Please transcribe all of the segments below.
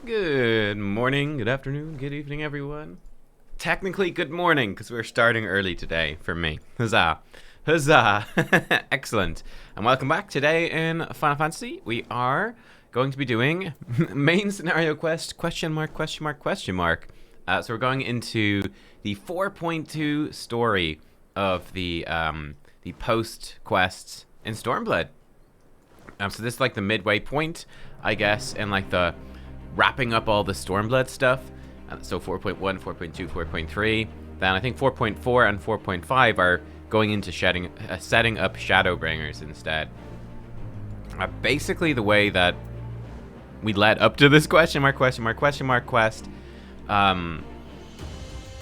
Good morning, good afternoon, good evening, everyone. Technically, good morning, because we're starting early today for me. Huzzah. Huzzah. Excellent. And welcome back. Today in Final Fantasy, we are going to be doing main scenario quest, question mark. So we're going into the 4.2 story of the post quests in Stormblood. So this is like the midway point, I guess, and like the wrapping up all the Stormblood stuff. So 4.1, 4.2, 4.3. Then I think 4.4 and 4.5 are going into setting up Shadowbringers instead. Basically, the way that we led up to this quest is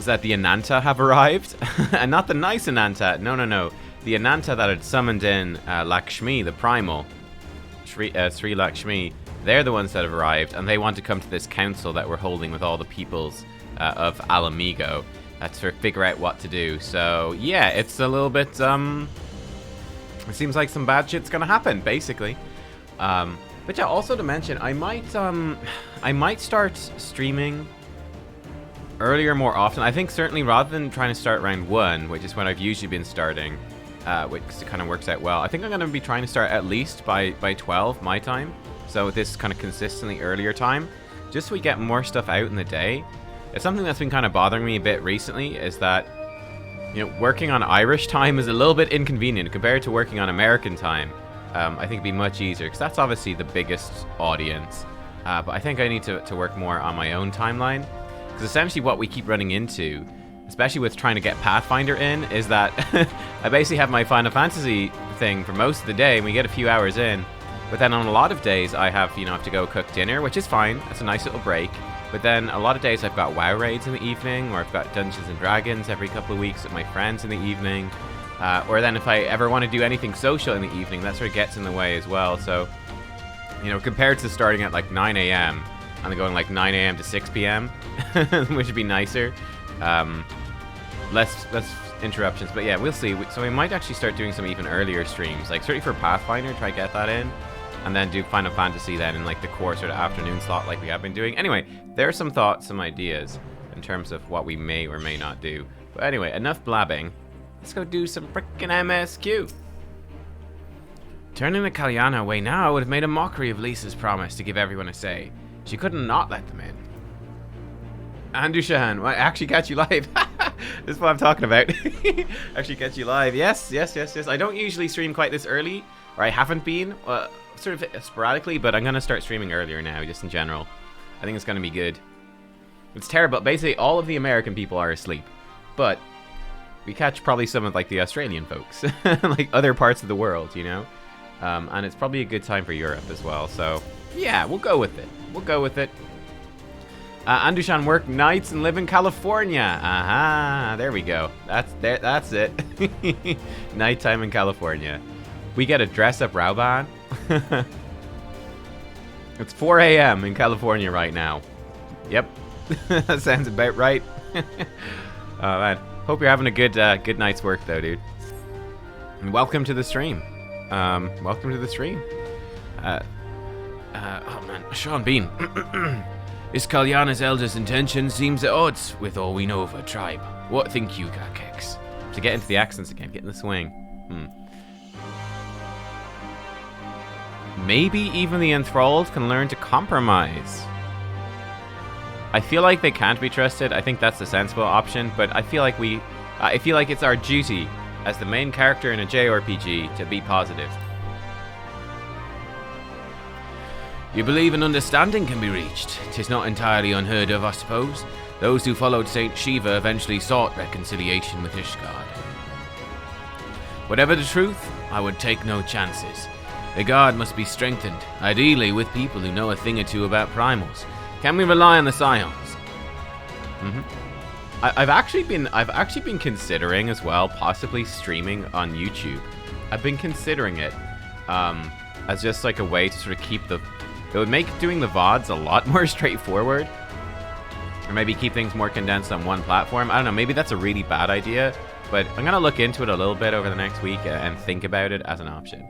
that the Ananta have arrived. And not the nice Ananta. No. The Ananta that had summoned in Lakshmi, the Primal. Sri Lakshmi. They're the ones that have arrived, and they want to come to this council that we're holding with all the peoples of Alamigo to figure out what to do. So, yeah, it's a little bit, it seems like some bad shit's gonna happen, basically. But yeah, also to mention, I might start streaming earlier more often. I think certainly rather than trying to start round 1, which is when I've usually been starting, which kind of works out well, I think I'm going to be trying to start at least by 12 my time. So this kind of consistently earlier time, just so we get more stuff out in the day. It's something that's been kind of bothering me a bit recently, is that, you know, working on Irish time is a little bit inconvenient compared to working on American time. I think it'd be much easier, because that's obviously the biggest audience. But I think I need to work more on my own timeline, because essentially what we keep running into, especially with trying to get Pathfinder in, is that I basically have my Final Fantasy thing for most of the day, and we get a few hours in. But then on a lot of days, I have to go cook dinner, which is fine. That's a nice little break. But then a lot of days I've got WoW raids in the evening, or I've got Dungeons and Dragons every couple of weeks with my friends in the evening. Or then if I ever want to do anything social in the evening, that sort of gets in the way as well. So, you know, compared to starting at like 9 a.m. and then going like 9 a.m. to 6 p.m., which would be nicer. Less interruptions. But yeah, we'll see. So we might actually start doing some even earlier streams. Like certainly for Pathfinder, try to get that in. And then do Final Fantasy then in like the core sort of afternoon slot like we have been doing. Anyway, there are some thoughts, some ideas in terms of what we may or may not do. But anyway, enough blabbing. Let's go do some frickin' MSQ. Turning the Kalyana away now would have made a mockery of Lisa's promise to give everyone a say. She couldn't not let them in. Andushan, well, actually catch you live. This is what I'm talking about. Actually catch you live. Yes. I don't usually stream quite this early, or I haven't been. Sort of sporadically, but I'm going to start streaming earlier now, just in general. I think it's going to be good. It's terrible. Basically, all of the American people are asleep. But we catch probably some of, like, the Australian folks. Like, other parts of the world, you know? And it's probably a good time for Europe as well. So, yeah, we'll go with it. Andushan work nights and live in California. Aha, there we go. That's it. Nighttime in California. We get a dress-up Rauban. It's 4 a.m. in California right now. Yep. That sounds about right. Oh man, hope you're having a good night's work though, dude. And welcome to the stream. Oh man, Sean Bean. Is Kalyana's elder's intention seems at odds with all we know of her tribe. What think you, Nubkeks? To get into the accents again, get in the swing. Maybe even the enthralled can learn to compromise. I feel like they can't be trusted. I think that's the sensible option, but I feel like it's our duty as the main character in a JRPG to be positive. You believe an understanding can be reached. 'Tis not entirely unheard of, I suppose. Those who followed Saint Shiva eventually sought reconciliation with Ishgard. Whatever the truth, I would take no chances. The guard must be strengthened, ideally with people who know a thing or two about primals. Can we rely on the scions? I've actually been considering as well possibly streaming on YouTube. I've been considering it as just like a way to sort of keep it would make doing the VODs a lot more straightforward. Or maybe keep things more condensed on one platform. I don't know, maybe that's a really bad idea, but I'm going to look into it a little bit over the next week and think about it as an option.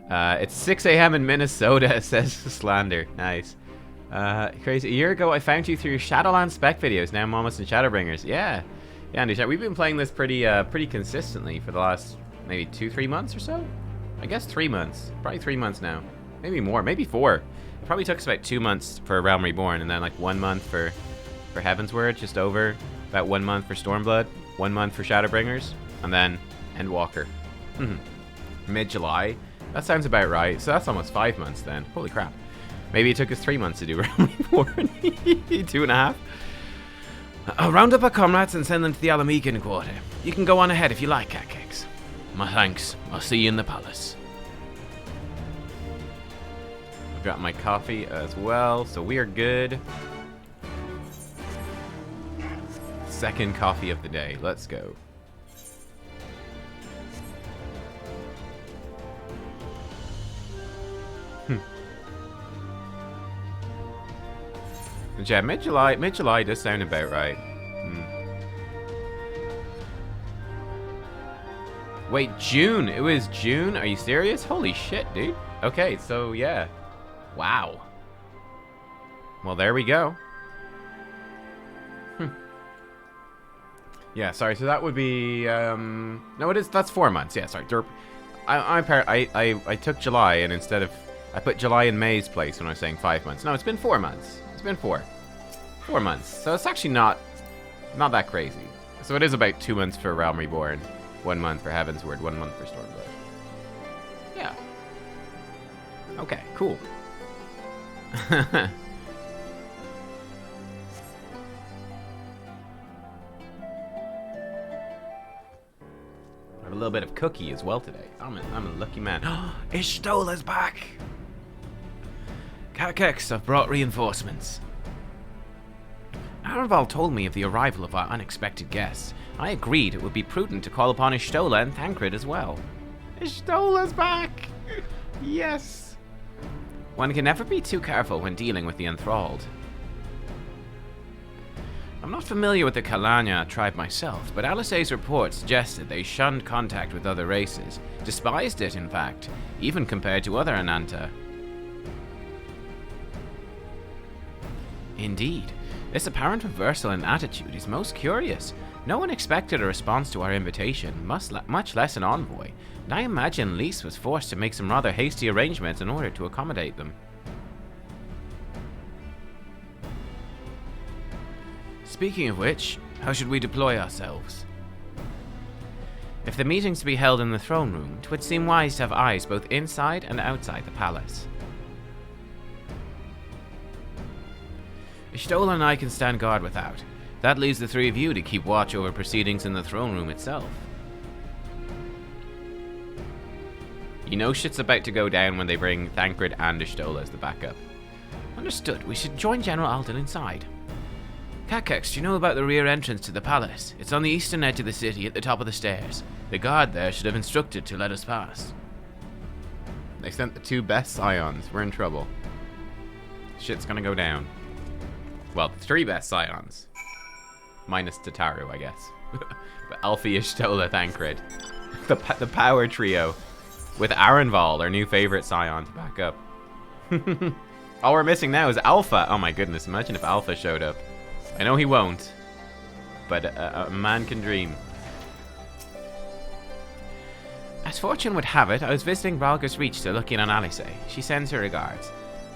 It's 6 a.m. in Minnesota, says Slander. Nice. Crazy. A year ago, I found you through your Shadowlands spec videos. Now I'm almost in Shadowbringers. Yeah. Yeah, Andy, we've been playing this pretty consistently for the last maybe 2-3 months or so. I guess 3 months. Probably 3 months now. Maybe more. Maybe 4. It probably took us about 2 months for Realm Reborn, and then like 1 month for Heavensward, just over. About 1 month for Stormblood, 1 month for Shadowbringers, and then Endwalker. Mid-July. That sounds about right. So that's almost 5 months then. Holy crap. Maybe it took us 3 months to do Realm Reborn. 2.5. I'll round up our comrades and send them to the Alamegan quarter. You can go on ahead if you like, Nubkeks. My thanks. I'll see you in the palace. I've got my coffee as well, so we are good. Second coffee of the day. Let's go. Yeah, mid-July does sound about right. Wait, June. It was June? Are you serious? Holy shit, dude. Okay, so yeah. Wow. Well, there we go. Yeah, sorry. So that would be no, it is. That's 4 months. Yeah, sorry. Derp. I took July and instead of I put July in May's place when I was saying 5 months. No, it's been 4 months. It's been 4 months. So it's actually not that crazy. So it is about 2 months for Realm Reborn, 1 month for Heavensward, 1 month for Stormblood. Yeah. Okay. Cool. A little bit of cookie as well today. I'm a lucky man. Ishtola's back! Nubkeks, I've brought reinforcements. Aranval told me of the arrival of our unexpected guests. I agreed it would be prudent to call upon Ishtola and Thancred as well. Ishtola's back! Yes! One can never be too careful when dealing with the enthralled. I'm not familiar with the Kalanya tribe myself, but Alisay's report suggested they shunned contact with other races, despised it in fact, even compared to other Ananta. Indeed, this apparent reversal in attitude is most curious. No one expected a response to our invitation, much less an envoy, and I imagine Lys was forced to make some rather hasty arrangements in order to accommodate them. Speaking of which, how should we deploy ourselves? If the meeting's to be held in the throne room, 'twould seem wise to have eyes both inside and outside the palace. Ishtola and I can stand guard without. That leaves the three of you to keep watch over proceedings in the throne room itself. You know shit's about to go down when they bring Thancred and Ishtola as the backup. Understood. We should join General Alden inside. Nubkeks, do you know about the rear entrance to the palace? It's on the eastern edge of the city at the top of the stairs. The guard there should have instructed to let us pass. They sent the 2 best scions. We're in trouble. Shit's gonna go down. Well, the 3 best scions. Minus Tataru, I guess. But Alfie, Ishtola, Thancred. The power trio. With Aranval, our new favorite scion, to back up. All we're missing now is Alpha. Oh my goodness, imagine if Alpha showed up. I know he won't, but a man can dream. As fortune would have it, I was visiting Ralga's Reach to look in on Alisay. She sends her regards.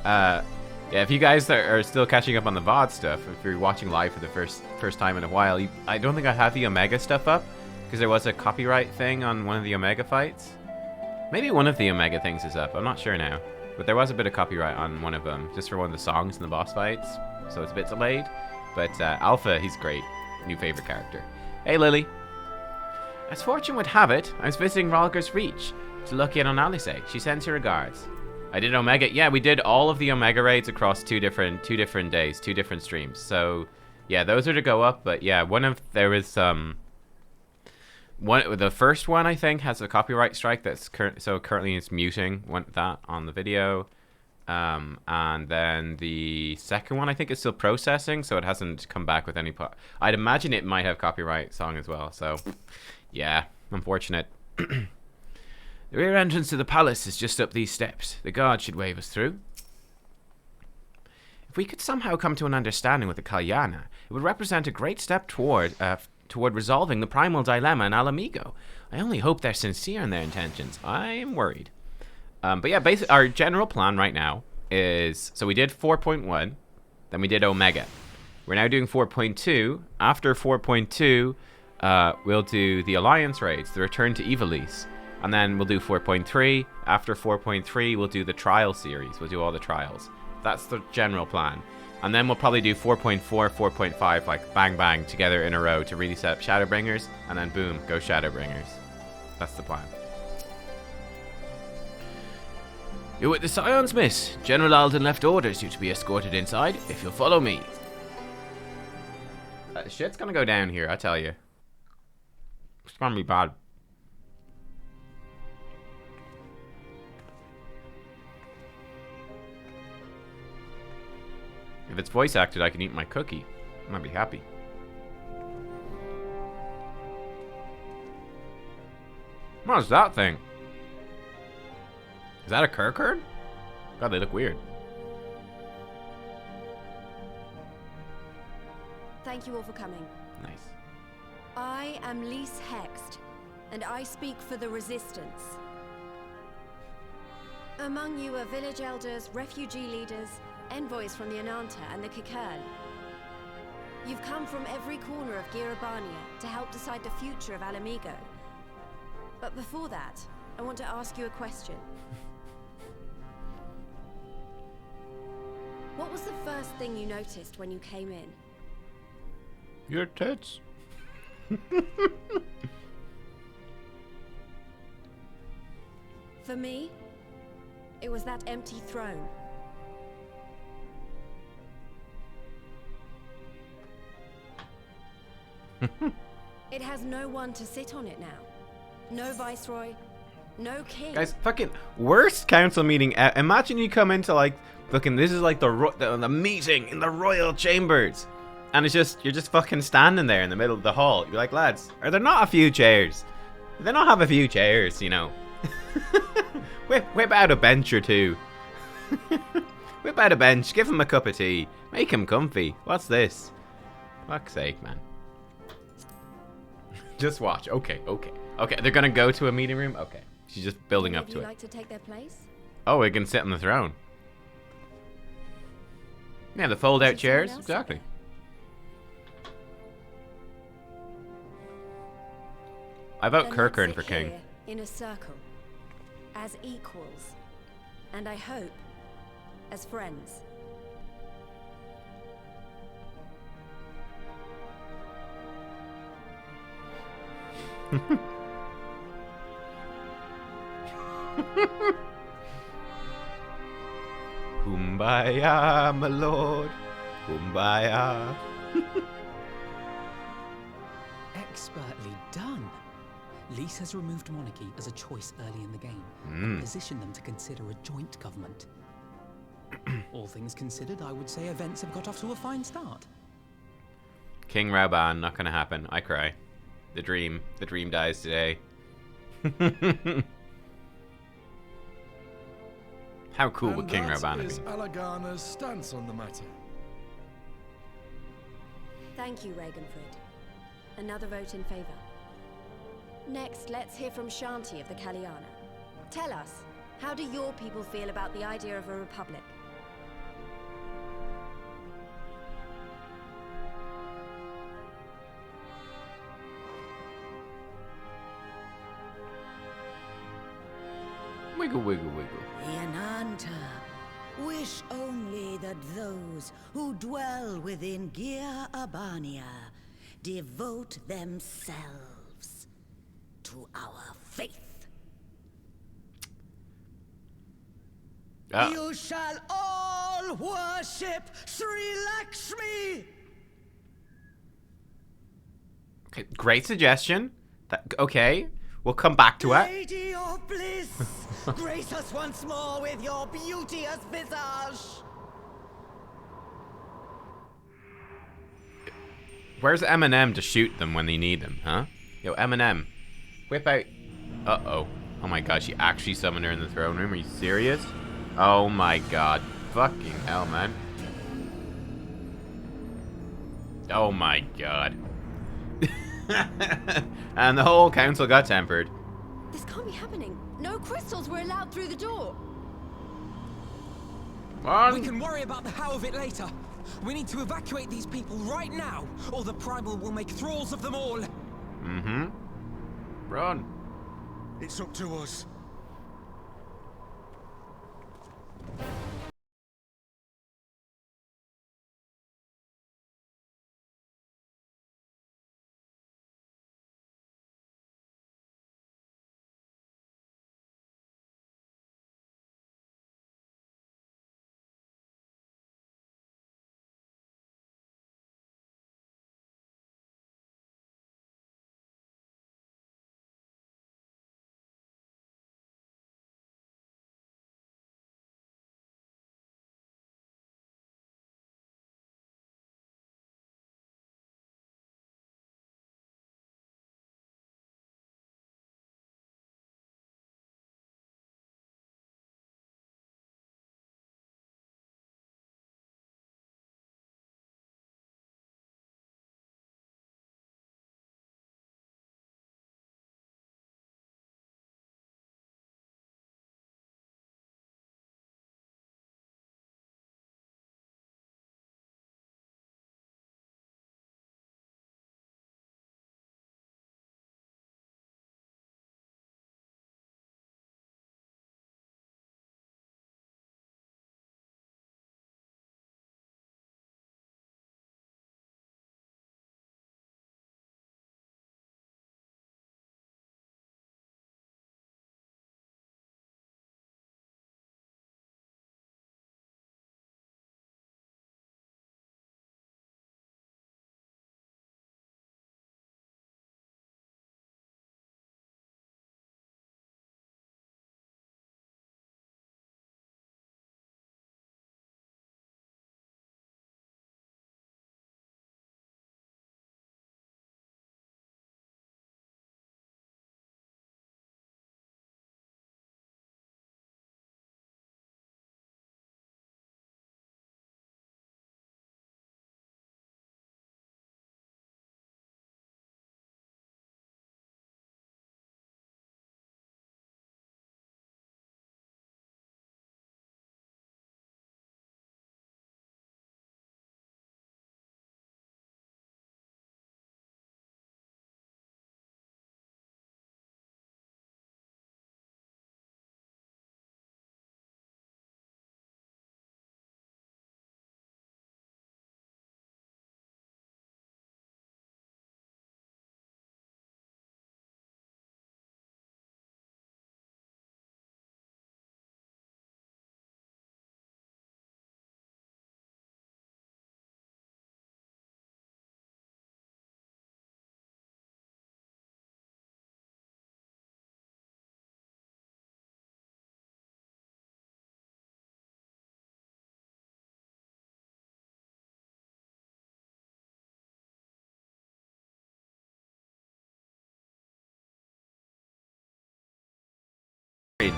Yeah, if you guys are still catching up on the VOD stuff, if you're watching live for the first time in a while, I don't think I have the Omega stuff up, because there was a copyright thing on one of the Omega fights. Maybe one of the Omega things is up, I'm not sure now. But there was a bit of copyright on one of them, just for one of the songs in the boss fights, so it's a bit delayed. But Alpha, he's great. New favorite character. Hey, Lily. As fortune would have it, I was visiting Ralga's Reach to look in on Alisay. She sends her regards. I did Omega. Yeah, we did all of the Omega raids across two different days, 2 different streams. So, yeah, those are to go up. But yeah, there was the first one I think has a copyright strike that's currently it's muting that on the video. And then the second one I think is still processing, so it hasn't come back with any I'd imagine it might have copyright song as well, so yeah, unfortunate. The rear entrance to the palace is just up these steps. The guard should wave us through. If we could somehow come to an understanding with the Kalyana, it would represent a great step toward resolving the primal dilemma in Alamigo. I only hope they're sincere in their intentions. I'm worried. But yeah, basically, our general plan right now is... So we did 4.1, then we did Omega. We're now doing 4.2. After 4.2, we'll do the Alliance raids, the Return to Ivalice. And then we'll do 4.3. After 4.3, we'll do the Trial series. We'll do all the trials. That's the general plan. And then we'll probably do 4.4, 4.5, like bang bang together in a row to really set up Shadowbringers. And then boom, go Shadowbringers. That's the plan. You're with the Scions, miss. General Alden left orders you to be escorted inside if you'll follow me. Shit's gonna go down here, I tell you. It's gonna be bad. If it's voice acted, I can eat my cookie. I might be happy. What's that thing? Is that a Kirkern? God, they look weird. Thank you all for coming. Nice. I am Lise Hext, and I speak for the Resistance. Among you are village elders, refugee leaders, envoys from the Ananta and the Kikern. You've come from every corner of Girabania to help decide the future of Alamigo. But before that, I want to ask you a question. What was the first thing you noticed when you came in? Your tits. For me, it was that empty throne. It has no one to sit on it now. No viceroy, no king. Guys, fucking worst council meeting. Imagine you come into like, fucking, this is like the meeting in the royal chambers. And it's just, you're just fucking standing there in the middle of the hall. You're like, lads, are there not a few chairs? Do they not have a few chairs, you know? whip out a bench or two. Whip out a bench, give him a cup of tea. Make him comfy. What's this? Fuck's sake, man. Just watch. Okay. They're gonna go to a meeting room? Okay. She's just building up to it. Would you like to take their place? Oh, we can sit on the throne. Yeah, the fold-out chairs. Exactly. I vote Kirkern for king. In a circle, as equals, and I hope, as friends. Kumbaya, my lord. Kumbaya. Expertly done. Lise has removed monarchy as a choice early in the game, and positioned them to consider a joint government. All things considered, I would say events have got off to a fine start. King Raban, not gonna happen. I cry. The dream dies today. How cool would King Raban be? That is Alagana's stance on the matter. Thank you, Ragenfrid. Another vote in favor. Next, let's hear from Shanti of the Kalyana. Tell us, how do your people feel about the idea of a republic? Wiggle, wiggle, wiggle. The Ananta wish only that those who dwell within Gir Abania devote themselves to our faith. You shall all worship Sri Lakshmi! Okay, great suggestion. Okay, we'll come back to it. Lady of bliss, grace us once more with your beauteous visage. Where's Eminem to shoot them when they need them, huh? Yo, Eminem, whip out. Uh-oh. Oh my god, she actually summoned her in the throne room. Are you serious? Oh my god. Fucking hell, man. Oh my god. And the whole council got tempered. This can't be happening. No crystals were allowed through the door. We can worry about the how of it later. We need to evacuate these people right now, or the Primal will make thralls of them all. Mm-hmm. Run. It's up to us.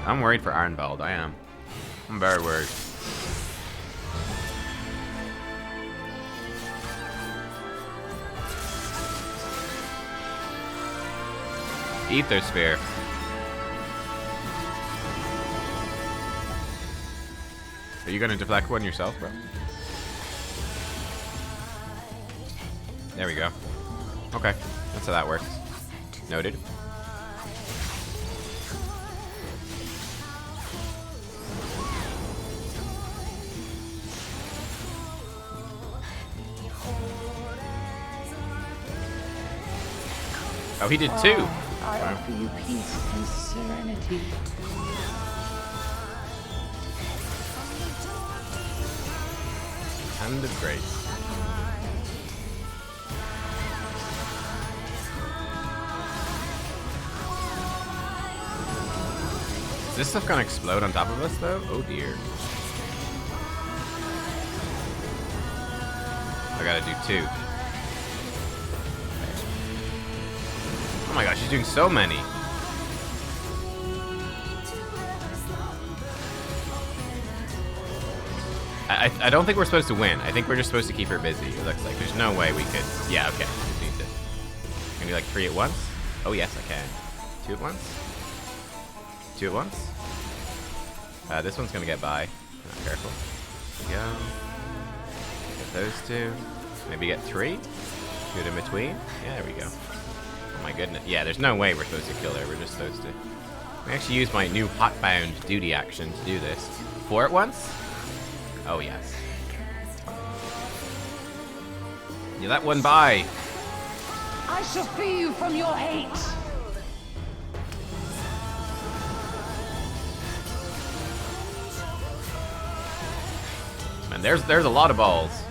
I'm worried for Arnvald. I am. I'm very worried. Ether Sphere. Are you gonna deflect one yourself, bro? There we go. Okay, that's how that works. Noted. Oh, he did too. I offer you peace and serenity. Hand of Grace. Is this stuff gonna explode on top of us though? Oh dear. I gotta do two. Oh my gosh, she's doing so many. I don't think we're supposed to win. I think we're just supposed to keep her busy. It looks like there's no way we could. Yeah, okay. Just need to. Can we like 3 at once? Oh yes, I can. 2 at once. 2 at once. This one's gonna get by. Oh, careful. There we go. Get those 2. Maybe get 3. Good in between. Yeah, there we go. Oh my goodness. Yeah, there's no way we're supposed to kill her. We're just supposed to. I actually use my new hotbound duty action to do this. 4 at once? Oh, yes. You let one by. I shall free you from your hate. Man, there's a lot of balls.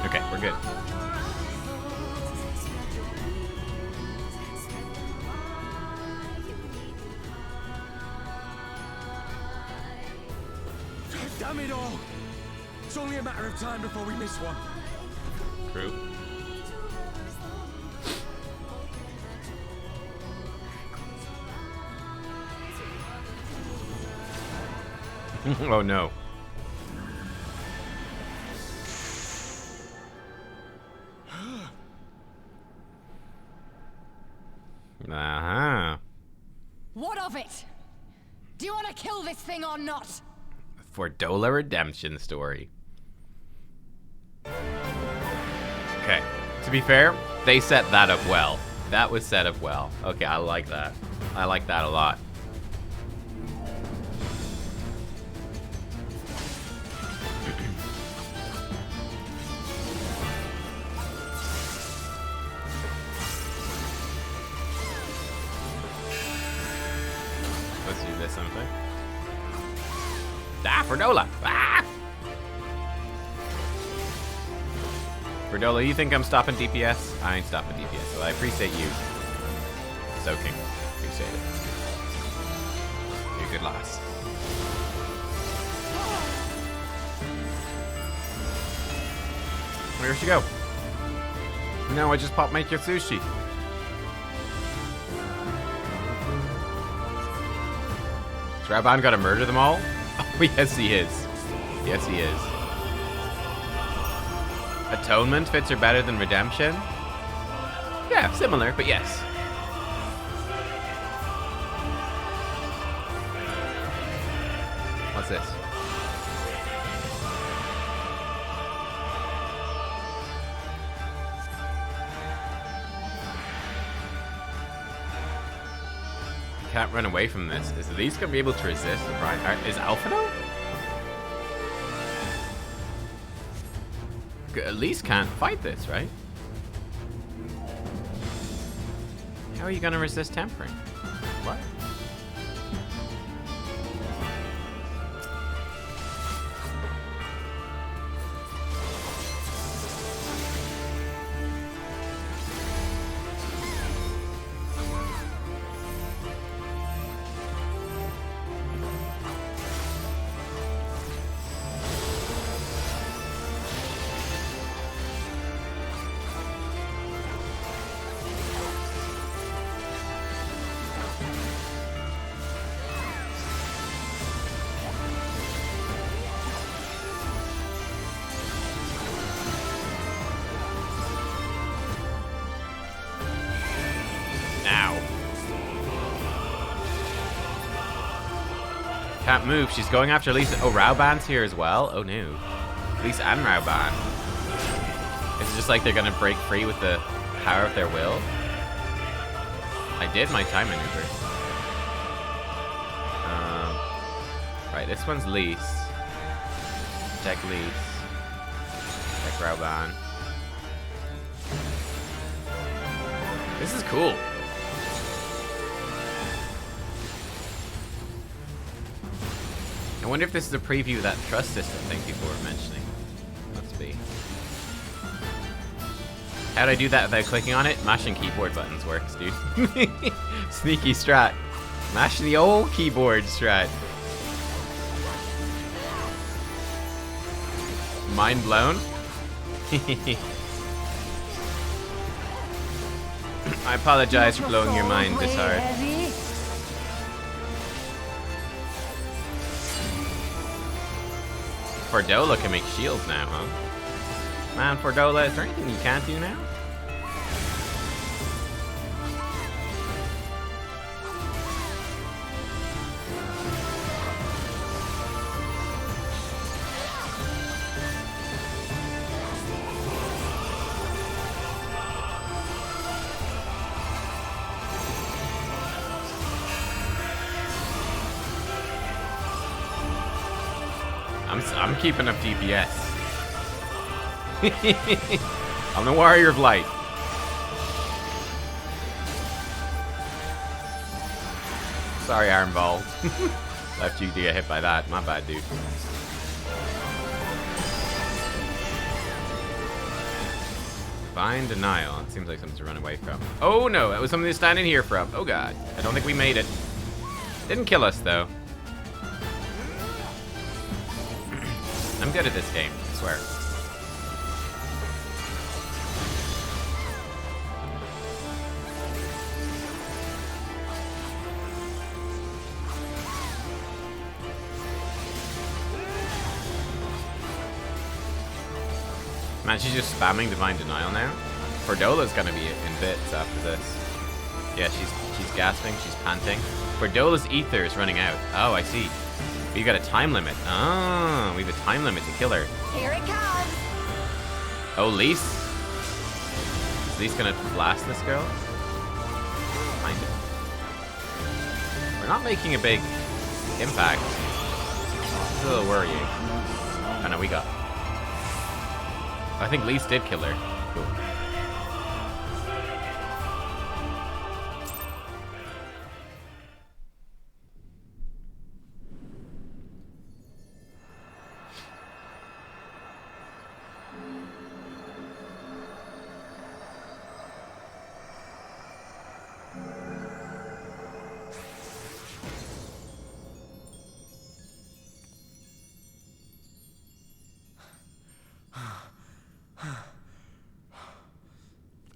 Okay, we're good. Damn it all! It's only a matter of time before we miss one. True. Oh no. Uh-huh. What of it? Do you want to kill this thing or not? For Dola Redemption story. Okay. To be fair, they set that up well. That was set up well. Okay, I like that. I like that a lot. Let's do this something. Ah, Ferdola! Ah! Ferdola, you think I'm stopping DPS? I ain't stopping DPS, so I appreciate you soaking. Appreciate it. You're a good lass. Where'd she go? No, I just popped make your sushi. Is Raban gotta murder them all? Oh, yes, he is. Yes, he is. Atonement fits are better than redemption? Yeah, similar, but yes. What's this? Can't run away from this. Is at least gonna be able to resist? Right? Is Alphino? At least can't fight this, right? How are you gonna resist tempering? What? Can't move. She's going after Lisa. Oh, Rauban's here as well. Oh no. Lisa and Rauban. Is it just like they're gonna break free with the power of their will? I did my time maneuver. Right, this one's Lise. Check Lise. Check Rauban. This is cool. I wonder if this is a preview of that trust system thing people were mentioning. Must be. How'd I do that without clicking on it? Mashing keyboard buttons works, dude. Sneaky strat. Mash the old keyboard strat. Mind blown? I apologize for blowing your mind this hard. Fordola can make shields now, huh? Man, Fordola, is there anything you can't do now? I'm keeping up DPS. I'm the Warrior of Light. Sorry, Iron Ball. Left you to get hit by that. My bad, dude. Divine Denial. It seems like something to run away from. Oh no, that was something to stand in here from. Oh god. I don't think we made it. Didn't kill us though. I'm good at this game, I swear. Man, she's just spamming Divine Denial now. Fordola's gonna be in bits after this. Yeah, she's gasping, she's panting. Fordola's ether is running out. Oh, I see. We got a time limit. Oh, we have a time limit to kill her. Here it comes. Oh, Lise. Is Lise gonna blast this girl? Kind of. We're not making a big impact. It's a little worrying. Oh no, we got. I think Lise did kill her. Cool.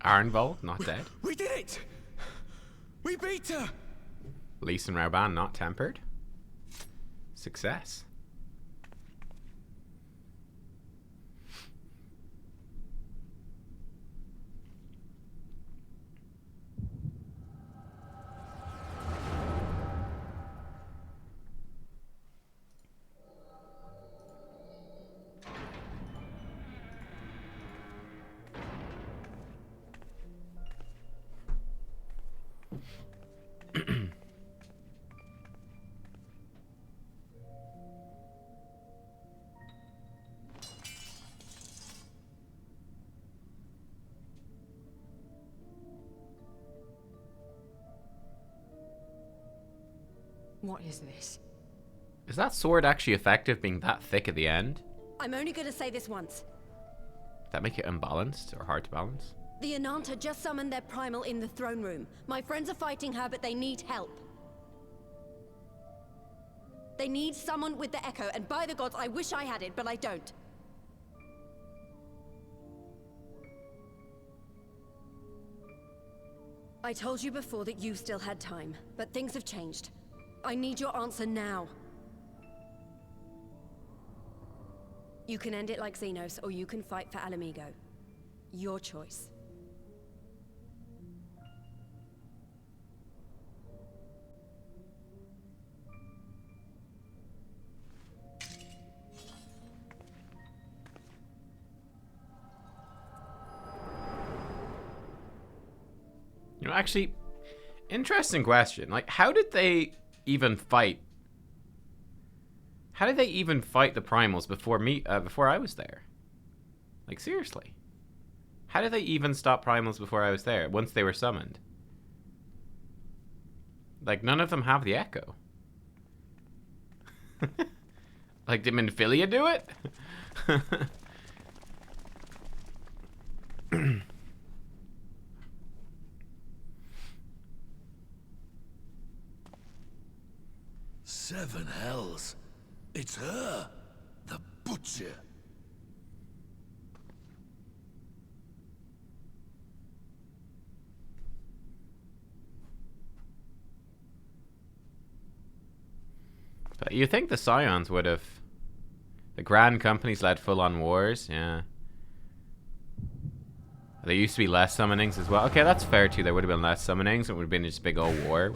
Ironvolt, not dead. We did it! We beat her! Lise and Rauban, not tempered. Success. What is this? Is that sword actually effective being that thick at the end? I'm only going to say this once. Does that make it unbalanced or hard to balance? The Ananta just summoned their primal in the throne room. My friends are fighting her, but they need help. They need someone with the Echo, and by the gods, I wish I had it, but I don't. I told you before that you still had time, but things have changed. I need your answer now. You can end it like Xenos, or you can fight for Alamigo. Your choice. You know, actually, interesting question. Like, how did they even fight? How did they even fight the primals before I was there? Like, seriously. How did they even stop primals before I was there, once they were summoned? Like, none of them have the Echo. Like, did Minfilia do it? Seven hells. It's her, the butcher. But you think the Scions would have The Grand Companies led full-on wars. Yeah. There used to be less summonings as well. Okay, that's fair too. There would have been less summonings. It would have been just a big old war.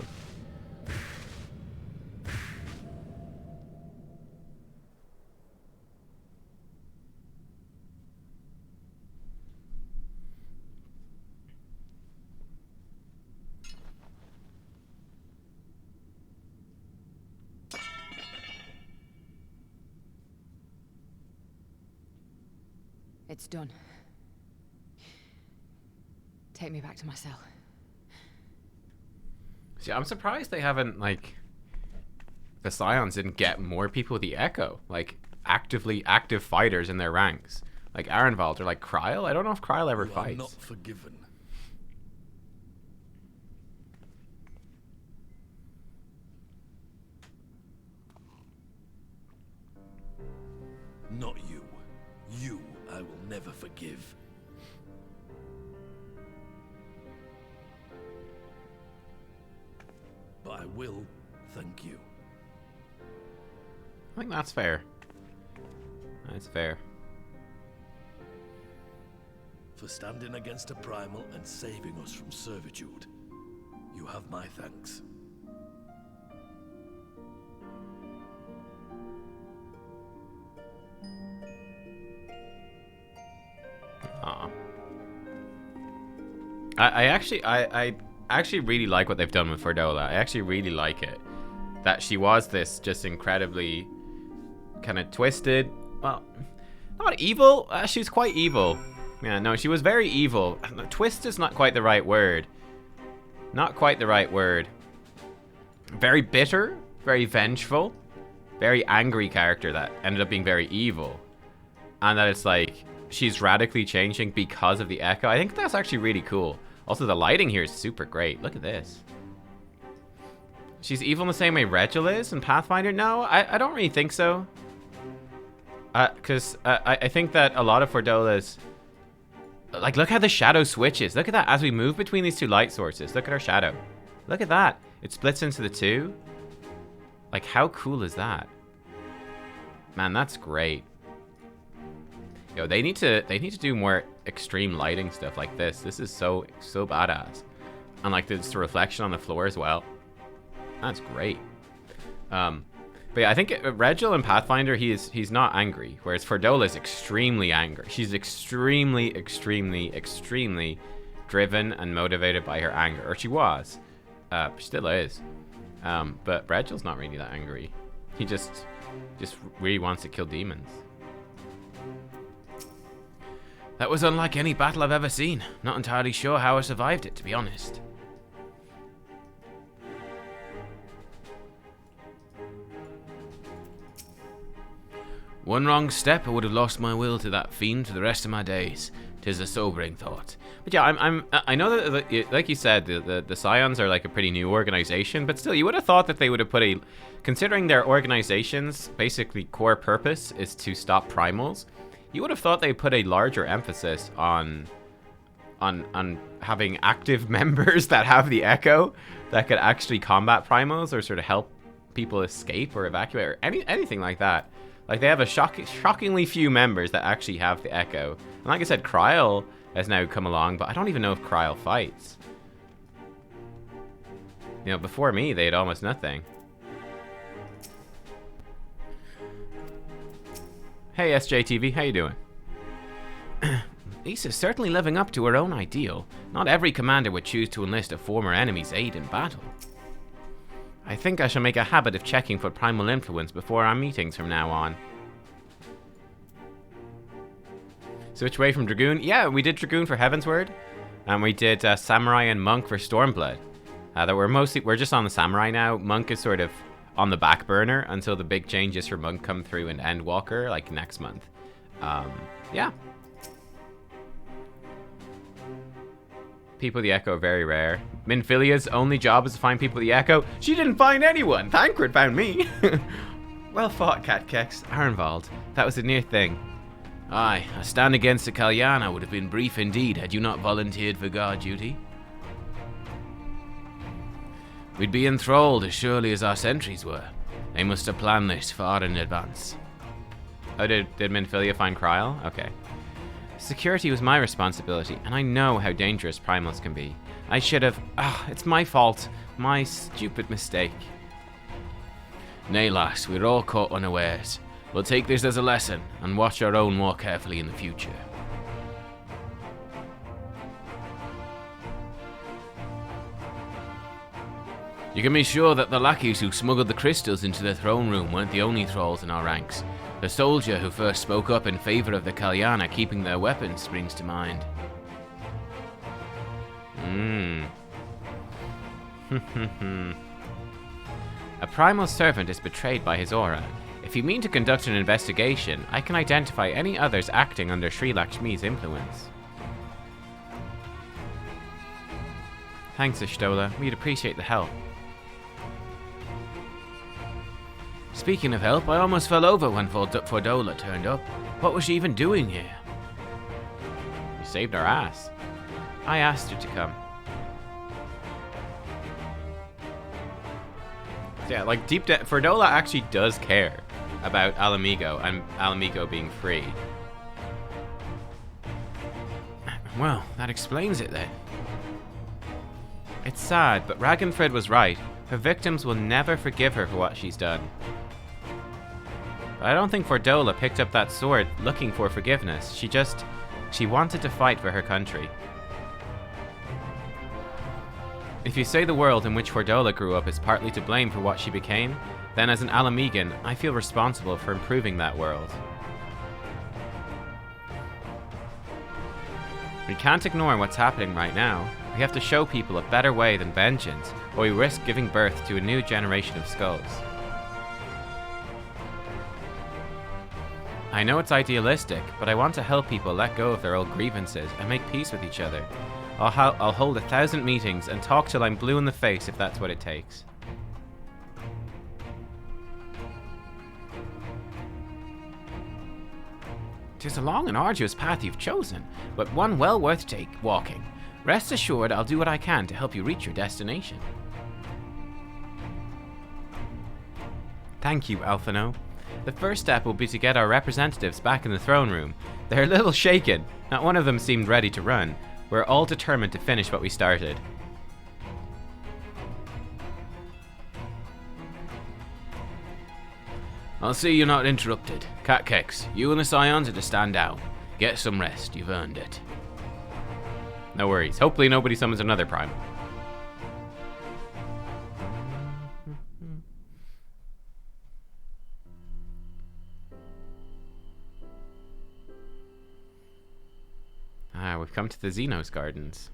It's done. Take me back to my cell. See, I'm surprised they haven't, like, the Scions didn't get more people with the Echo, like active fighters in their ranks, like Arenvald or like Kryl. I don't know if Kryl ever fights. Not forgiven. Not you. You, I will never forgive. But I will thank you. I think that's fair. That's fair. For standing against a primal and saving us from servitude. You have my thanks. Aw. I actually really like what they've done with Fordola. I actually really like it. That she was this just incredibly kind of twisted, well, not evil. She was quite evil. Yeah, no, she was very evil. Twist is not quite the right word. Not quite the right word. Very bitter, very vengeful, very angry character that ended up being very evil. And that it's like, she's radically changing because of the Echo. I think that's actually really cool. Also, the lighting here is super great. Look at this. She's evil in the same way Regil is in Pathfinder? No, I don't really think so. Because I think that a lot of Fordola's... Like, look how the shadow switches. Look at that. As we move between these two light sources, look at our shadow. Look at that. It splits into the two. Like, how cool is that? Man, that's great. Yo, they need to do more extreme lighting stuff like this. This is so badass. And like there's the reflection on the floor as well. That's great. But yeah, I think Regil in Pathfinder, he's not angry, whereas Fordola is extremely angry. She's extremely driven and motivated by her anger, or she was. She still is. But Regil's not really that angry. He just really wants to kill demons. That was unlike any battle I've ever seen. Not entirely sure how I survived it, to be honest. One wrong step, I would have lost my will to that fiend for the rest of my days. 'Tis a sobering thought. But yeah, I know that, like you said, the Scions are like a pretty new organization, but still, you would have thought that they would have put a... Considering their organization's basically core purpose is to stop primals, you would have thought they put a larger emphasis on having active members that have the Echo that could actually combat primals or sort of help people escape or evacuate or anything like that. Like, they have a shockingly few members that actually have the Echo. And like I said, Kryl has now come along, but I don't even know if Kryl fights. You know, before me, they had almost nothing. Hey SJTV, how you doing? Lisa's certainly living up to her own ideal. Not every commander would choose to enlist a former enemy's aid in battle. I think I shall make a habit of checking for primal influence before our meetings from now on. Switch away from Dragoon? Yeah, we did Dragoon for Heavensward. And we did Samurai and Monk for Stormblood. We're just on the Samurai now. Monk is sort of on the back burner until the big changes for Monk come through in Endwalker, like next month. Yeah. People with the Echo are very rare. Minfilia's only job is to find people with the Echo. She didn't find anyone. Thancred found me. Well fought, Nubkeks. Arenvald. That was a near thing. Aye, a stand against the Kalyana would have been brief indeed had you not volunteered for guard duty. We'd be enthralled as surely as our sentries were. They must have planned this far in advance. Oh, did Minfilia find Kryl? Okay. Security was my responsibility, and I know how dangerous primals can be. I should have... it's my fault. My stupid mistake. Nay, lass, we're all caught unawares. We'll take this as a lesson, and watch our own more carefully in the future. You can be sure that the lackeys who smuggled the crystals into the throne room weren't the only thralls in our ranks. The soldier who first spoke up in favor of the Kalyana keeping their weapons springs to mind. A primal servant is betrayed by his aura. If you mean to conduct an investigation, I can identify any others acting under Sri Lakshmi's influence. Thanks, Ashtola. We'd appreciate the help. Speaking of help, I almost fell over when Fordola turned up. What was she even doing here? You saved our ass. I asked her to come. Yeah, like deep down, Fordola actually does care about Alamigo and Alamigo being free. Well, that explains it then. It's sad, but Ragnfrid was right. Her victims will never forgive her for what she's done. But I don't think Fordola picked up that sword looking for forgiveness. She wanted to fight for her country. If you say the world in which Fordola grew up is partly to blame for what she became, then as an Alamigan, I feel responsible for improving that world. We can't ignore what's happening right now. We have to show people a better way than vengeance, or we risk giving birth to a new generation of skulls. I know it's idealistic, but I want to help people let go of their old grievances and make peace with each other. I'll hold 1,000 meetings and talk till I'm blue in the face if that's what it takes. Tis a long and arduous path you've chosen, but one well worth walking. Rest assured I'll do what I can to help you reach your destination. Thank you, Alphino. The first step will be to get our representatives back in the throne room. They're a little shaken. Not one of them seemed ready to run. We're all determined to finish what we started. I'll see you're not interrupted. Nubkeks, you and the Scions are to stand down. Get some rest, you've earned it. No worries. Hopefully nobody summons another primal. We've come to the Xenos Gardens.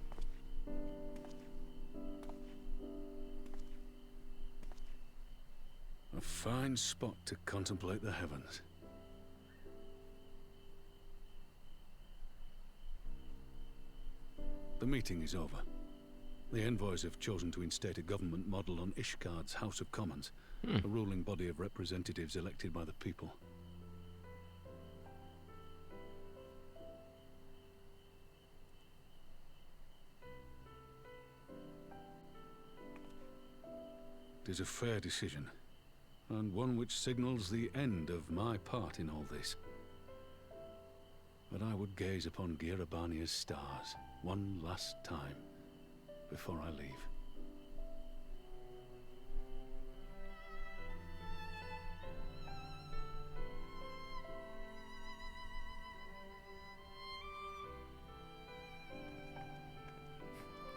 A fine spot to contemplate the heavens. The meeting is over. The envoys have chosen to instate a government model on Ishgard's House of Commons, a ruling body of representatives elected by the people. It is a fair decision, and one which signals the end of my part in all this. But I would gaze upon Girabania's stars one last time before I leave.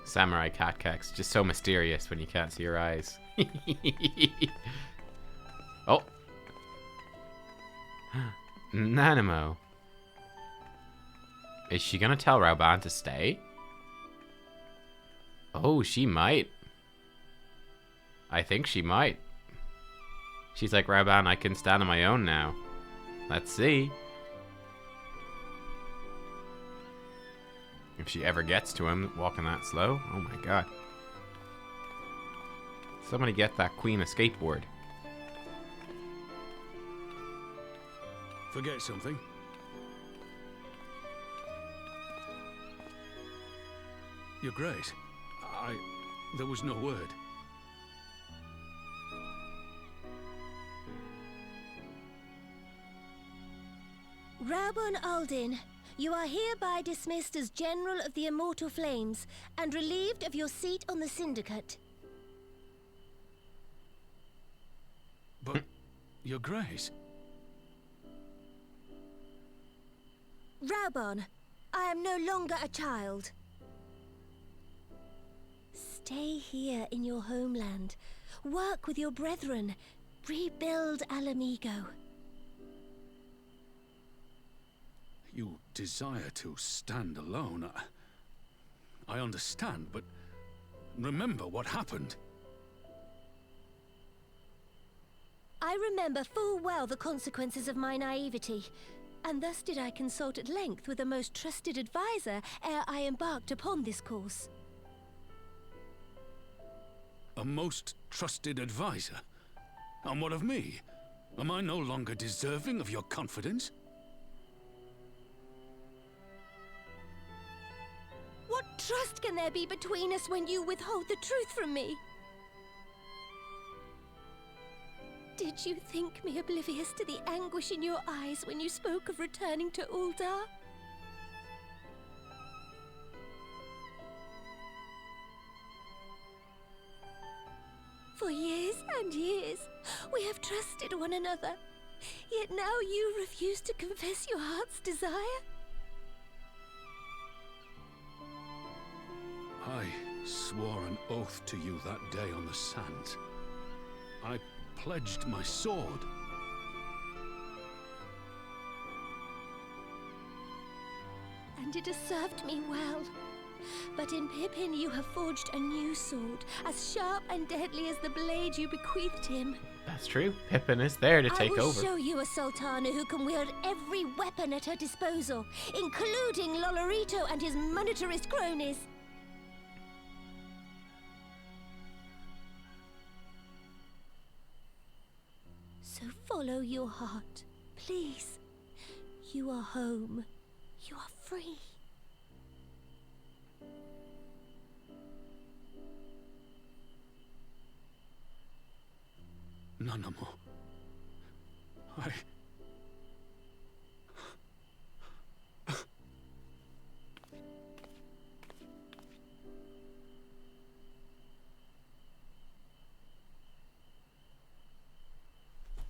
Samurai Nubkeks, just so mysterious when you can't see your eyes. Oh. Nanamo. Is she gonna tell Rauban to stay? Oh, she might. I think she might. She's like, Rauban, I can stand on my own now. Let's see. If she ever gets to him walking that slow. Oh my god. Somebody get that queen a skateboard. Forget something? Your Grace, there was no word. Raubon Aldin, you are hereby dismissed as General of the Immortal Flames and relieved of your seat on the Syndicate. But, Your Grace... Raubon, I am no longer a child. Stay here in your homeland. Work with your brethren. Rebuild Alamigo. You desire to stand alone. I understand, but remember what happened. I remember full well the consequences of my naivety, and thus did I consult at length with a most trusted advisor ere I embarked upon this course. A most trusted advisor? And what of me? Am I no longer deserving of your confidence? What trust can there be between us when you withhold the truth from me? Did you think me oblivious to the anguish in your eyes when you spoke of returning to Uldar? For years and years, we have trusted one another. Yet now you refuse to confess your heart's desire? I swore an oath to you that day on the sands. I pledged my sword. And it has served me well. But in Pippin you have forged a new sword, as sharp and deadly as the blade you bequeathed him. That's true. Pippin is there to take I will over. show you a Sultana who can wield every weapon at her disposal, including Lolorito and his monetarist cronies. So follow your heart, please. You are home. You are free. Nanamo.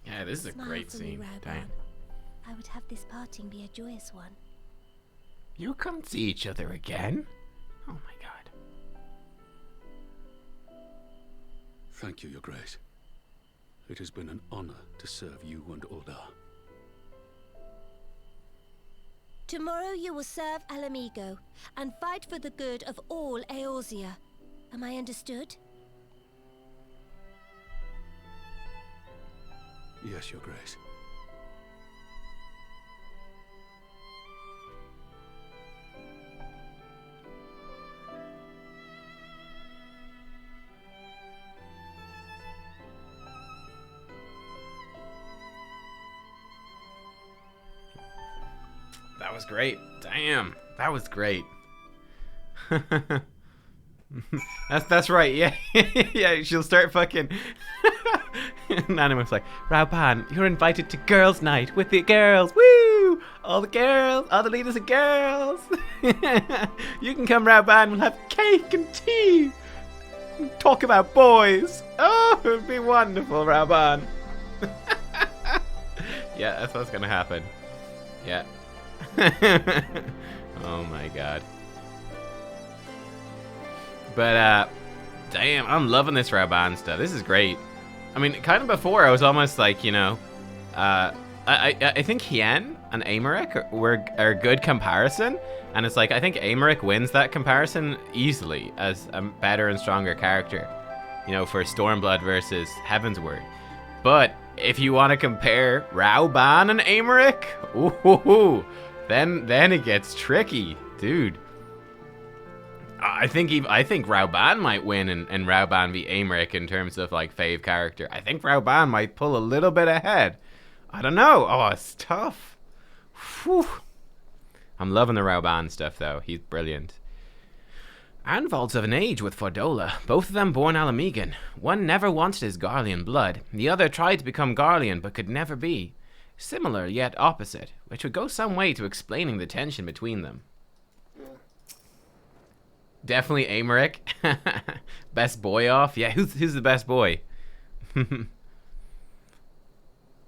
Yeah, this is a Smile great for me, scene. Raubon. Damn. I would have this parting be a joyous one. You come see each other again? Oh my god. Thank you, Your Grace. It has been an honor to serve you and Uldar. Tomorrow you will serve Alamigo and fight for the good of all Eorzea. Am I understood? Yes, Your Grace. That was great. Damn. That was great. that's right. Yeah. Yeah, she'll start fucking Nanamo's like, Raubon, you're invited to girls' night with the girls. Woo! All the girls, all the leaders of girls. You can come, Raubon, we'll have cake and tea. Talk about boys. Oh, it would be wonderful, Raubon. Yeah, that's what's gonna happen. Yeah. Oh my god. But damn, I'm loving this Raubon stuff. This is great. I mean, kind of before I was almost like, you know, I think Hien and Aymeric are a good comparison, and it's like I think Aymeric wins that comparison easily as a better and stronger character, you know, for Stormblood versus Heavensward. But if you want to compare Raubon and Aymeric, ooh, then it gets tricky, dude. I think Raubon might win and Raubon beat Aymeric in terms of like fave character. I think Raubon might pull a little bit ahead. I don't know. Oh, it's tough. Whew. I'm loving the Raubon stuff though. He's brilliant. Anval's of an age with Fordola, both of them born Alamigan. One never wanted his Garlean blood. The other tried to become Garlean but could never be. Similar yet opposite, which would go some way to explaining the tension between them. Definitely Amaric. Best boy off? Yeah, who's the best boy?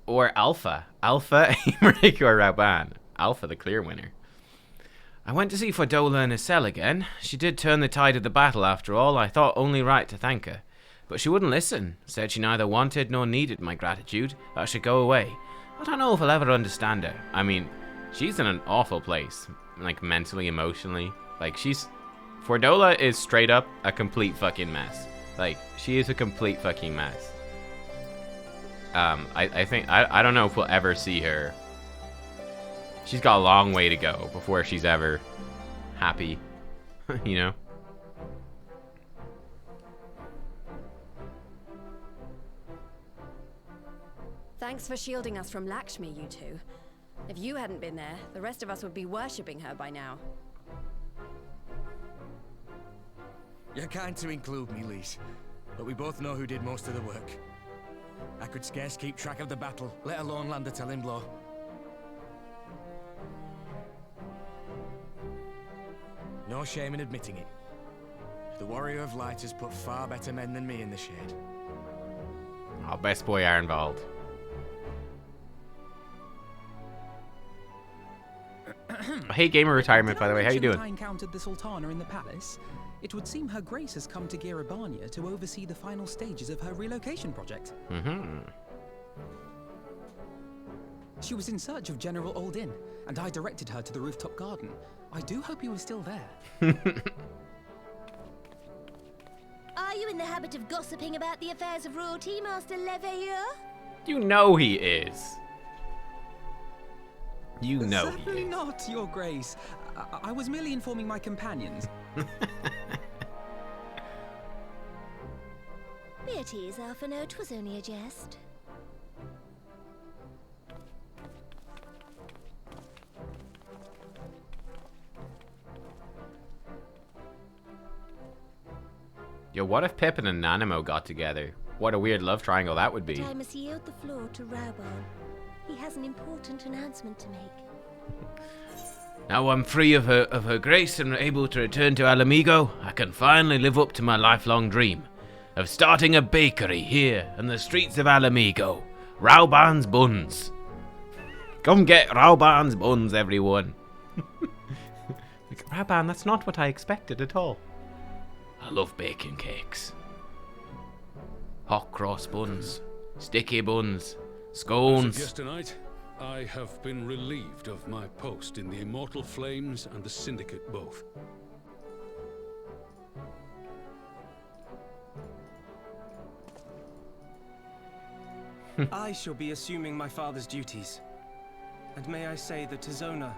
Or Alpha. Alpha, Amaric, or Rauban. Alpha, the clear winner. I went to see Fordola in his cell again. She did turn the tide of the battle after all. I thought only right to thank her. But she wouldn't listen. Said she neither wanted nor needed my gratitude. That I should go away. I don't know if I'll ever understand her. I mean, she's in an awful place. Like, mentally, emotionally. Like, Fordola is straight up a complete fucking mess. Like, she is a complete fucking mess. I don't know if we'll ever see her. She's got a long way to go before she's ever happy, you know? Thanks for shielding us from Lakshmi, you two. If you hadn't been there, the rest of us would be worshipping her by now. You're kind to include me, Lise, but we both know who did most of the work. I could scarce keep track of the battle, let alone land a telling blow. No shame in admitting it. The Warrior of Light has put far better men than me in the shade. Oh, best boy Arnvald. Hey, gamer retirement, by the way. How you doing? I encountered the Sultana in the palace. It would seem Her Grace has come to Girabania to oversee the final stages of her relocation project. She was in search of General Oldin, and I directed her to the rooftop garden. I do hope he was still there. Are you in the habit of gossiping about the affairs of royalty, Master Leveilleur? You know he is. You know he Certainly is. not, Your Grace. I was merely informing my companions. Be at ease, Alphino. 'Twas only a jest. Yo, what if Pippin and Nanimo got together? What a weird love triangle that would be. But I must yield the floor to Rauban. He has an important announcement to make. Now I'm free of her grace and able to return to Alamigo, I can finally live up to my lifelong dream of starting a bakery here in the streets of Alamigo. Rauban's Buns. Come get Rauban's Buns, everyone. Like, Rauban, that's not what I expected at all. I love baking cakes. Hot cross buns, sticky buns, scones. As of yesternight, I have been relieved of my post in the Immortal Flames and the Syndicate both. I shall be assuming my father's duties. And may I say that Tizona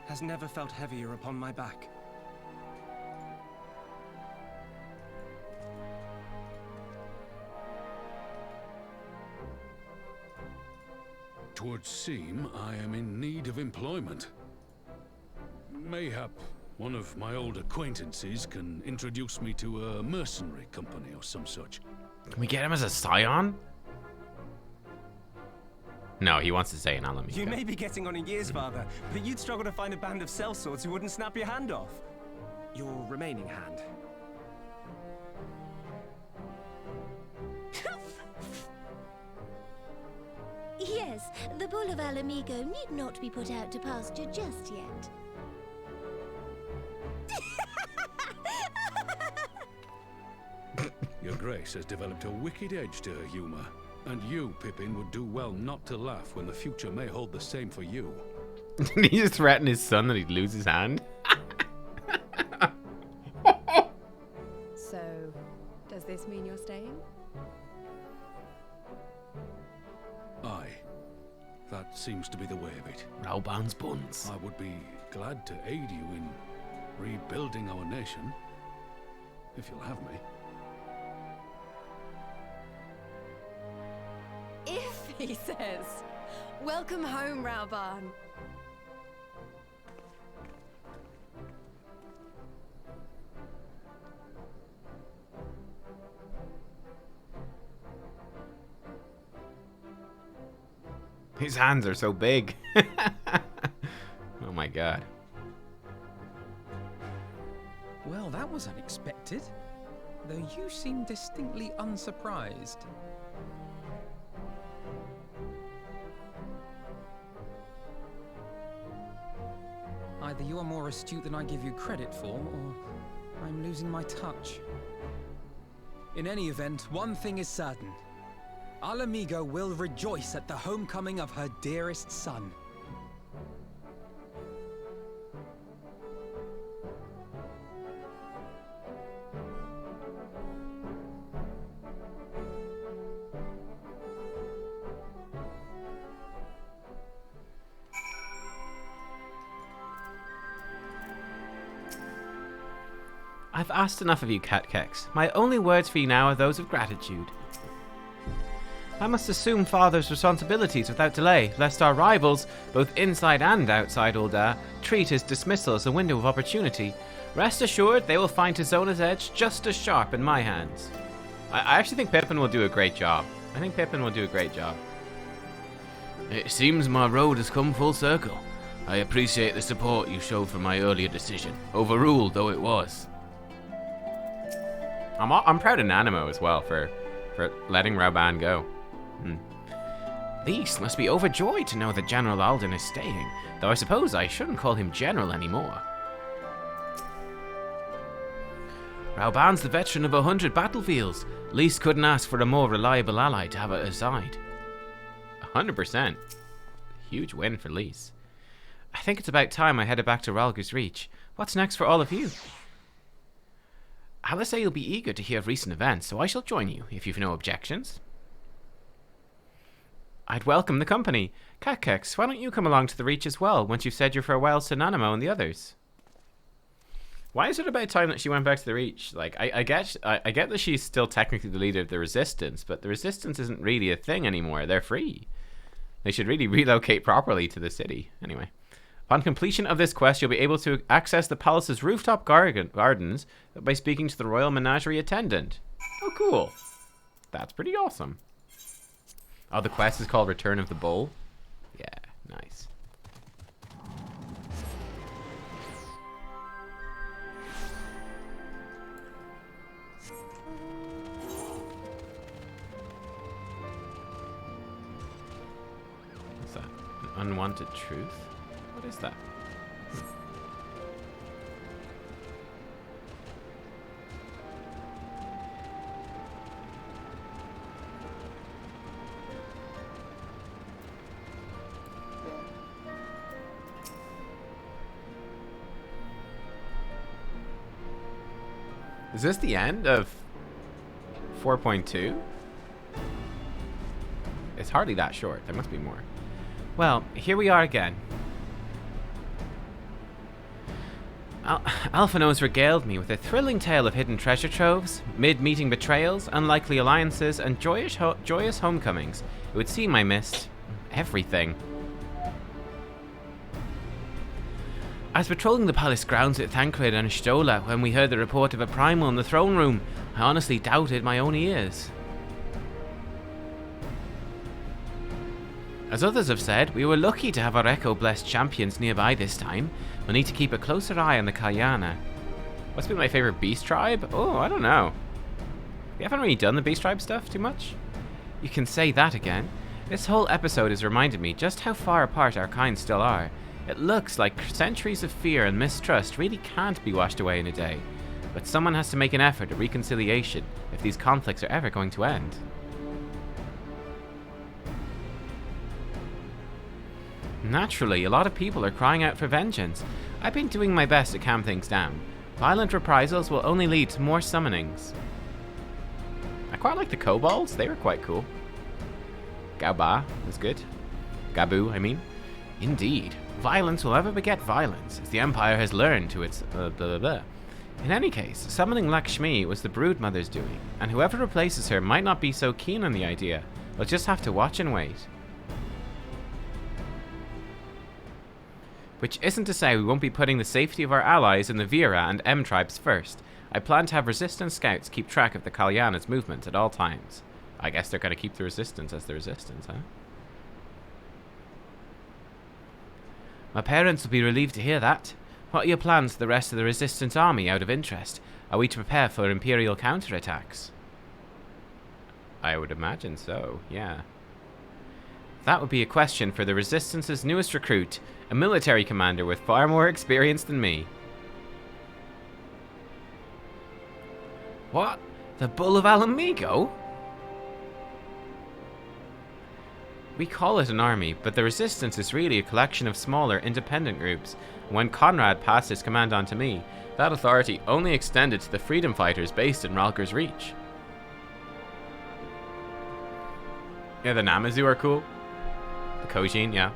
has never felt heavier upon my back. Twould seem I am in need of employment. Mayhap one of my old acquaintances can introduce me to a mercenary company or some such. Can we get him as a scion? No, he wants to stay in Alamigo. You may be getting on in years, father, but you'd struggle to find a band of sellswords who wouldn't snap your hand off. Your remaining hand. Yes, the bull of Alamigo need not be put out to pasture just yet. Your Grace has developed a wicked edge to her humor, and you, Pippin, would do well not to laugh when the future may hold the same for you. Did he just threaten his son that he'd lose his hand? So, does this mean you're staying? Aye. That seems to be the way of it. Rauban's Buns. I would be glad to aid you in rebuilding our nation, if you'll have me. If, he says. Welcome home, Rauban. His hands are so big. Oh my god. Well, that was unexpected. Though you seem distinctly unsurprised. Either you are more astute than I give you credit for, or I'm losing my touch. In any event, one thing is certain. Ala Mhigo will rejoice at the homecoming of her dearest son. I've asked enough of you, Nubkeks. My only words for you now are those of gratitude. I must assume Father's responsibilities without delay, lest our rivals, both inside and outside Ul'dah, treat his dismissal as a window of opportunity. Rest assured, they will find Tizona's edge just as sharp in my hands. I actually think Pippin will do a great job. It seems my road has come full circle. I appreciate the support you showed for my earlier decision, overruled though it was. I'm proud of Nanamo as well for letting Rauban go. Lys must be overjoyed to know that General Alden is staying, though I suppose I shouldn't call him General anymore. Rauban's the veteran of 100 battlefields. Lys couldn't ask for a more reliable ally to have at her side. 100%. Huge win for Lys. I think it's about time I headed back to Rhalgr's Reach. What's next for all of you? I'll say you'll be eager to hear of recent events, so I shall join you, if you've no objections. I'd welcome the company. Nubkeks, why don't you come along to the Reach as well, once you've said your farewells to Nanamo and the others? Why is it about time that she went back to the Reach? Like, I get that she's still technically the leader of the Resistance, but the Resistance isn't really a thing anymore. They're free. They should really relocate properly to the city. Anyway. Upon completion of this quest, you'll be able to access the palace's rooftop gardens by speaking to the Royal Menagerie attendant. Oh, cool. That's pretty awesome. Oh, the quest is called Return of the Bull? Yeah, nice. What's that? An unwanted truth? What is that? Is this the end of 4.2? It's hardly that short. There must be more. Well, here we are again. Alphanos regaled me with a thrilling tale of hidden treasure troves, mid-meeting betrayals, unlikely alliances, and joyous homecomings. It would seem I missed everything. I was patrolling the palace grounds at Thancred and Stola when we heard the report of a primal in the throne room. I honestly doubted my own ears. As others have said, we were lucky to have our Echo-blessed champions nearby this time. We'll need to keep a closer eye on the Kalyana. What's been my favorite beast tribe? Oh, I don't know. We haven't really done the beast tribe stuff too much. You can say that again. This whole episode has reminded me just how far apart our kinds still are. It looks like centuries of fear and mistrust really can't be washed away in a day. But someone has to make an effort at reconciliation if these conflicts are ever going to end. Naturally, a lot of people are crying out for vengeance. I've been doing my best to calm things down. Violent reprisals will only lead to more summonings. I quite like the kobolds, they were quite cool. Gauba was good. Gabu, I mean. Indeed, violence will ever beget violence, as the Empire has learned to its blah blah blah. In any case, summoning Lakshmi was the Broodmother's doing, and whoever replaces her might not be so keen on the idea. We'll just have to watch and wait. Which isn't to say we won't be putting the safety of our allies in the Vera and M tribes first. I plan to have Resistance scouts keep track of the Kalyana's movements at all times. I guess they're going to keep the Resistance as the Resistance, huh? My parents will be relieved to hear that. What are your plans for the rest of the Resistance army out of interest? Are we to prepare for Imperial counterattacks? I would imagine so, yeah. That would be a question for the Resistance's newest recruit, a military commander with far more experience than me. What? The Bull of Alamigo? We call it an army, but the Resistance is really a collection of smaller, independent groups. When Conrad passed his command on to me, that authority only extended to the freedom fighters based in Ralker's Reach. Yeah, the Namazu are cool. The Kojin, yeah.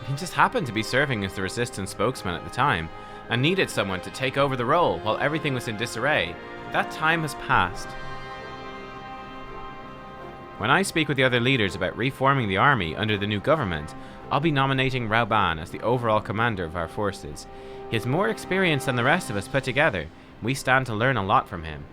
He just happened to be serving as the Resistance spokesman at the time, and needed someone to take over the role while everything was in disarray. That time has passed. When I speak with the other leaders about reforming the army under the new government, I'll be nominating Rauban as the overall commander of our forces. He has more experience than the rest of us put together. We stand to learn a lot from him.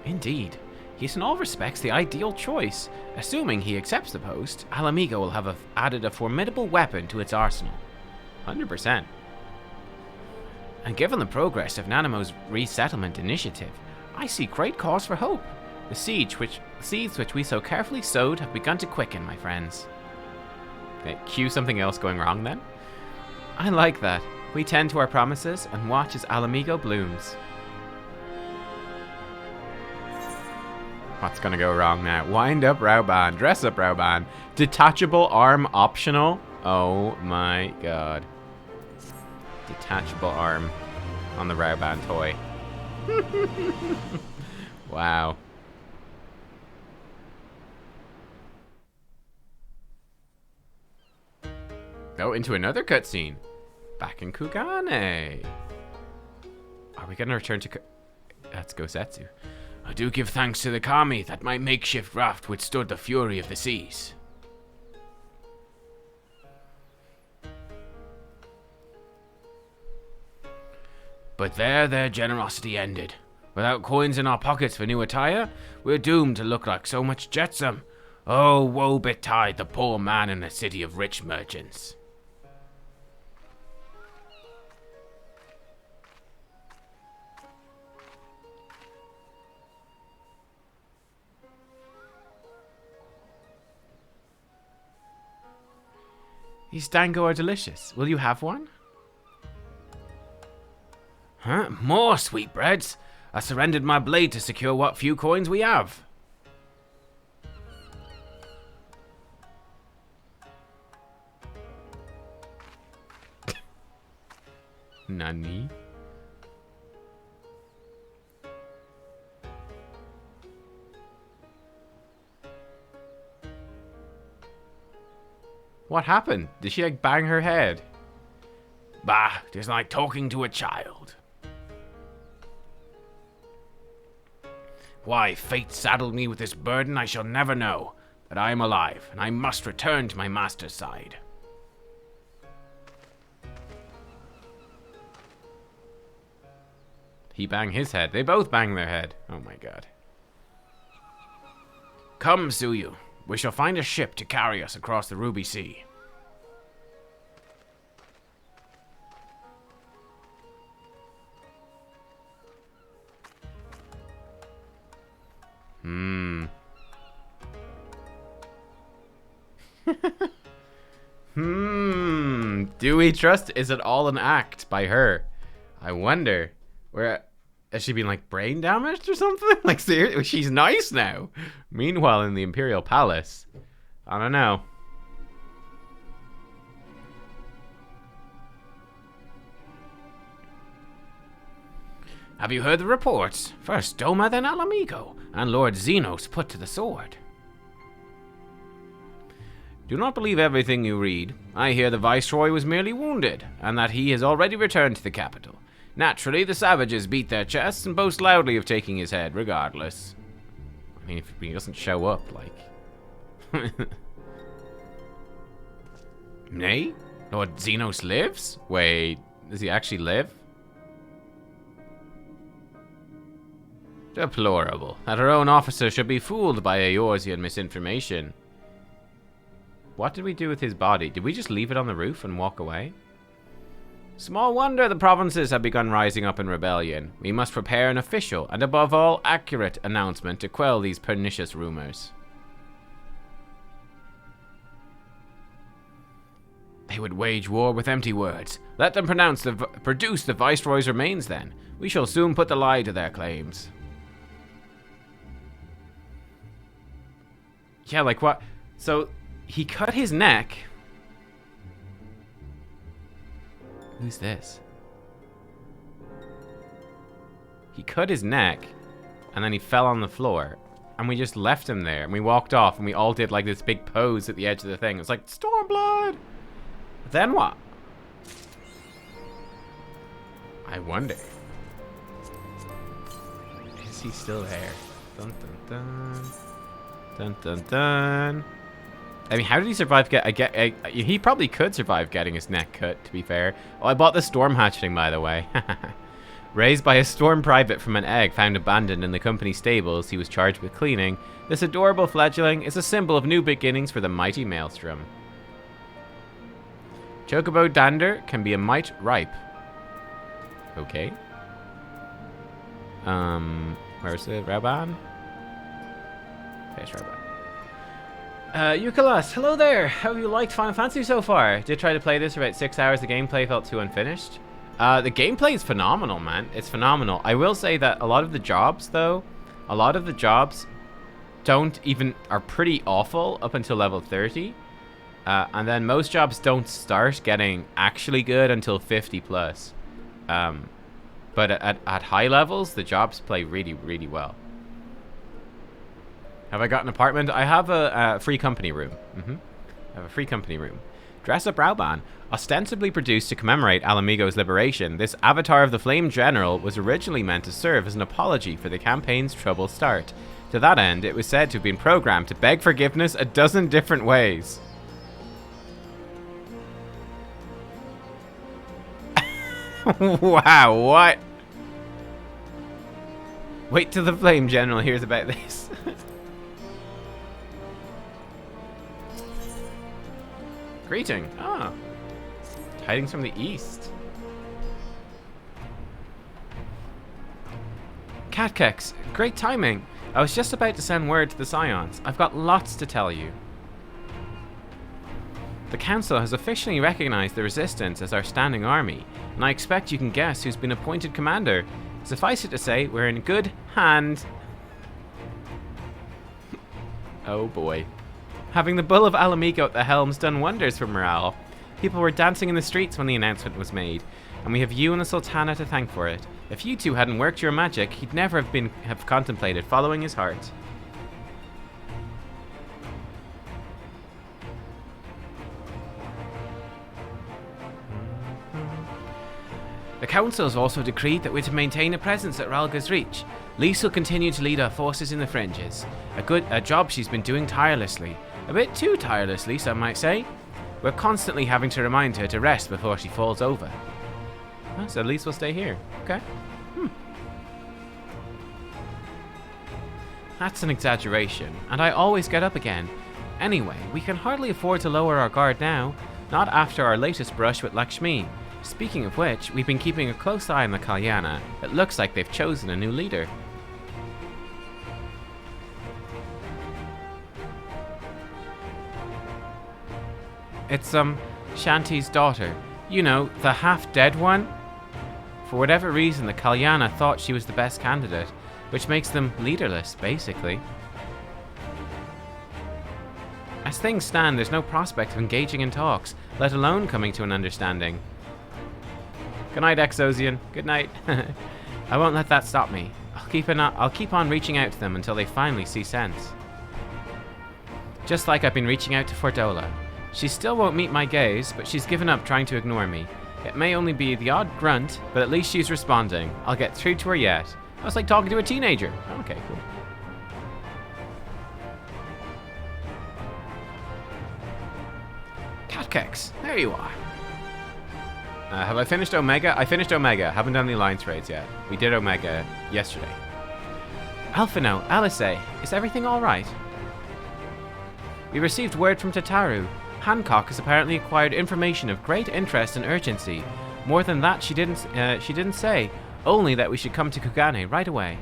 Indeed. He's in all respects the ideal choice. Assuming he accepts the post, Alamigo will have added a formidable weapon to its arsenal. 100%. And given the progress of Nanamo's resettlement initiative, I see great cause for hope. The seeds which we so carefully sowed have begun to quicken, my friends. Okay, cue something else going wrong then? I like that. We tend to our promises and watch as Alamigo blooms. What's gonna go wrong now? Wind up Rauban, dress up Rauban. Detachable arm optional? Oh my god. Detachable arm on the Rauban toy. Wow. Oh, into another cutscene. Back in Kugane. Are we gonna return to Let's go Setsu. I do give thanks to the kami that my makeshift raft withstood the fury of the seas. But there their generosity ended. Without coins in our pockets for new attire, we're doomed to look like so much jetsam. Oh, woe betide the poor man in a city of rich merchants. These dango are delicious. Will you have one? Huh? More sweetbreads? I surrendered my blade to secure what few coins we have. Nani? What happened? Did she like bang her head? Bah, just like talking to a child. Why fate saddled me with this burden I shall never know, but I am alive, and I must return to my master's side. He banged his head. They both banged their head. Oh my god. Come, Tsuyu. We shall find a ship to carry us across the Ruby Sea. Do we trust? Is it all an act by her? I wonder. Where has she been like brain damaged or something? Like seriously, she's nice now. Meanwhile, in the Imperial Palace, I don't know. Have you heard the reports? First Doma, then Alamigo, and Lord Xenos put to the sword. Do not believe everything you read. I hear the Viceroy was merely wounded, and that he has already returned to the capital. Naturally, the savages beat their chests and boast loudly of taking his head, regardless. I mean, if he doesn't show up, like... Nay? Lord Xenos lives? Wait, does he actually live? Deplorable that our own officer should be fooled by Eorzean misinformation. What did we do with his body? Did we just leave it on the roof and walk away? Small wonder the provinces have begun rising up in rebellion. We must prepare an official and above all accurate announcement to quell these pernicious rumors. They would wage war with empty words. Let them produce the Viceroy's remains then. We shall soon put the lie to their claims. Yeah, like what? So, he cut his neck. Who's this? He cut his neck, and then he fell on the floor. And we just left him there, and we walked off, and we all did like this big pose at the edge of the thing. It was like, Stormblood! Then what? I wonder. Is he still there? Dun dun dun. Dun dun dun. I mean, how did he survive? He probably could survive getting his neck cut, to be fair. Oh, I bought the storm hatchling, by the way. Raised by a storm private from an egg found abandoned in the company stables he was charged with cleaning, this adorable fledgling is a symbol of new beginnings for the mighty Maelstrom. Chocobo Dander can be a mite ripe. Okay. Where's the Raban? There's Raban. Eucalas, hello there. How have you liked Final Fantasy so far? Did try to play this for about 6 hours. The gameplay felt too unfinished. The gameplay is phenomenal, man. It's phenomenal. I will say that a lot of the jobs, though, are pretty awful up until level 30. And then most jobs don't start getting actually good until 50 plus. But at high levels, the jobs play really, really well. Have I got an apartment? I have a free company room. I have a free company room. Dress Up Rauban. Ostensibly produced to commemorate Alamigo's liberation, this Avatar of the Flame General was originally meant to serve as an apology for the campaign's troubled start. To that end, it was said to have been programmed to beg forgiveness a dozen different ways. Wow, what? Wait till the Flame General hears about this. Greeting. Ah. Tidings from the east. Nubkeks, great timing. I was just about to send word to the Scions. I've got lots to tell you. The Council has officially recognized the Resistance as our standing army, and I expect you can guess who's been appointed commander. Suffice it to say, we're in good hand. Oh boy. Having the Bull of Alamigo at the helm's done wonders for morale. People were dancing in the streets when the announcement was made, and we have you and the Sultana to thank for it. If you two hadn't worked your magic, he'd never have contemplated following his heart. The Council has also decreed that we're to maintain a presence at Ralga's Reach. Lise will continue to lead our forces in the fringes. A job she's been doing tirelessly. A bit too tirelessly, some might say. We're constantly having to remind her to rest before she falls over. Oh, so Lise will stay here. Okay. That's an exaggeration, and I always get up again. Anyway, we can hardly afford to lower our guard now. Not after our latest brush with Lakshmi. Speaking of which, we've been keeping a close eye on the Kalyana. It looks like they've chosen a new leader. It's, Shanti's daughter. You know, the half-dead one? For whatever reason, the Kalyana thought she was the best candidate, which makes them leaderless, basically. As things stand, there's no prospect of engaging in talks, let alone coming to an understanding. Good night, Exosian. Good night. I won't let that stop me. I'll keep on reaching out to them until they finally see sense. Just like I've been reaching out to Fordola. She still won't meet my gaze, but she's given up trying to ignore me. It may only be the odd grunt, but at least she's responding. I'll get through to her yet. I was like talking to a teenager. Okay, cool. Nubkeks, there you are. Have I finished Omega? I finished Omega. Haven't done the Alliance raids yet. We did Omega yesterday. Alphino, Alice, is everything alright? We received word from Tataru. Hancock has apparently acquired information of great interest and urgency. More than that, she didn't say. Only that we should come to Kugane right away.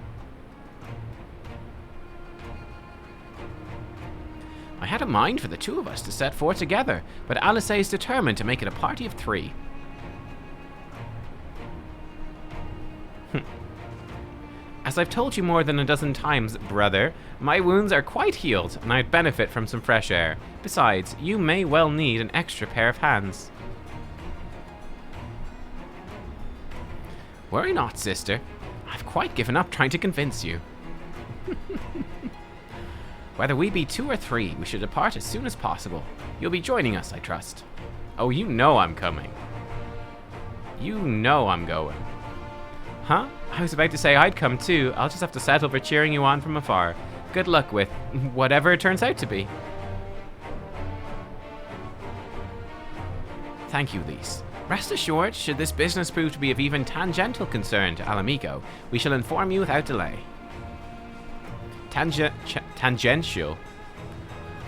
I had a mind for the two of us to set forth together, but Alice is determined to make it a party of 3. As I've told you more than a dozen times, brother, my wounds are quite healed, and I'd benefit from some fresh air. Besides, you may well need an extra pair of hands. Worry not, sister. I've quite given up trying to convince you. Whether we be 2 or 3, we should depart as soon as possible. You'll be joining us, I trust. Oh, you know I'm coming. You know I'm going. Huh? I was about to say I'd come too. I'll just have to settle for cheering you on from afar. Good luck with whatever it turns out to be. Thank you, Lise. Rest assured, should this business prove to be of even tangential concern to Alamigo, we shall inform you without delay. Tangential?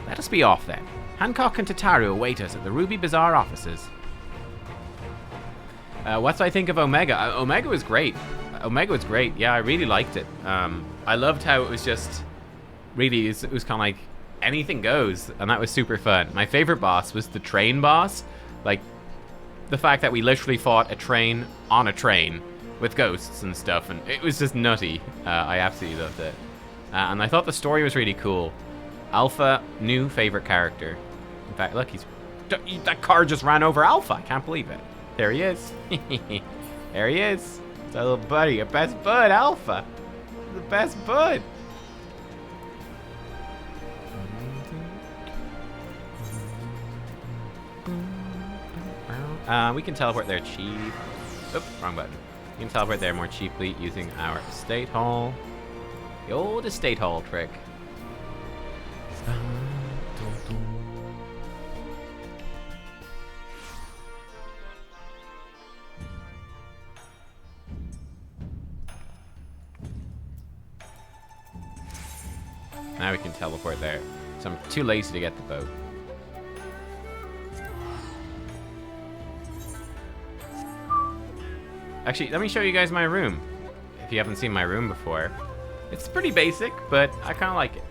Let us be off then. Hancock and Tataru await us at the Ruby Bazaar offices. What do I think of Omega? Omega was great. Omega was great. Yeah, I really liked it. I loved how it was just really, it was kind of like anything goes, and that was super fun. My favorite boss was the train boss. Like, the fact that we literally fought a train on a train with ghosts and stuff, and it was just nutty. I absolutely loved it. And I thought the story was really cool. Alpha, new favorite character. In fact, look, that car just ran over Alpha. I can't believe it. There he is. There he is. It's our little buddy, your best bud, Alpha. The best bud. We can teleport there cheap. Oop, wrong button. We can teleport there more cheaply using our estate hall. The old estate hall trick. Now we can teleport there. So I'm too lazy to get the boat. Actually, let me show you guys my room. If you haven't seen my room before. It's pretty basic, but I kind of like it.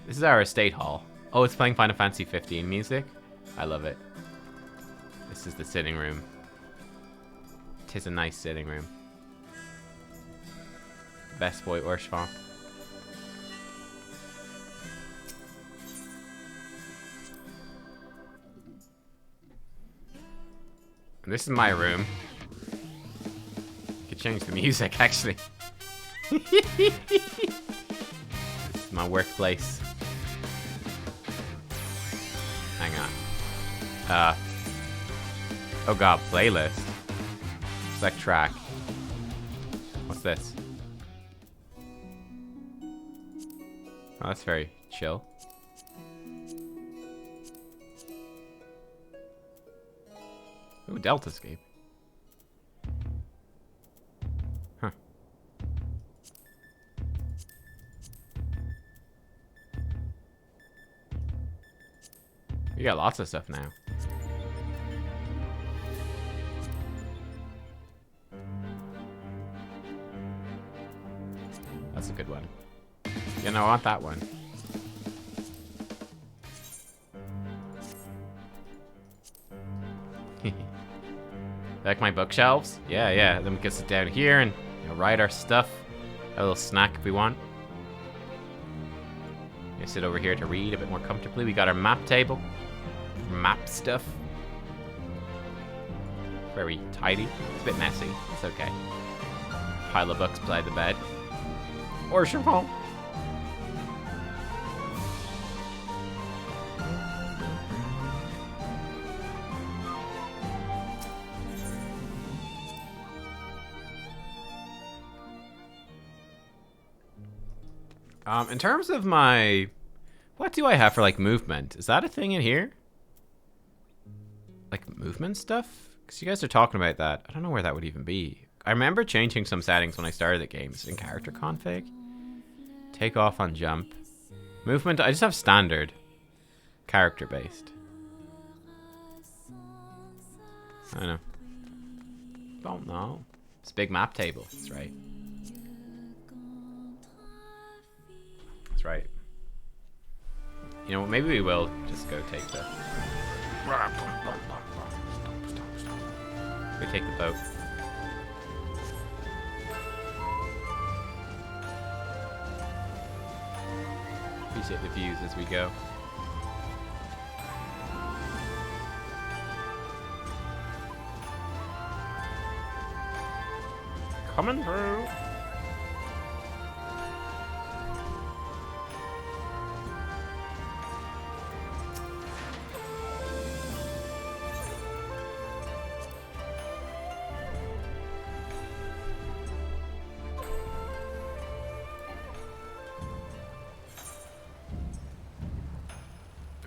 This is our estate hall. Oh, it's playing Final Fantasy XIV music. I love it. This is the sitting room. Tis a nice sitting room. Best boy Urshva. And this is my room. Could change the music, actually. This is my workplace. Hang on. Oh god, playlist. Select track. What's this? Oh, that's very chill. Ooh, Delta Escape. Huh. You got lots of stuff now. That's a good one. You know, I want that one. Like my bookshelves? Yeah, yeah. Then we can sit down here and write our stuff. A little snack if we want. You sit over here to read a bit more comfortably. We got our map table. Map stuff. Very tidy. It's a bit messy. It's okay. Pile of books beside the bed. Or Chapeau. In terms of my... What do I have for, like, movement? Is that a thing in here? Like, movement stuff? Because you guys are talking about that. I don't know where that would even be. I remember changing some settings when I started the game. It's in character config. Take off on jump. Movement, I just have standard. Character based. I don't know. Don't know. It's a big map table. That's right. That's right. You know what? Maybe we will just go take the... We take the boat. Appreciate the views as we go. Coming through.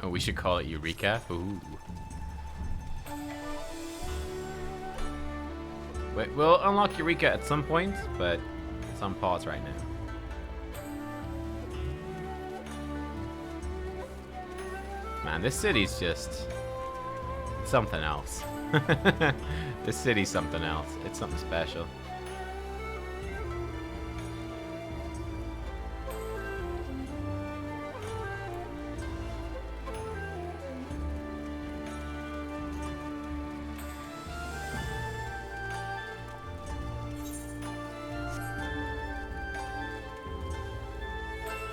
Oh, we should call it Eureka. Ooh. Wait, we'll unlock Eureka at some point, but it's on pause right now. Man, this city's just something else. This city's something else. It's something special.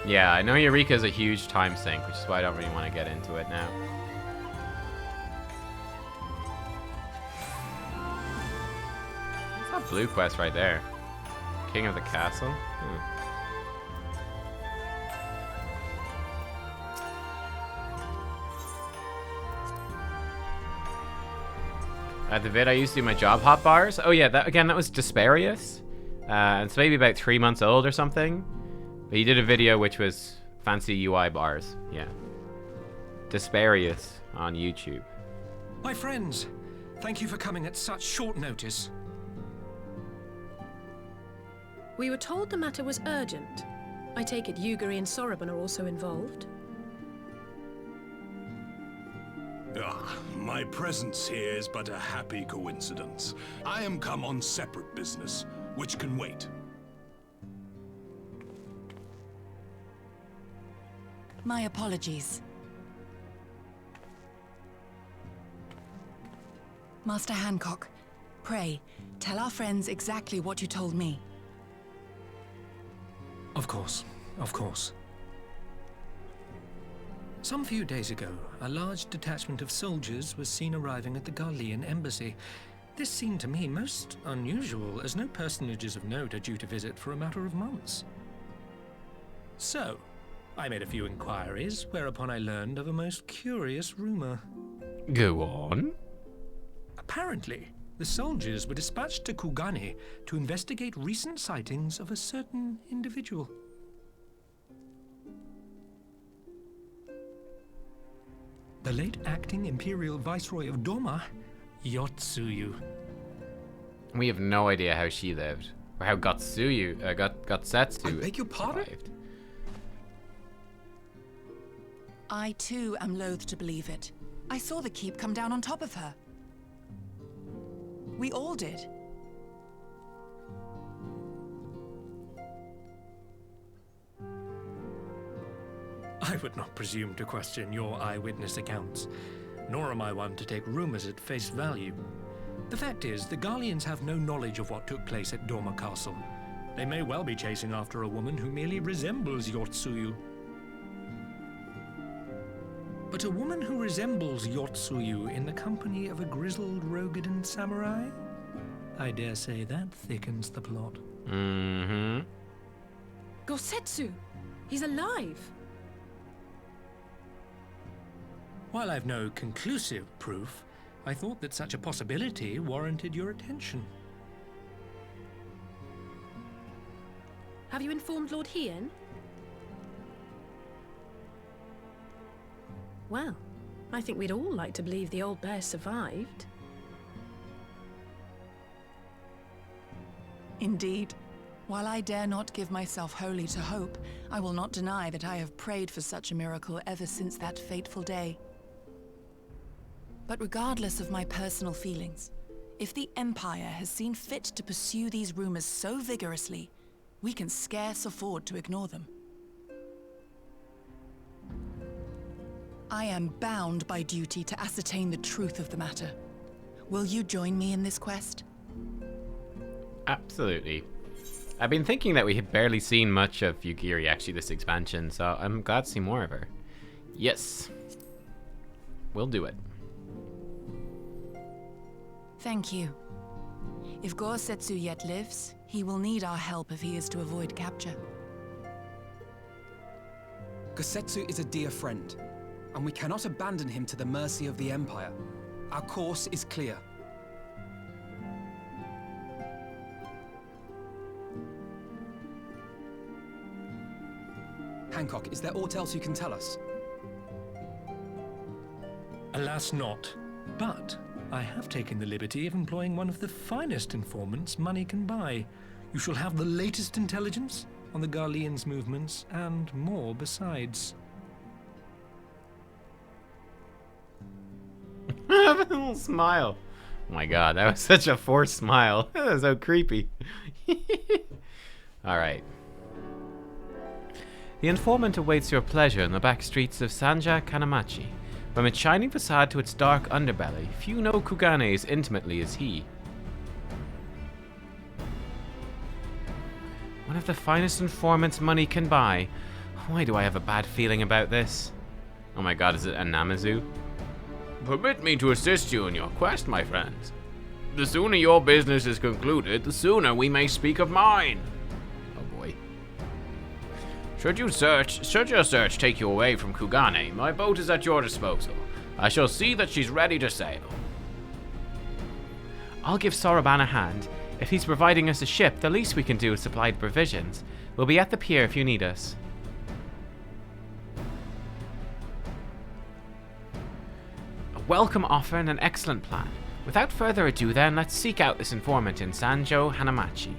Yeah, I know Eureka is a huge time sink, which is why I don't really want to get into it now. What's that blue quest right there? King of the Castle? At the vid, I used to do my job hot bars. Oh yeah, that was Desparius. It's maybe about 3 months old or something. But he did a video which was fancy UI bars. Yeah. Desparius on YouTube. My friends, thank you for coming at such short notice. We were told the matter was urgent. I take it Yugiri and Zorobot are also involved? My presence here is but a happy coincidence. I am come on separate business, which can wait. My apologies. Master Hancock, pray, tell our friends exactly what you told me. Of course, of course. Some few days ago, a large detachment of soldiers was seen arriving at the Garlean embassy. This seemed to me most unusual, as no personages of note are due to visit for a matter of months. So, I made a few inquiries, whereupon I learned of a most curious rumor. Go on. Apparently, the soldiers were dispatched to Kugani to investigate recent sightings of a certain individual. The late acting Imperial Viceroy of Doma, Yotsuyu. We have no idea how she lived, or how Gotsetsu I beg your pardon? survived. I too am loath to believe it. I saw the keep come down on top of her. We all did. I would not presume to question your eyewitness accounts, nor am I one to take rumors at face value. The fact is, the Garleans have no knowledge of what took place at Doma Castle. They may well be chasing after a woman who merely resembles Yotsuyu. But a woman who resembles Yotsuyu in the company of a grizzled Rogadan samurai? I dare say that thickens the plot. Mm-hmm. Gosetsu! He's alive! While I've no conclusive proof, I thought that such a possibility warranted your attention. Have you informed Lord Hien? Well, I think we'd all like to believe the old bear survived. Indeed. While I dare not give myself wholly to hope, I will not deny that I have prayed for such a miracle ever since that fateful day. But regardless of my personal feelings, if the Empire has seen fit to pursue these rumors so vigorously, we can scarce afford to ignore them. I am bound by duty to ascertain the truth of the matter. Will you join me in this quest? Absolutely. I've been thinking that we have barely seen much of Yugiri actually this expansion, so I'm glad to see more of her. Yes. We'll do it. Thank you. If Gorsetsu yet lives, he will need our help if he is to avoid capture. Gorsetsu is a dear friend, and we cannot abandon him to the mercy of the Empire. Our course is clear. Hancock, is there aught else you can tell us? Alas not. But I have taken the liberty of employing one of the finest informants money can buy. You shall have the latest intelligence on the Garlean's movements, and more besides. A little smile. Oh my god, that was such a forced smile. That was so creepy. Alright. The informant awaits your pleasure in the back streets of Sanja Kanamachi. From its shining facade to its dark underbelly, few know Kugane as intimately as he. One of the finest informants money can buy. Why do I have a bad feeling about this? Oh my god, is it a Namazu? Permit me to assist you in your quest, my friends. The sooner your business is concluded, the sooner we may speak of mine. Oh boy. Should your search take you away from Kugane, my boat is at your disposal. I shall see that she's ready to sail. I'll give Zorobot a hand. If he's providing us a ship, the least we can do is supply the provisions. We'll be at the pier if you need us. A welcome offer and an excellent plan. Without further ado then, let's seek out this informant in Sanjo Hanamachi.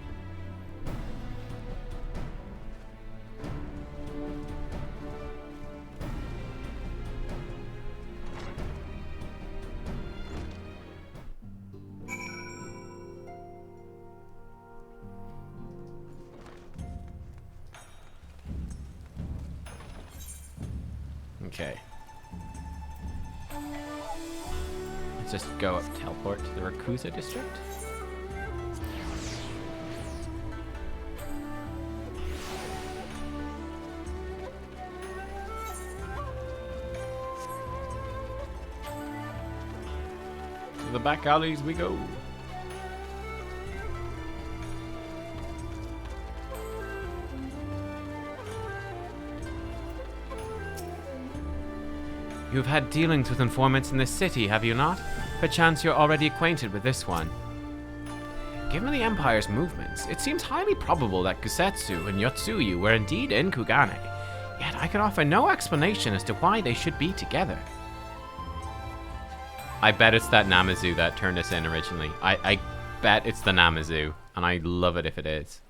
Okay. Let's just go up, teleport to the Rakusa district. To the back alleys we go. You've had dealings with informants in this city, have you not? Perchance you're already acquainted with this one. Given the Empire's movements, it seems highly probable that Gusetsu and Yotsuyu were indeed in Kugane, yet I can offer no explanation as to why they should be together. I bet it's that Namazu that turned us in originally. I bet it's the Namazu, and I love it if it is.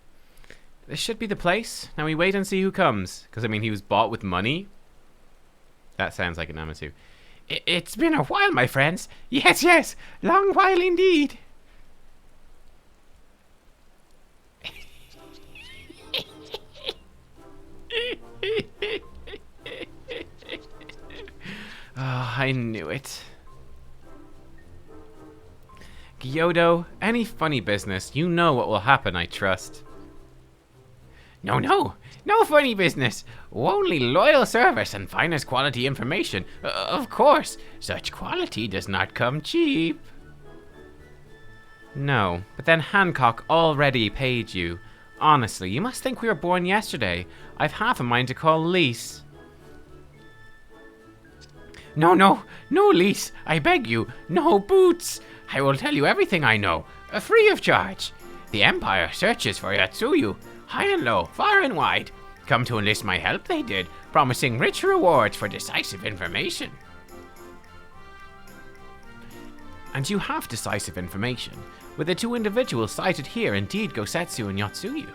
This should be the place. Now we wait and see who comes, because I mean he was bought with money. That sounds like a Namazu. It's been a while, my friends. Yes, yes, long while indeed. Oh, I knew it. Gyodo, any funny business, you know what will happen, I trust. No funny business. Only loyal service and finest quality information. Of course, such quality does not come cheap. No, but then Hancock already paid you. Honestly, you must think we were born yesterday. I've half a mind to call Lise. No, Lise, I beg you. No, Boots. I will tell you everything I know, free of charge. The Empire searches for Yotsuyu, high and low, far and wide. Come to enlist my help, they did, promising rich rewards for decisive information. And you have decisive information. with the two individuals cited here indeed Gosetsu and Yotsuyu?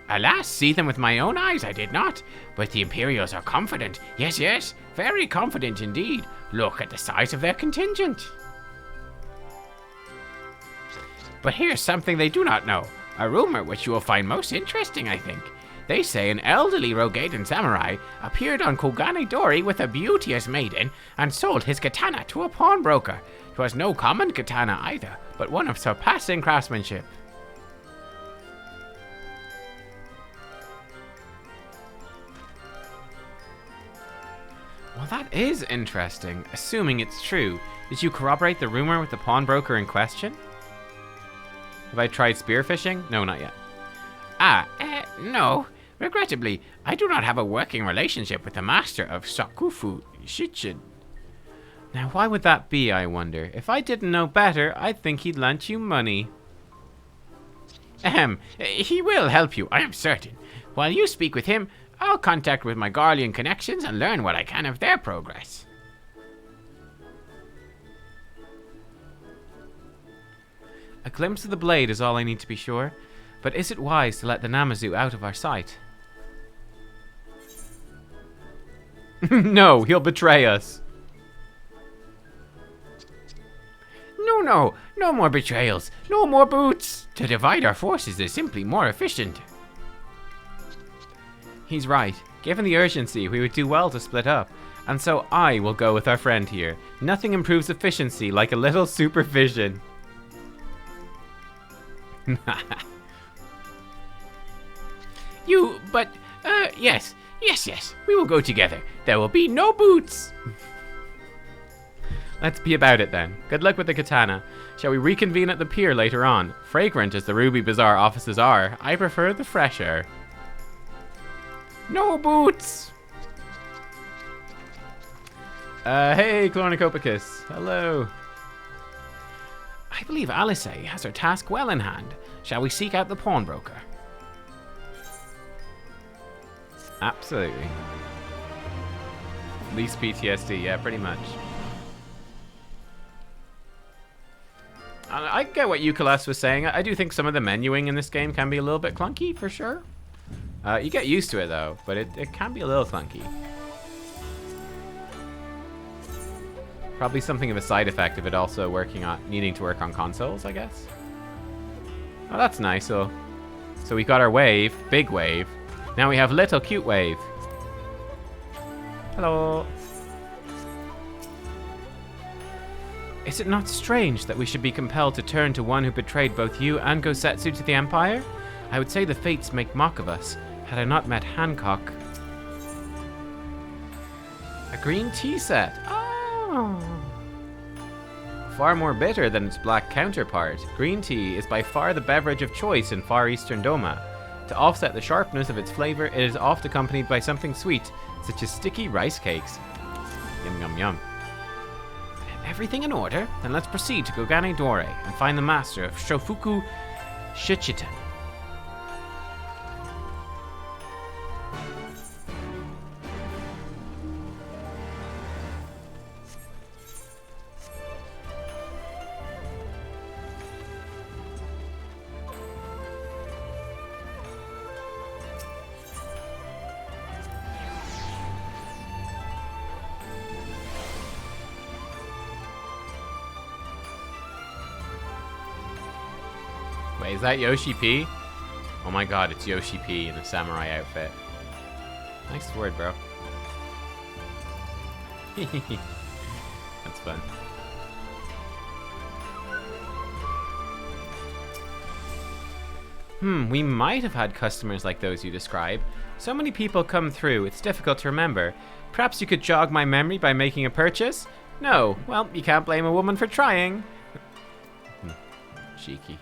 Alas, see them with my own eyes I did not, but the Imperials are confident. Yes, yes, very confident indeed. Look at the size of their contingent. But here's something they do not know, a rumor which you will find most interesting, I think. They say an elderly Rogaiden samurai appeared on Kogane Dori with a beauteous maiden and sold his katana to a pawnbroker. 'Twas no common katana either, but one of surpassing craftsmanship. Well, that is interesting, assuming it's true. Did you corroborate the rumor with the pawnbroker in question? Have I tried spearfishing? No, not yet. No. Regrettably, I do not have a working relationship with the master of Sakufu Shichin. Now, why would that be, I wonder? If I didn't know better, I'd think he'd lent you money. He will help you, I am certain. While you speak with him, I'll contact with my Garlean connections and learn what I can of their progress. A glimpse of the blade is all I need to be sure, but is it wise to let the Namazu out of our sight? No, he'll betray us. No more betrayals, no more boots. To divide our forces is simply more efficient. He's right. Given the urgency, we would do well to split up. And so I will go with our friend here. Nothing improves efficiency like a little supervision. Yes, we will go together. There will be no boots. Let's be about it then. Good luck with the katana. Shall we reconvene at the pier later on? Fragrant as the Ruby Bazaar offices are, I prefer the fresh air. No boots! Hey, Clornicopicus. Hello. I believe Alice has her task well in hand. Shall we seek out the pawnbroker? Absolutely. Least PTSD, yeah, pretty much. I get what Eucalyptus was saying. I do think some of the menuing in this game can be a little bit clunky, for sure. You get used to it, though, but it can be a little clunky. Probably something of a side effect of it also needing to work on consoles, I guess. Oh, that's nice. So we got our wave, big wave. Now we have little cute wave. Hello. Is it not strange that we should be compelled to turn to one who betrayed both you and Gosetsu to the Empire? I would say the fates make mock of us, had I not met Hancock. A green tea set. Oh. Far more bitter than its black counterpart, green tea is by far the beverage of choice in Far Eastern Doma. To offset the sharpness of its flavor, it is oft accompanied by something sweet, such as sticky rice cakes. Yum yum yum. Everything in order? Then let's proceed to Kogane Dore and find the master of Shofuku Shichitan. Wait, is that Yoshi P? Oh my god, it's Yoshi P in a samurai outfit. Nice word, bro. That's fun. We might have had customers like those you describe. So many people come through, it's difficult to remember. Perhaps you could jog my memory by making a purchase? No, well, you can't blame a woman for trying. Cheeky.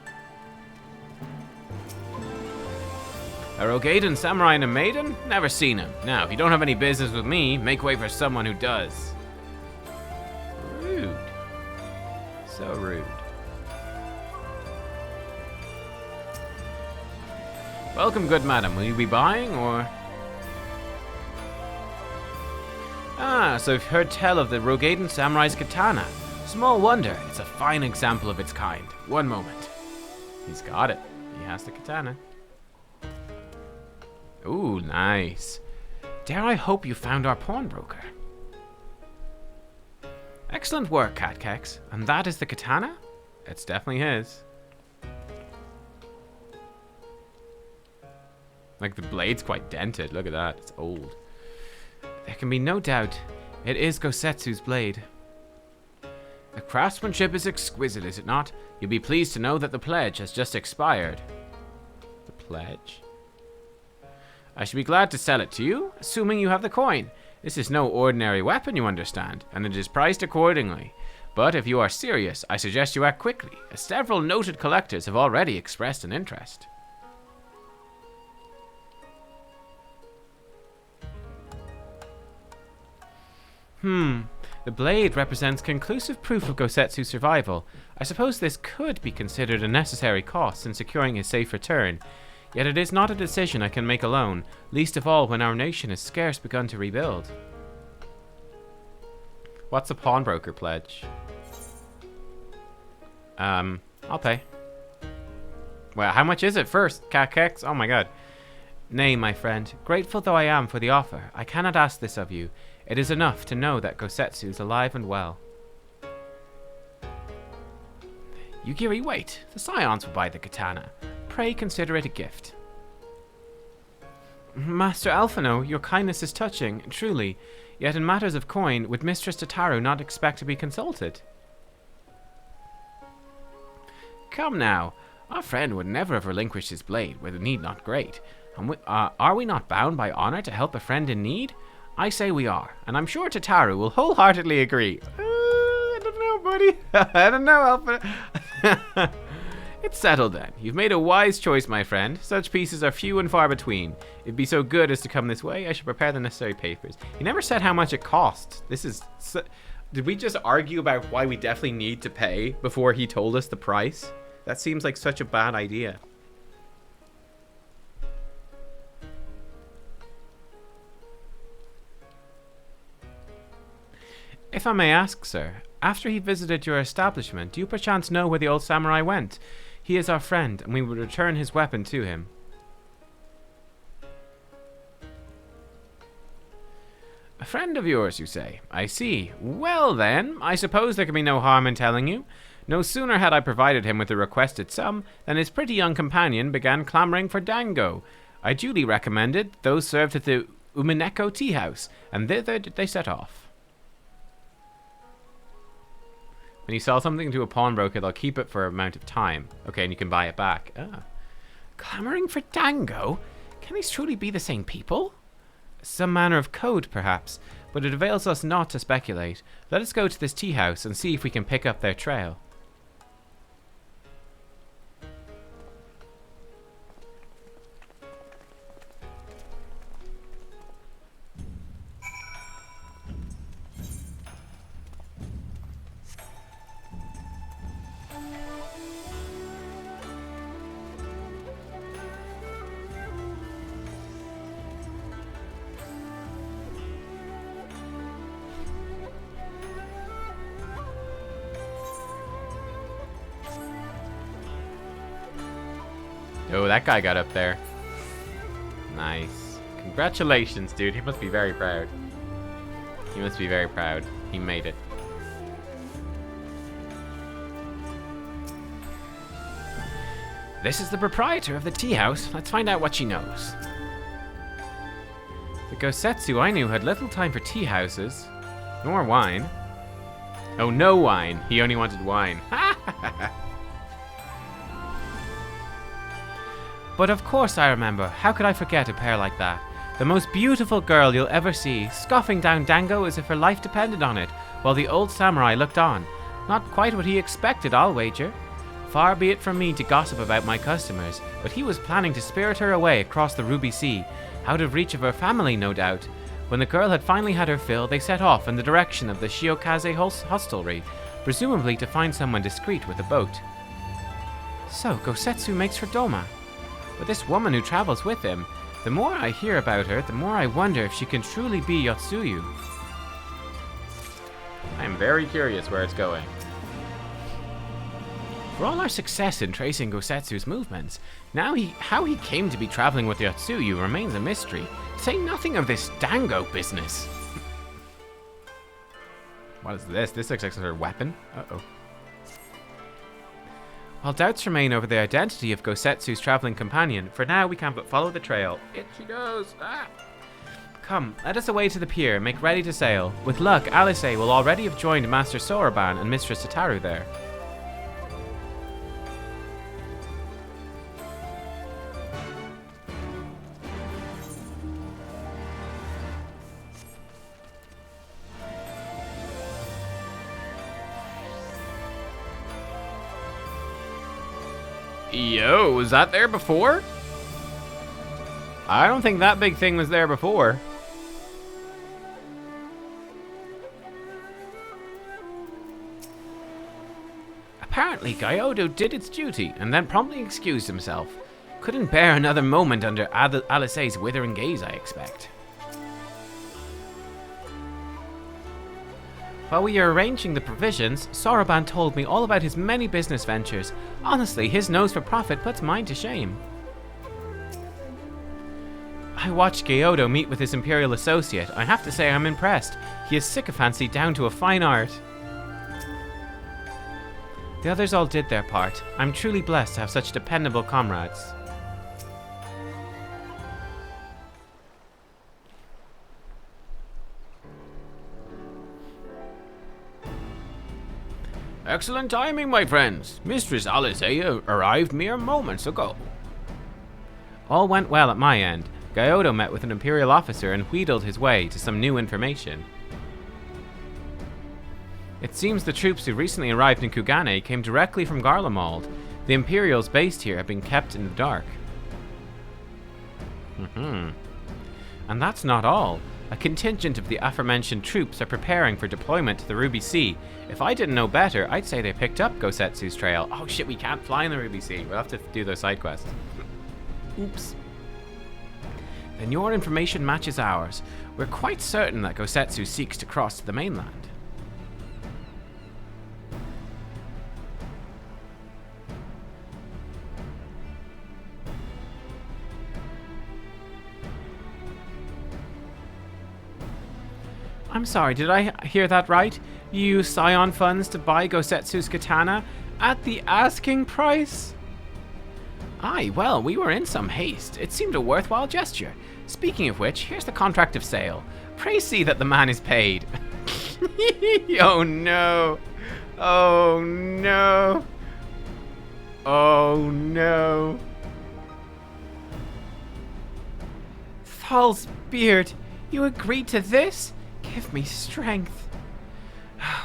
A Rogaiden samurai and a maiden? Never seen him. Now, if you don't have any business with me, make way for someone who does. Rude. So rude. Welcome, good madam. Will you be buying, or...? Ah, so you've heard tell of the Rogaiden samurai's katana. Small wonder, it's a fine example of its kind. One moment. He's got it. He has the katana. Ooh, nice. Dare I hope you found our pawnbroker. Excellent work, Nubkeks. And that is the katana? It's definitely his. Like, the blade's quite dented. Look at that. It's old. There can be no doubt. It is Gosetsu's blade. The craftsmanship is exquisite, is it not? You'll be pleased to know that the pledge has just expired. The pledge? I should be glad to sell it to you, assuming you have the coin. This is no ordinary weapon, you understand, and it is priced accordingly. But if you are serious, I suggest you act quickly, as several noted collectors have already expressed an interest. The blade represents conclusive proof of Gosetsu's survival. I suppose this could be considered a necessary cost in securing his safe return. Yet it is not a decision I can make alone, least of all when our nation has scarce begun to rebuild. What's a pawnbroker pledge? I'll pay. Well, how much is it first, Nubkeks? Oh my god. Nay, my friend, grateful though I am for the offer, I cannot ask this of you. It is enough to know that Gosetsu is alive and well. Yugiri, wait. The Scions will buy the katana. Pray consider it a gift. Master Alphino, your kindness is touching, truly. Yet in matters of coin, would Mistress Tataru not expect to be consulted? Come now. Our friend would never have relinquished his blade, were the need not great. And are we not bound by honor to help a friend in need? I say we are, and I'm sure Tataru will wholeheartedly agree. I don't know, buddy. I don't know, Alpha. It's settled then. You've made a wise choice, my friend. Such pieces are few and far between. It'd be so good as to come this way, I should prepare the necessary papers. He never said how much it cost. This is... Did we just argue about why we definitely need to pay before he told us the price? That seems like such a bad idea. If I may ask, sir, after he visited your establishment, do you perchance know where the old samurai went? He is our friend, and we would return his weapon to him. A friend of yours, you say? I see. Well then, I suppose there can be no harm in telling you. No sooner had I provided him with the requested sum, than his pretty young companion began clamouring for dango. I duly recommended those served at the Umineko tea house, and thither they set off. When you sell something to a pawnbroker, they'll keep it for an amount of time. Okay, and you can buy it back. Ah. Clamouring for dango? Can these truly be the same people? Some manner of code, perhaps, but it avails us not to speculate. Let us go to this tea house and see if we can pick up their trail. Oh, that guy got up there. Nice. Congratulations, dude. He must be very proud. He must be very proud. He made it. This is the proprietor of the tea house. Let's find out what she knows. The Gosetsu I knew had little time for tea houses. Nor wine. Oh, no wine. He only wanted wine. But of course I remember. How could I forget a pair like that? The most beautiful girl you'll ever see, scoffing down dango as if her life depended on it, while the old samurai looked on. Not quite what he expected, I'll wager. Far be it from me to gossip about my customers, but he was planning to spirit her away across the Ruby Sea, out of reach of her family, no doubt. When the girl had finally had her fill, they set off in the direction of the Shiokaze hostelry, presumably to find someone discreet with a boat. So, Gosetsu makes for Doma. But this woman who travels with him, the more I hear about her, the more I wonder if she can truly be Yotsuyu. I am very curious where it's going. For all our success in tracing Gosetsu's movements, how he came to be traveling with Yotsuyu remains a mystery, to say nothing of this Dango business. What is this? This looks like some sort of weapon. Uh-oh. While doubts remain over the identity of Gosetsu's traveling companion, for now we can but follow the trail. Itchy nose! Ah! Come, let us away to the pier, make ready to sail. With luck, Alice will already have joined Master Soroban and Mistress Tataru there. Yo, was that there before? I don't think that big thing was there before. Apparently, Gyodo did its duty and then promptly excused himself. Couldn't bear another moment under Alice's withering gaze, I expect. While we were arranging the provisions, Soroban told me all about his many business ventures. Honestly, his nose for profit puts mine to shame. I watched Gyodo meet with his Imperial associate. I have to say I'm impressed. He is sycophancy down to a fine art. The others all did their part. I'm truly blessed to have such dependable comrades. Excellent timing, my friends. Mistress Alice arrived mere moments ago. All went well at my end. Gyodo met with an Imperial officer and wheedled his way to some new information. It seems the troops who recently arrived in Kugane came directly from Garlemald. The Imperials based here have been kept in the dark. And that's not all. A contingent of the aforementioned troops are preparing for deployment to the Ruby Sea. If I didn't know better, I'd say they picked up Gosetsu's trail. Oh shit, we can't fly in the Ruby Sea. We'll have to do those side quests. Oops. Then your information matches ours. We're quite certain that Gosetsu seeks to cross to the mainland. I'm sorry, did I hear that right? You use Scion funds to buy Gosetsu's katana at the asking price? Aye, well, we were in some haste. It seemed a worthwhile gesture. Speaking of which, here's the contract of sale. Pray see that the man is paid. Oh no. Oh no. Oh no. Thal's beard, you agreed to this? Give me strength.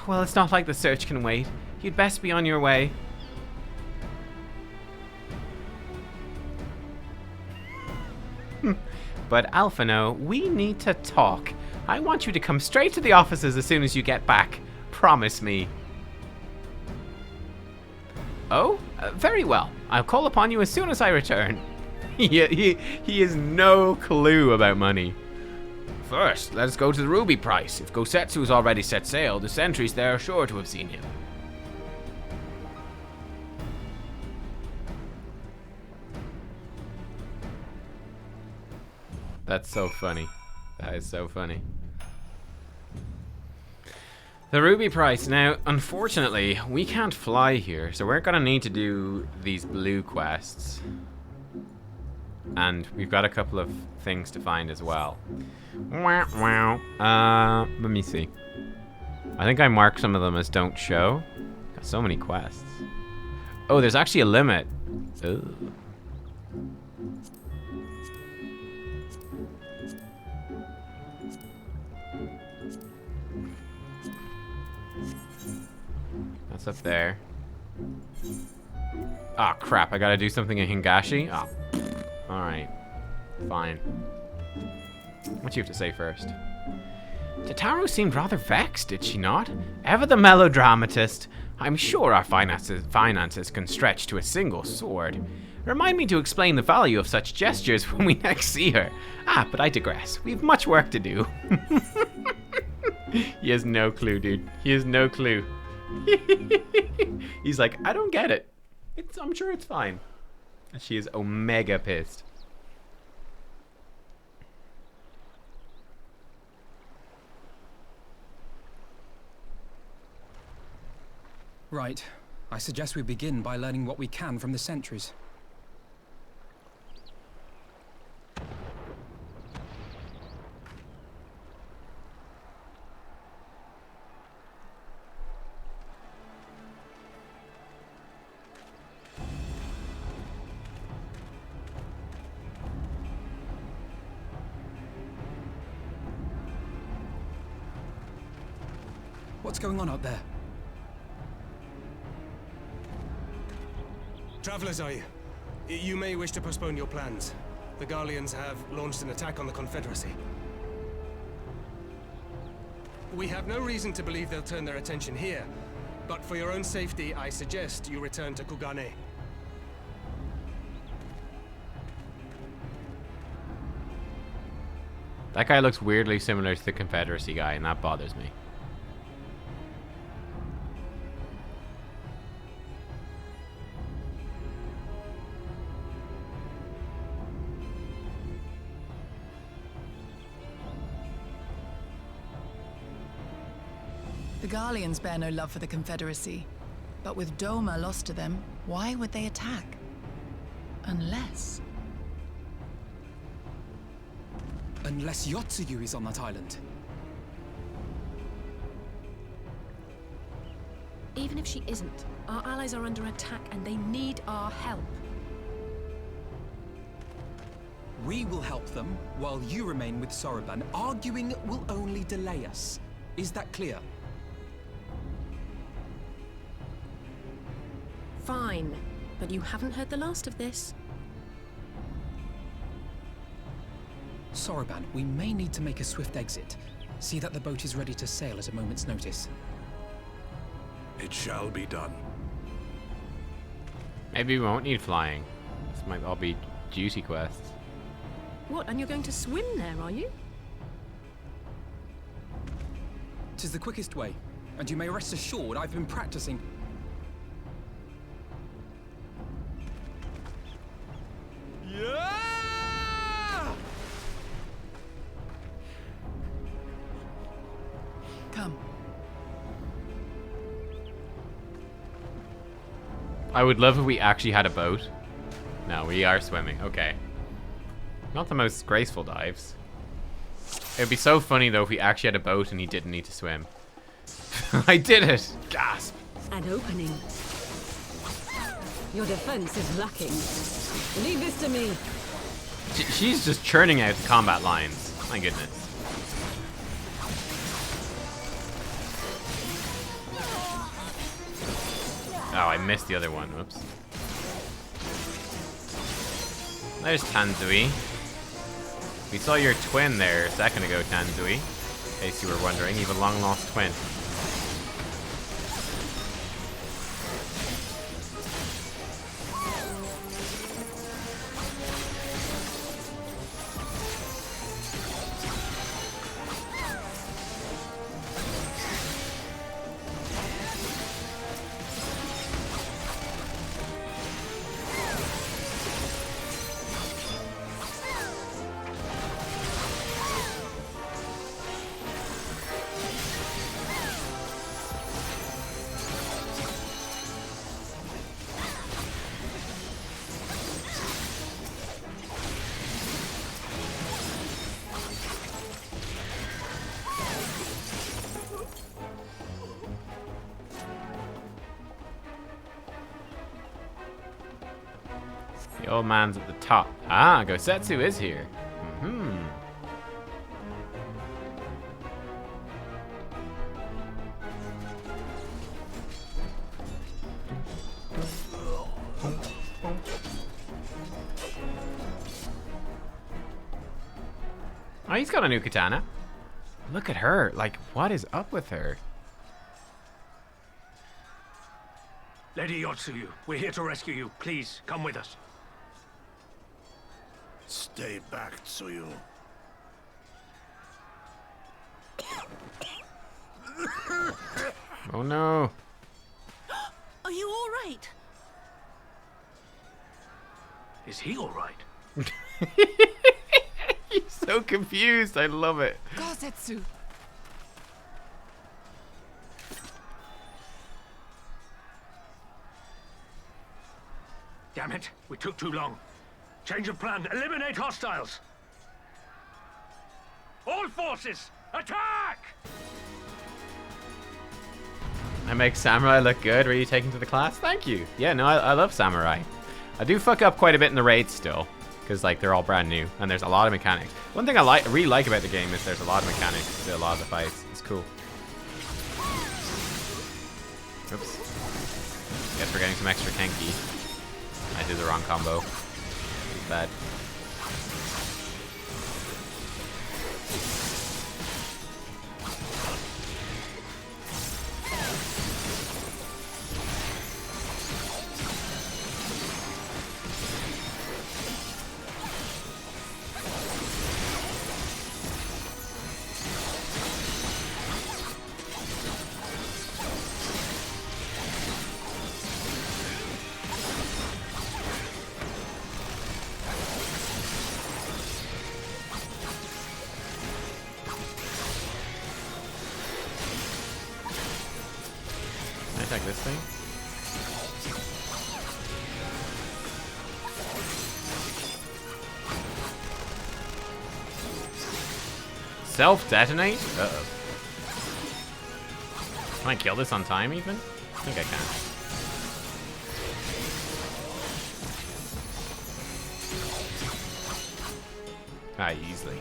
Well, it's not like the search can wait. You'd best be on your way. But Alphino, we need to talk. I want you to come straight to the offices as soon as you get back. Promise me. Oh, very well. I'll call upon you as soon as I return. He has no clue about money. First, let us go to the Ruby Price. If Gosetsu's already set sail, the sentries there are sure to have seen him. That's so funny. That is so funny. The Ruby Price. Now, unfortunately, we can't fly here, so we're gonna need to do these blue quests. And we've got a couple of things to find as well. Let me see. I think I marked some of them as don't show. Got so many quests. Oh, there's actually a limit. Ugh. That's up there. Ah, oh, crap. I gotta do something in Hingashi? Ah. Oh. Alright. Fine. What do you have to say first? Tataru seemed rather vexed, did she not? Ever the melodramatist. I'm sure our finances can stretch to a single sword. Remind me to explain the value of such gestures when we next see her. Ah, but I digress. We have much work to do. He has no clue, dude. He has no clue. He's like, I don't get it. I'm sure it's fine. And she is omega pissed. Right. I suggest we begin by learning what we can from the sentries. What's going on out there? Travelers, are you? You may wish to postpone your plans. The Garleans have launched an attack on the Confederacy. We have no reason to believe they'll turn their attention here, but for your own safety, I suggest you return to Kugane. That guy looks weirdly similar to the Confederacy guy, and that bothers me. The Garleans bear no love for the Confederacy, but with Doma lost to them, why would they attack? Unless Yotsuyu is on that island. Even if she isn't, our allies are under attack and they need our help. We will help them while you remain with Zorobot. Arguing will only delay us. Is that clear? Fine, but you haven't heard the last of this. Zorobot, we may need to make a swift exit. See that the boat is ready to sail at a moment's notice. It shall be done. Maybe we won't need flying. This might all be duty quests. What, and you're going to swim there, are you? 'Tis the quickest way, and you may rest assured I've been practicing. come. I would love if we actually had a boat. No, we are swimming. Okay. Not the most graceful dives. It would be so funny though if we actually had a boat and he didn't need to swim. I did it! Gasp! An opening. Your defense is lacking. Leave this to me. She's just churning out the combat lines. My goodness. Oh, I missed the other one. Whoops. There's Tanzui. We saw your twin there a second ago, Tanzui. In case you were wondering, you have a long-lost twin. The old man's at the top. Ah, Gosetsu is here. Mm-hmm. Oh, he's got a new katana. Look at her. Like, what is up with her? Lady Yotsuyu, we're here to rescue you. Please, come with us. Stay back, Tsuyu. Oh no. Are you all right? Is he all right? He's so confused. I love it. Gosetsu. Damn it, we took too long. Change of plan. Eliminate hostiles. All forces, attack! I make samurai look good. Were you taken to the class? Thank you. Yeah, no, I love samurai. I do fuck up quite a bit in the raids still, because like they're all brand new and there's a lot of mechanics. One thing I really like about the game is there's a lot of mechanics to a lot of the fights. It's cool. Oops. Guess we're getting some extra Kenki. I did the wrong combo. It's bad. Attack this thing. Self-detonate? Uh-oh. Can I kill this on time even? I think I can. Ah, easily.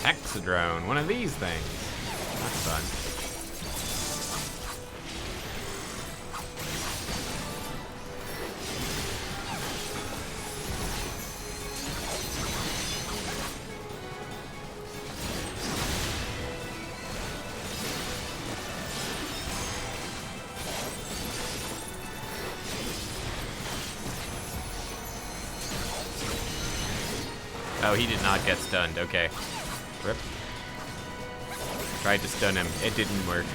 Hexadrone, one of these things. That's fun. Oh, he did not get stunned. Okay. Rip. Tried to stun him. It didn't work.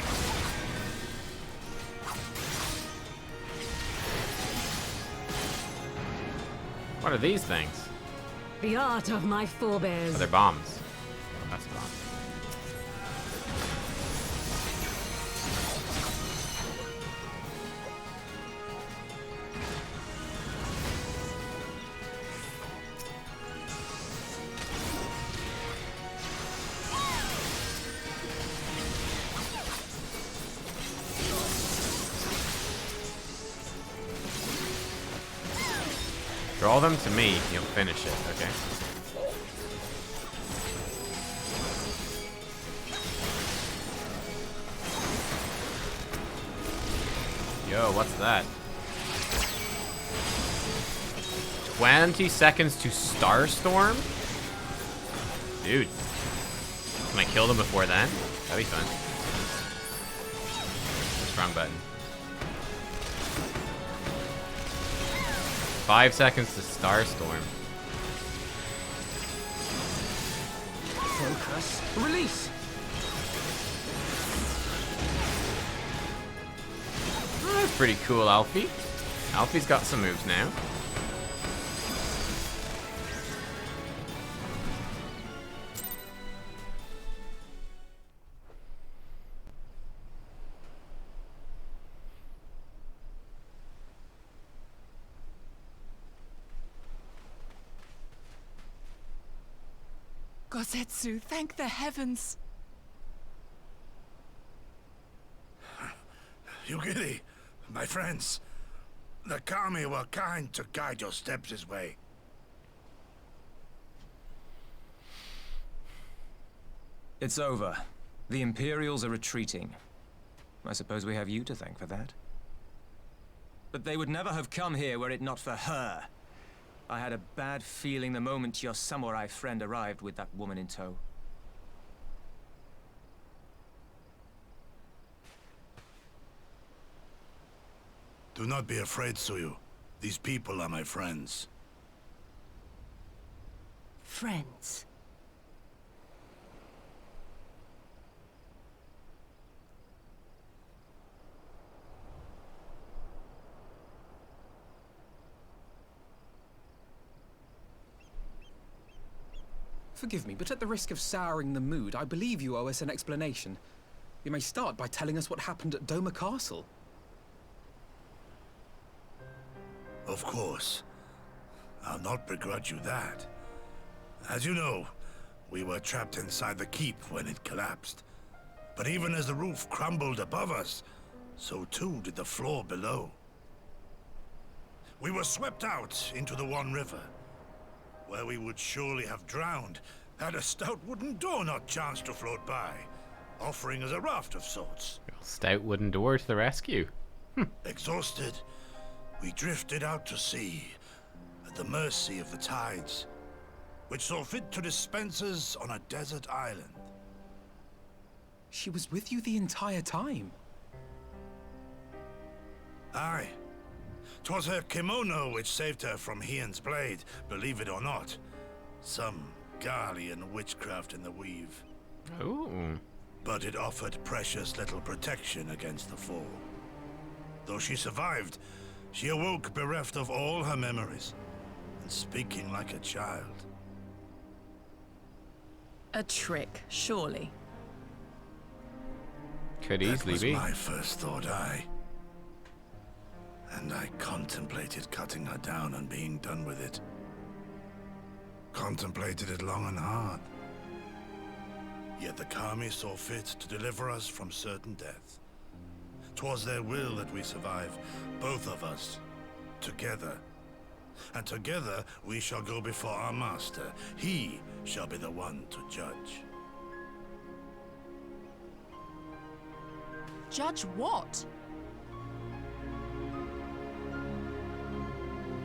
What are these things? The art of my forebears. Oh, they're bombs. Oh, that's a bomb. Draw them to me, you'll finish it, okay? Yo, what's that? 20 seconds to Starstorm? Dude. Can I kill them before then? That'd be fun. Strong button. 5 seconds to Starstorm. Focus. Release. Oh, that's pretty cool, Alfie. Alfie's got some moves now. Gosetsu, thank the heavens. Yugiri, my friends, the kami were kind to guide your steps this way. It's over. The Imperials are retreating. I suppose we have you to thank for that. But they would never have come here were it not for her. I had a bad feeling the moment your samurai friend arrived with that woman in tow. Do not be afraid, Tsuyu. These people are my friends. Friends. Forgive me, but at the risk of souring the mood, I believe you owe us an explanation. You may start by telling us what happened at Doma Castle. Of course. I'll not begrudge you that. As you know, we were trapped inside the keep when it collapsed. But even as the roof crumbled above us, so too did the floor below. We were swept out into the One River, where we would surely have drowned had a stout wooden door not chanced to float by, offering us a raft of sorts. Stout wooden door to the rescue. Exhausted, we drifted out to sea, at the mercy of the tides, which saw fit to dispense us on a desert island. She was with you the entire time? Aye. 'Twas her kimono which saved her from Hien's blade, believe it or not. Some Garlean witchcraft in the weave. Ooh. But it offered precious little protection against the fall. Though she survived, she awoke bereft of all her memories, and speaking like a child. A trick, surely. Could easily be. That was my first thought, and I contemplated cutting her down and being done with it. Contemplated it long and hard. Yet the Kami saw fit to deliver us from certain death. 'Twas their will that we survive, both of us, together. And together we shall go before our master. He shall be the one to judge. Judge what?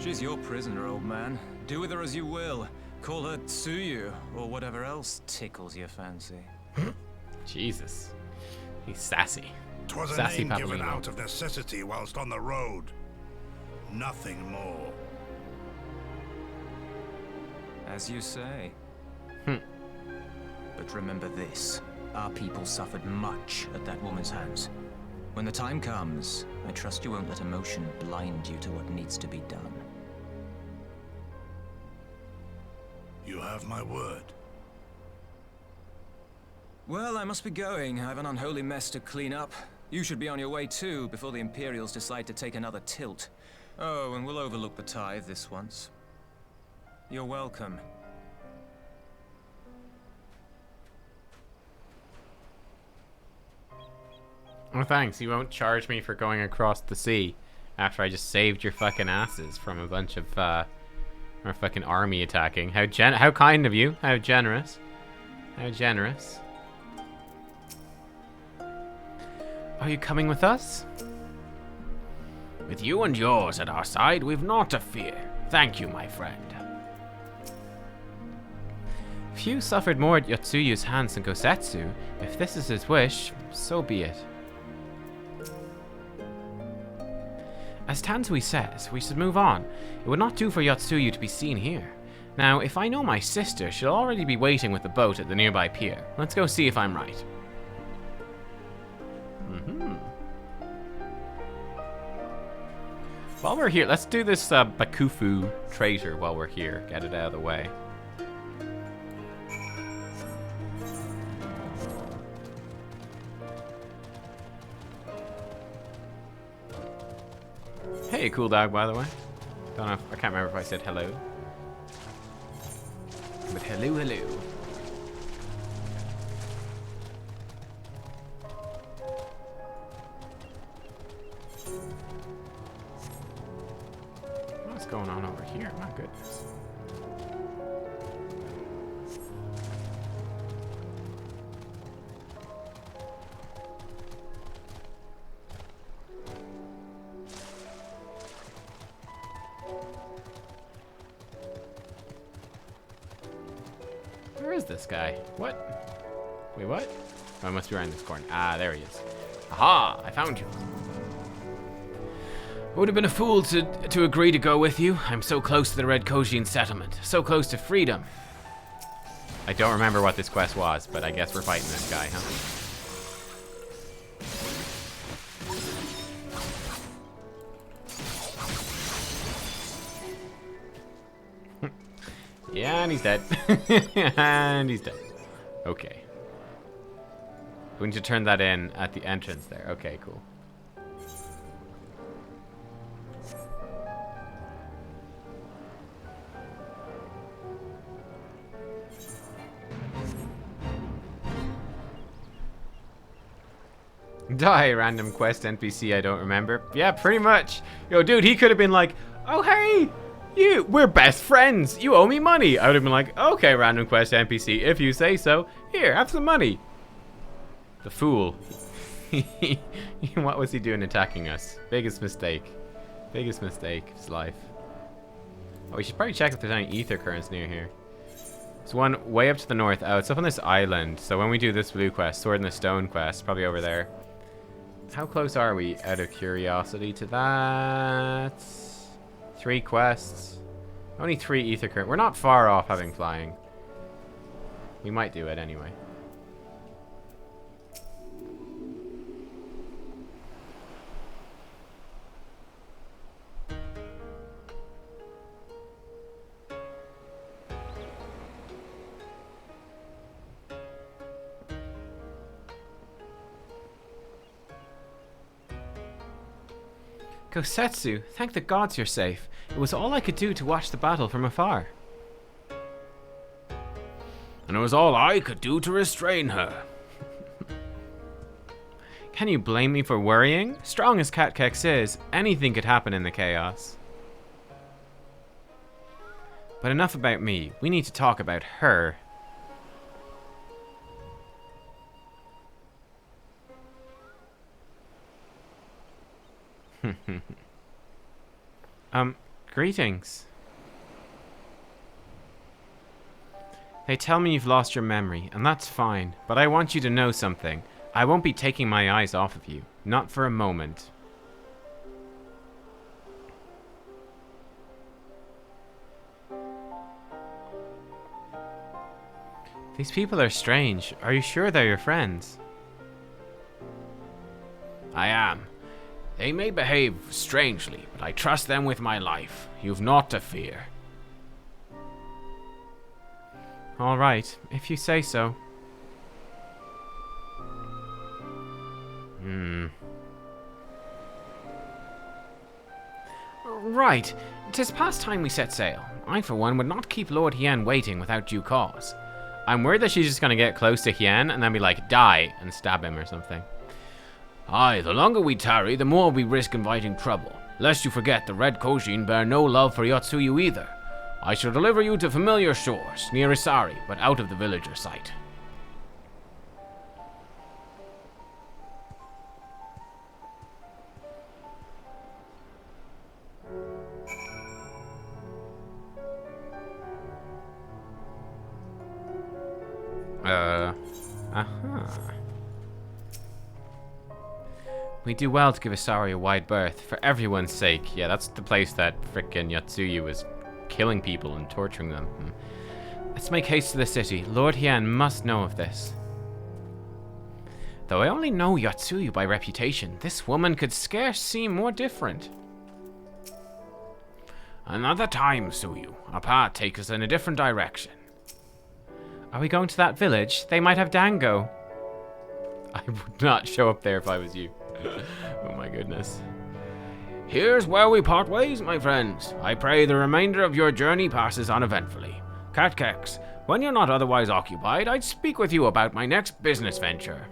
She's your prisoner, old man. Do with her as you will. Call her Tsuyu, or whatever else tickles your fancy. Jesus. He's sassy. 'Twas a Sassy name given Papalino. out of necessity whilst on the road. Nothing more. As you say. But remember this. Our people suffered much at that woman's hands. When the time comes, I trust you won't let emotion blind you to what needs to be done. You have my word. Well, I must be going. I have an unholy mess to clean up. You should be on your way too, before the Imperials decide to take another tilt. Oh, and we'll overlook the tithe this once. You're welcome. Oh, thanks. You won't charge me for going across the sea after I just saved your fucking asses from a bunch of our fucking army attacking. How kind of you. How generous. How generous. Are you coming with us? With you and yours at our side, we've naught to fear. Thank you, my friend. Few suffered more at Yotsuyu's hands than Gosetsu. If this is his wish, so be it. As Tansui says, we should move on. It would not do for Yotsuyu to be seen here. Now, if I know my sister, she'll already be waiting with the boat at the nearby pier. Let's go see if I'm right. While we're here, let's do this Bakufu traitor while we're here. Get it out of the way. Hey, cool dog, by the way. Don't know if, I can't remember if I said hello. But hello, hello. going on over here? My goodness. Where is this guy? What? Wait, what? Oh, I must be around this corner. Ah, there he is. Aha! I found you. I would have been a fool to agree to go with you. I'm so close to the Red Kojin settlement. So close to freedom. I don't remember what this quest was, but I guess we're fighting this guy, huh? Yeah, and he's dead. And he's dead. Okay. We need to turn that in at the entrance there. Okay, cool. Die, random quest NPC I don't remember. Yeah, pretty much. Yo, dude, he could have been like, oh, hey, we're best friends. You owe me money. I would have been like, okay, random quest NPC, if you say so. Here, have some money. The fool. What was he doing attacking us? Biggest mistake. Biggest mistake of his life. Oh, we should probably check if there's any ether currents near here. There's one way up to the north. Oh, it's up on this island. So when we do this blue quest, Sword in the Stone quest, probably over there. How close are we, out of curiosity, to that? 3 quests. Only 3 ether current. We're not far off having flying. We might do it anyway. Kosetsu, thank the gods you're safe. It was all I could do to watch the battle from afar. And it was all I could do to restrain her. Can you blame me for worrying? Strong as Nubkeks is, anything could happen in the chaos. But enough about me. We need to talk about her. Greetings. They tell me you've lost your memory, and that's fine, but I want you to know something. I won't be taking my eyes off of you. Not for a moment. These people are strange. Are you sure they're your friends? I am. They may behave strangely, but I trust them with my life. You've naught to fear. All right, if you say so. Right. 'Tis past time we set sail. I, for one, would not keep Lord Hien waiting without due cause. I'm worried that she's just gonna get close to Hien and then be like, die, and stab him or something. Aye, the longer we tarry, the more we risk inviting trouble. Lest you forget, the Red Kojin bear no love for Yotsuyu either. I shall deliver you to familiar shores, near Isari, but out of the villager sight. We do well to give Isari a wide berth, for everyone's sake. Yeah, that's the place that frickin' Yotsuyu was killing people and torturing them. Let's make haste to the city. Lord Hien must know of this. Though I only know Yotsuyu by reputation, this woman could scarce seem more different. Another time, Suyu. Our path takes us in a different direction. Are we going to that village? They might have Dango. I would not show up there if I was you. Oh my goodness. Here's where we part ways, my friends. I pray the remainder of your journey passes uneventfully. Nubkeks, when you're not otherwise occupied, I'd speak with you about my next business venture.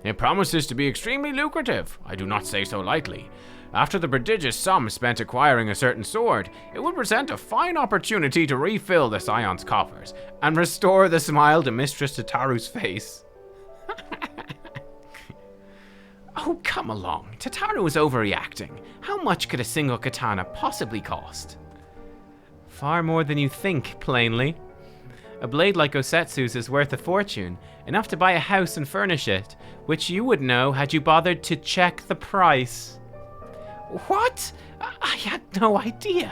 It promises to be extremely lucrative. I do not say so lightly. After the prodigious sum spent acquiring a certain sword, it would present a fine opportunity to refill the Scion's coffers and restore the smile to Mistress Tataru's face. Oh, come along. Tataru is overreacting. How much could a single katana possibly cost? Far more than you think, plainly. A blade like Osetsu's is worth a fortune, enough to buy a house and furnish it, which you would know had you bothered to check the price. What? I had no idea.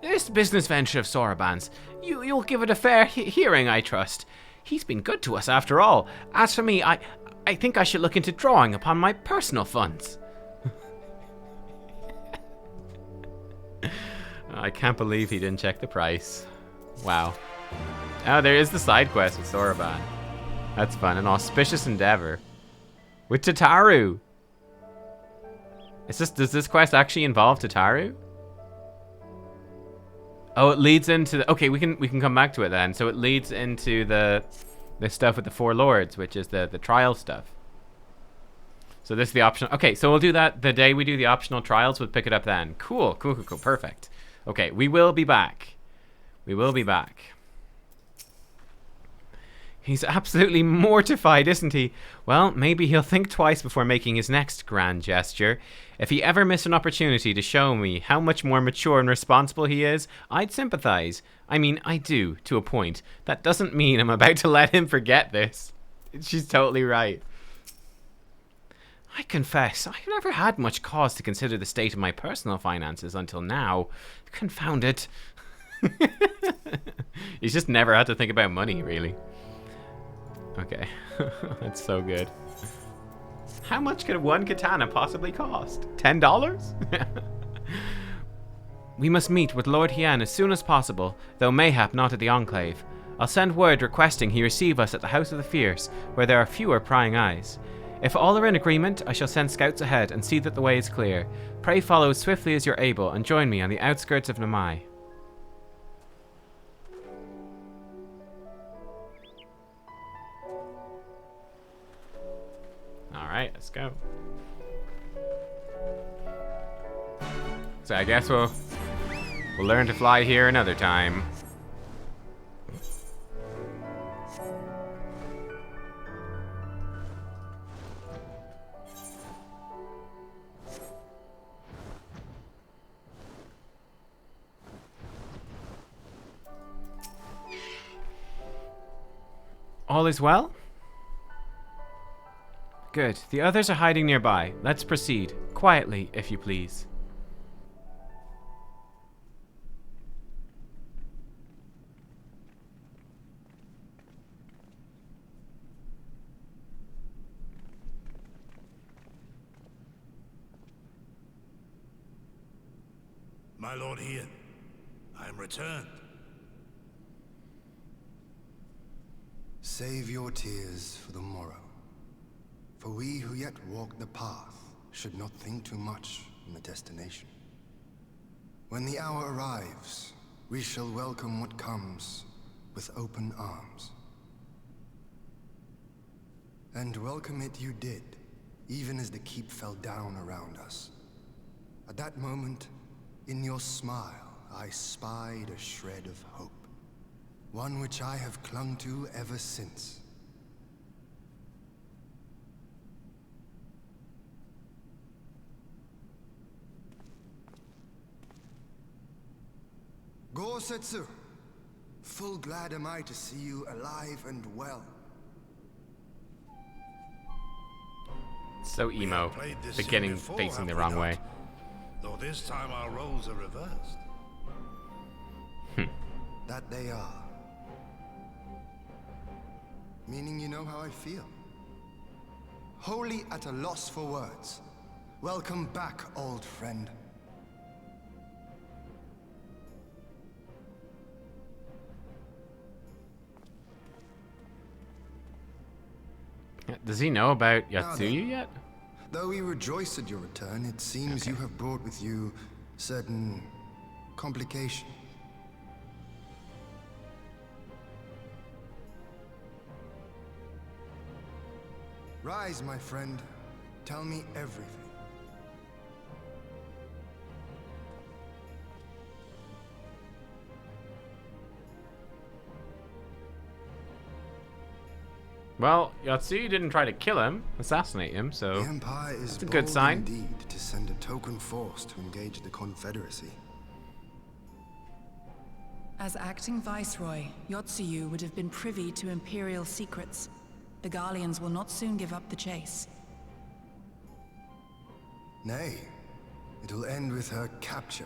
This business venture of Soroban's, you'll give it a fair hearing, I trust. He's been good to us after all. As for me, I think I should look into drawing upon my personal funds. I can't believe he didn't check the price. Wow. Oh, there is the side quest with Soroban. That's fun. An auspicious endeavor. With Tataru. Does this quest actually involve Tataru? Oh, it leads into the, okay, we can come back to it then. So it leads into the stuff with the four lords, which is the trial stuff. So this is the optional. Okay, so we'll do that the day we do the optional trials. We'll pick it up then. Cool. Perfect. Okay, we will be back. He's absolutely mortified, isn't he? Well, maybe he'll think twice before making his next grand gesture. If he ever missed an opportunity to show me how much more mature and responsible he is, I'd sympathize. I mean, I do, to a point. That doesn't mean I'm about to let him forget this. She's totally right. I confess, I've never had much cause to consider the state of my personal finances until now. Confound it. He's just never had to think about money, really. Okay, that's so good. How much could one katana possibly cost? $10? We must meet with Lord Hien as soon as possible, though mayhap not at the Enclave. I'll send word requesting he receive us at the House of the Fierce, where there are fewer prying eyes. If all are in agreement, I shall send scouts ahead and see that the way is clear. Pray follow as swiftly as you're able and join me on the outskirts of Namai. Alright, let's go. So I guess we'll learn to fly here another time. All is well? Good. The others are hiding nearby. Let's proceed. Quietly, if you please. My Lord Hien, I am returned. Save your tears for the morrow. For we who yet walk the path should not think too much on the destination. When the hour arrives, we shall welcome what comes with open arms. And welcome it you did, even as the keep fell down around us. At that moment, in your smile, I spied a shred of hope. One which I have clung to ever since. Gosetsu, full glad am I to see you alive and well. So emo. Beginning facing the wrong way. Though this time our roles are reversed. That they are. Meaning you know how I feel. Wholly at a loss for words. Welcome back, old friend. Does he know about Yatsuyu yet? Though we rejoice at your return, it seems you have brought with you certain complication. Rise, my friend. Tell me everything. Well, Yatsuyu didn't try to kill him, assassinate him, so The Empire is that's a good bold sign. indeed to send a token force to engage the Confederacy. As acting viceroy, Yotsuyu would have been privy to Imperial secrets. The Garleans will not soon give up the chase. Nay, it will end with her capture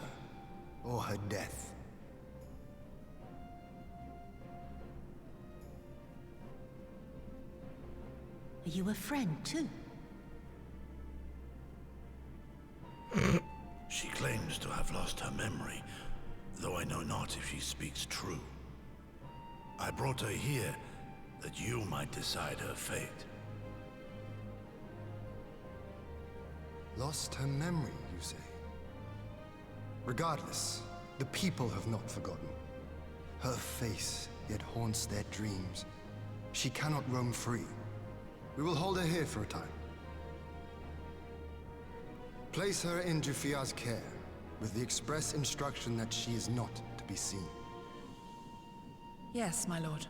or her death. Are you a friend too? She claims to have lost her memory, though I know not if she speaks true. I brought her here that you might decide her fate. Lost her memory, you say? Regardless, the people have not forgotten. Her face yet haunts their dreams. She cannot roam free. We will hold her here for a time. Place her in Jafuya's care, with the express instruction that she is not to be seen. Yes, my lord.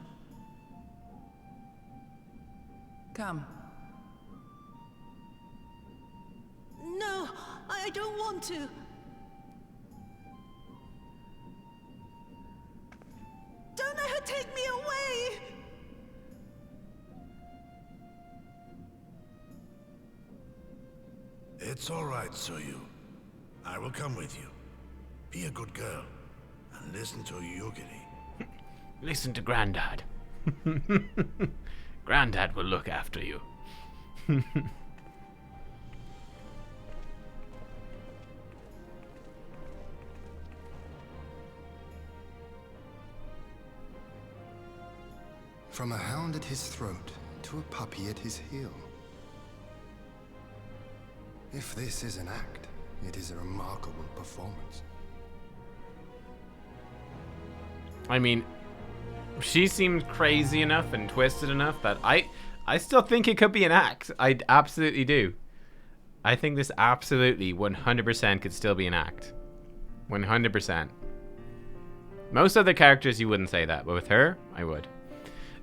Come. No, I don't want to. Don't let her take me away! It's all right, Tsuyu. I will come with you. Be a good girl, and listen to Yugiri. Listen to Grandad. Grandad will look after you. From a hound at his throat to a puppy at his heel. If this is an act, it is a remarkable performance. I mean, she seemed crazy enough and twisted enough that I still think it could be an act. I absolutely do. I think this absolutely 100% could still be an act. 100%. Most other characters you wouldn't say that, but with her, I would.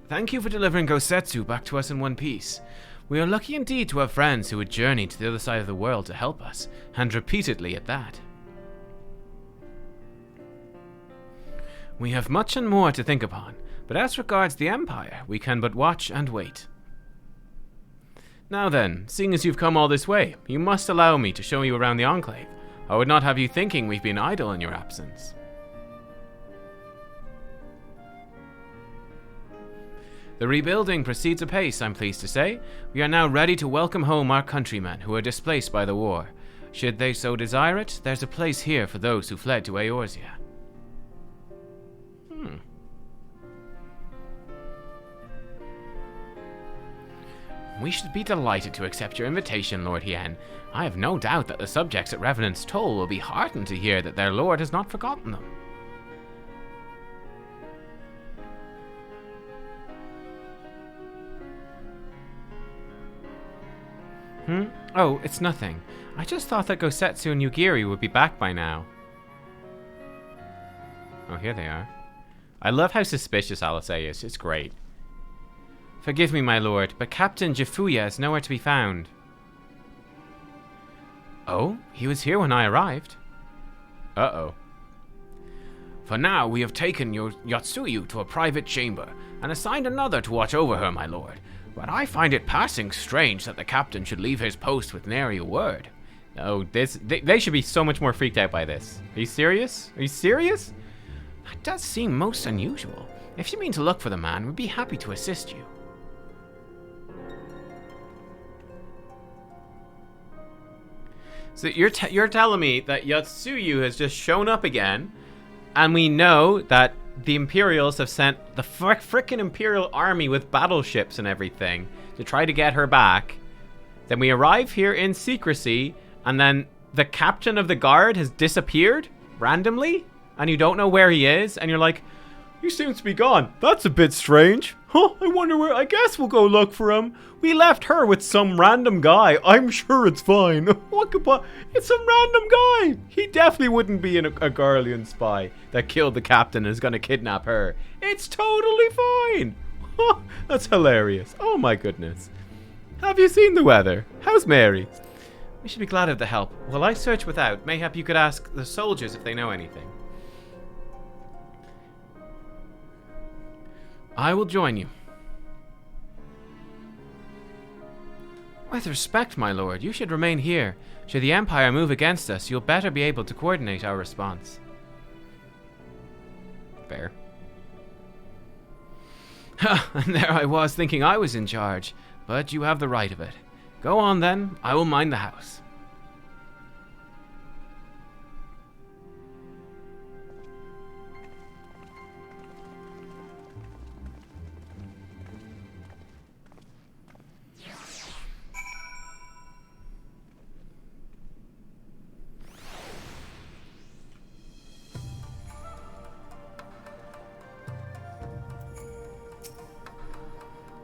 Thank you for delivering Gosetsu back to us in one piece. We are lucky indeed to have friends who would journey to the other side of the world to help us, and repeatedly at that. We have much and more to think upon, but as regards the Empire, we can but watch and wait. Now then, seeing as you've come all this way, you must allow me to show you around the Enclave. I would not have you thinking we've been idle in your absence. The rebuilding proceeds apace, I'm pleased to say. We are now ready to welcome home our countrymen who are displaced by the war. Should they so desire it, there's a place here for those who fled to Eorzea. We should be delighted to accept your invitation, Lord Hien. I have no doubt that the subjects at Revenant's Toll will be heartened to hear that their lord has not forgotten them. Oh, it's nothing. I just thought that Gosetsu and Yugiri would be back by now. Oh, here they are. I love how suspicious Alisei is. It's great. Forgive me, my lord, but Captain Jafuya is nowhere to be found. Oh, he was here when I arrived. Uh-oh. For now, we have taken Yotsuyu to a private chamber, and assigned another to watch over her, my lord. But I find it passing strange that the captain should leave his post with nary a word. Oh, they should be so much more freaked out by this. Are you serious? Are you serious? That does seem most unusual. If you mean to look for the man, we'd be happy to assist you. So you're telling me that Yotsuyu has just shown up again, and we know that the Imperials have sent the frickin' Imperial army with battleships and everything to try to get her back. Then we arrive here in secrecy, and then the captain of the guard has disappeared randomly, and you don't know where he is, and you're like, he seems to be gone. That's a bit strange. Huh, I wonder where... I guess we'll go look for him. We left her with some random guy. I'm sure it's fine. What could... It's some random guy. He definitely wouldn't be a Garlean spy that killed the captain and is going to kidnap her. It's totally fine. Huh, that's hilarious. Oh my goodness. Have you seen the weather? How's Mary? We should be glad of the help. While I search without, mayhap you could ask the soldiers if they know anything. I will join you. With respect, my lord, you should remain here. Should the Empire move against us, you'll better be able to coordinate our response. Fair. Ha! And there I was, thinking I was in charge. But you have the right of it. Go on then, I will mind the house.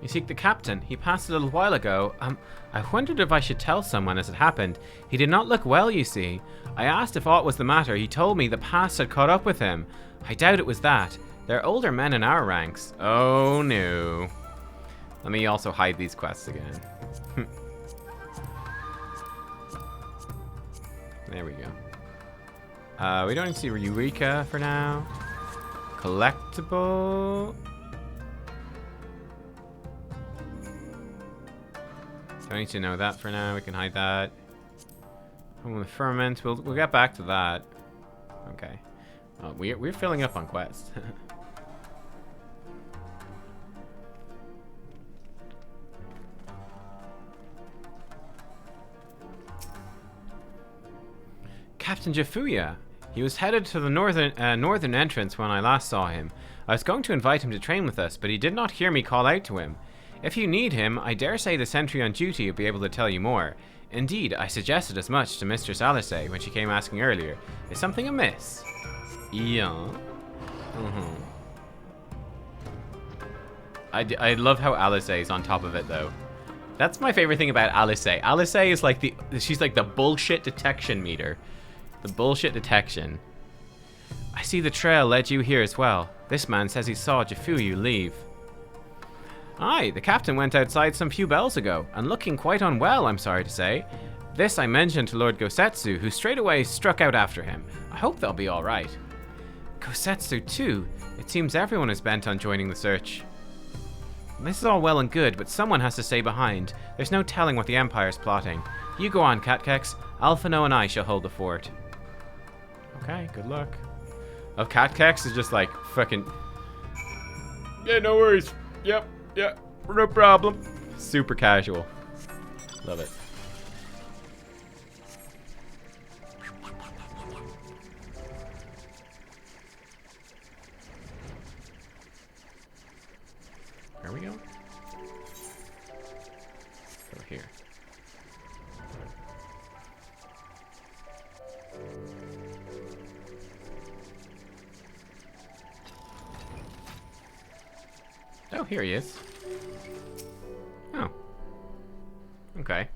You seek the captain. He passed a little while ago. I wondered if I should tell someone as it happened. He did not look well, you see. I asked if aught was the matter. He told me the past had caught up with him. I doubt it was that. They're older men in our ranks. Oh no. Let me also hide these quests again. There we go. We don't need to see Eureka for now. Collectible. Don't need to know that for now. We can hide that. Home of the Firmament. We'll get back to that. Okay. We're filling up on quests. Captain Jafuya. He was headed to the northern entrance when I last saw him. I was going to invite him to train with us, but he did not hear me call out to him. If you need him, I dare say the sentry on duty will be able to tell you more. Indeed, I suggested as much to Mistress Alice when she came asking earlier. Is something amiss? Yeah. I love how Alice is on top of it, though. That's my favorite thing about Alice. Alice is like she's like the bullshit detection meter. The bullshit detection. I see the trail led you here as well. This man says he saw Jafuya leave. Aye, the captain went outside some few bells ago, and looking quite unwell, I'm sorry to say. This I mentioned to Lord Gosetsu, who straight away struck out after him. I hope they'll be alright. Gosetsu too? It seems everyone is bent on joining the search. This is all well and good, but someone has to stay behind. There's no telling what the Empire's plotting. You go on, Nubkeks. Alphino and I shall hold the fort. Okay, good luck. Oh, Nubkeks is just like, fucking... Yeah, no worries. Yep. Yeah, no problem. Super casual. Love it. Where we go? Over here. Oh, here he is. Oh. Okay.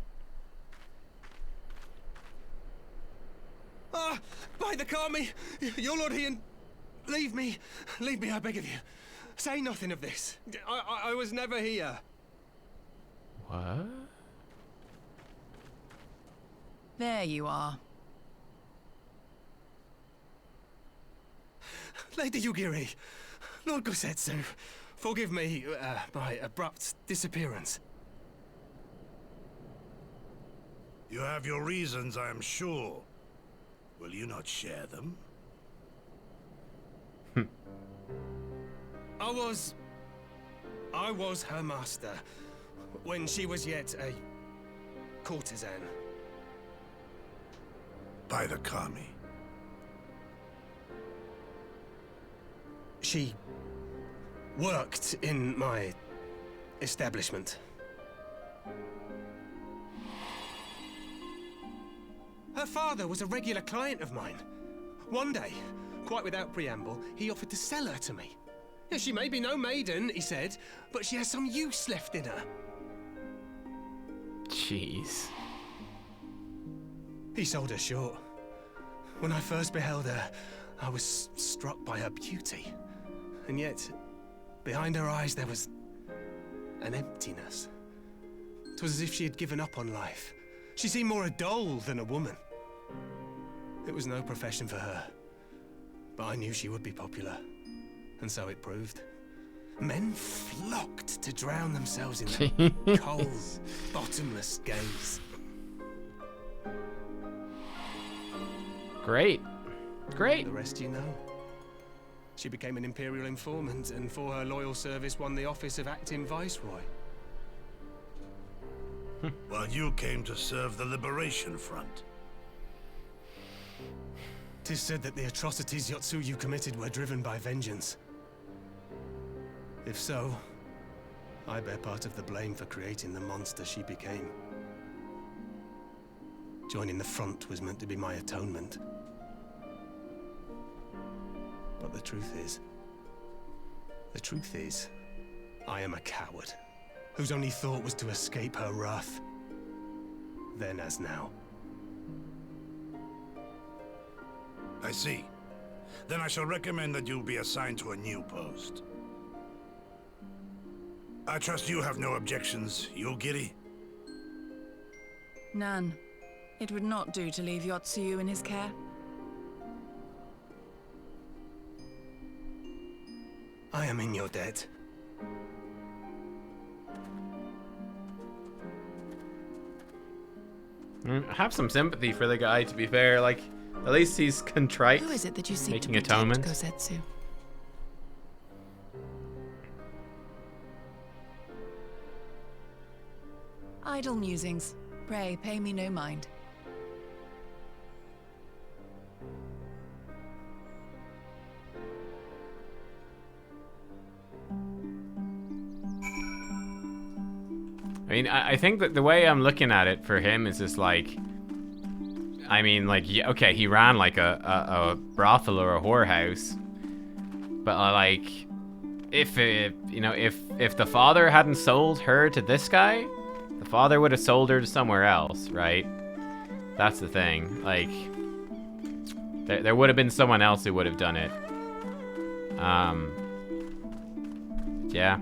By the Kami! Your Lord Ian, leave me, I beg of you. Say nothing of this. I was never here. What? There you are. Lady Yugiri, Lord Gosetsu, forgive me my abrupt disappearance. You have your reasons, I am sure. Will you not share them? I was her master when she was yet a courtesan. By the Kami. She worked in my establishment. Her father was a regular client of mine. One day, quite without preamble, he offered to sell her to me. Yeah, she may be no maiden, he said, but she has some use left in her. Jeez. He sold her short. When I first beheld her, I was struck by her beauty. And yet, behind her eyes there was an emptiness. It was as if she had given up on life. She seemed more a doll than a woman. It was no profession for her. But I knew she would be popular. And so it proved. Men flocked to drown themselves in that cold, bottomless gaze. Great. Great. The rest you know. She became an Imperial informant, and for her loyal service won the office of acting Viceroy. While you came to serve the Liberation Front. 'Tis said that the atrocities Yotsuyu committed were driven by vengeance. If so, I bear part of the blame for creating the monster she became. Joining the front was meant to be my atonement. But the truth is, I am a coward, whose only thought was to escape her wrath, then as now. I see. Then I shall recommend that you be assigned to a new post. I trust you have no objections, Yulgiri? None. It would not do to leave Yotsuyu in his care. I am in your debt. I have some sympathy for the guy, to be fair. Like, at least he's contrite. Who is it that you seek making to protect, atonement. Gosetsu? Idle musings. Pray, pay me no mind. I mean, I think that the way I'm looking at it for him is just like, I mean, like, yeah, okay, he ran like a brothel or a whorehouse, but like, if if the father hadn't sold her to this guy, the father would have sold her to somewhere else, right? That's the thing. Like, there would have been someone else who would have done it. Yeah.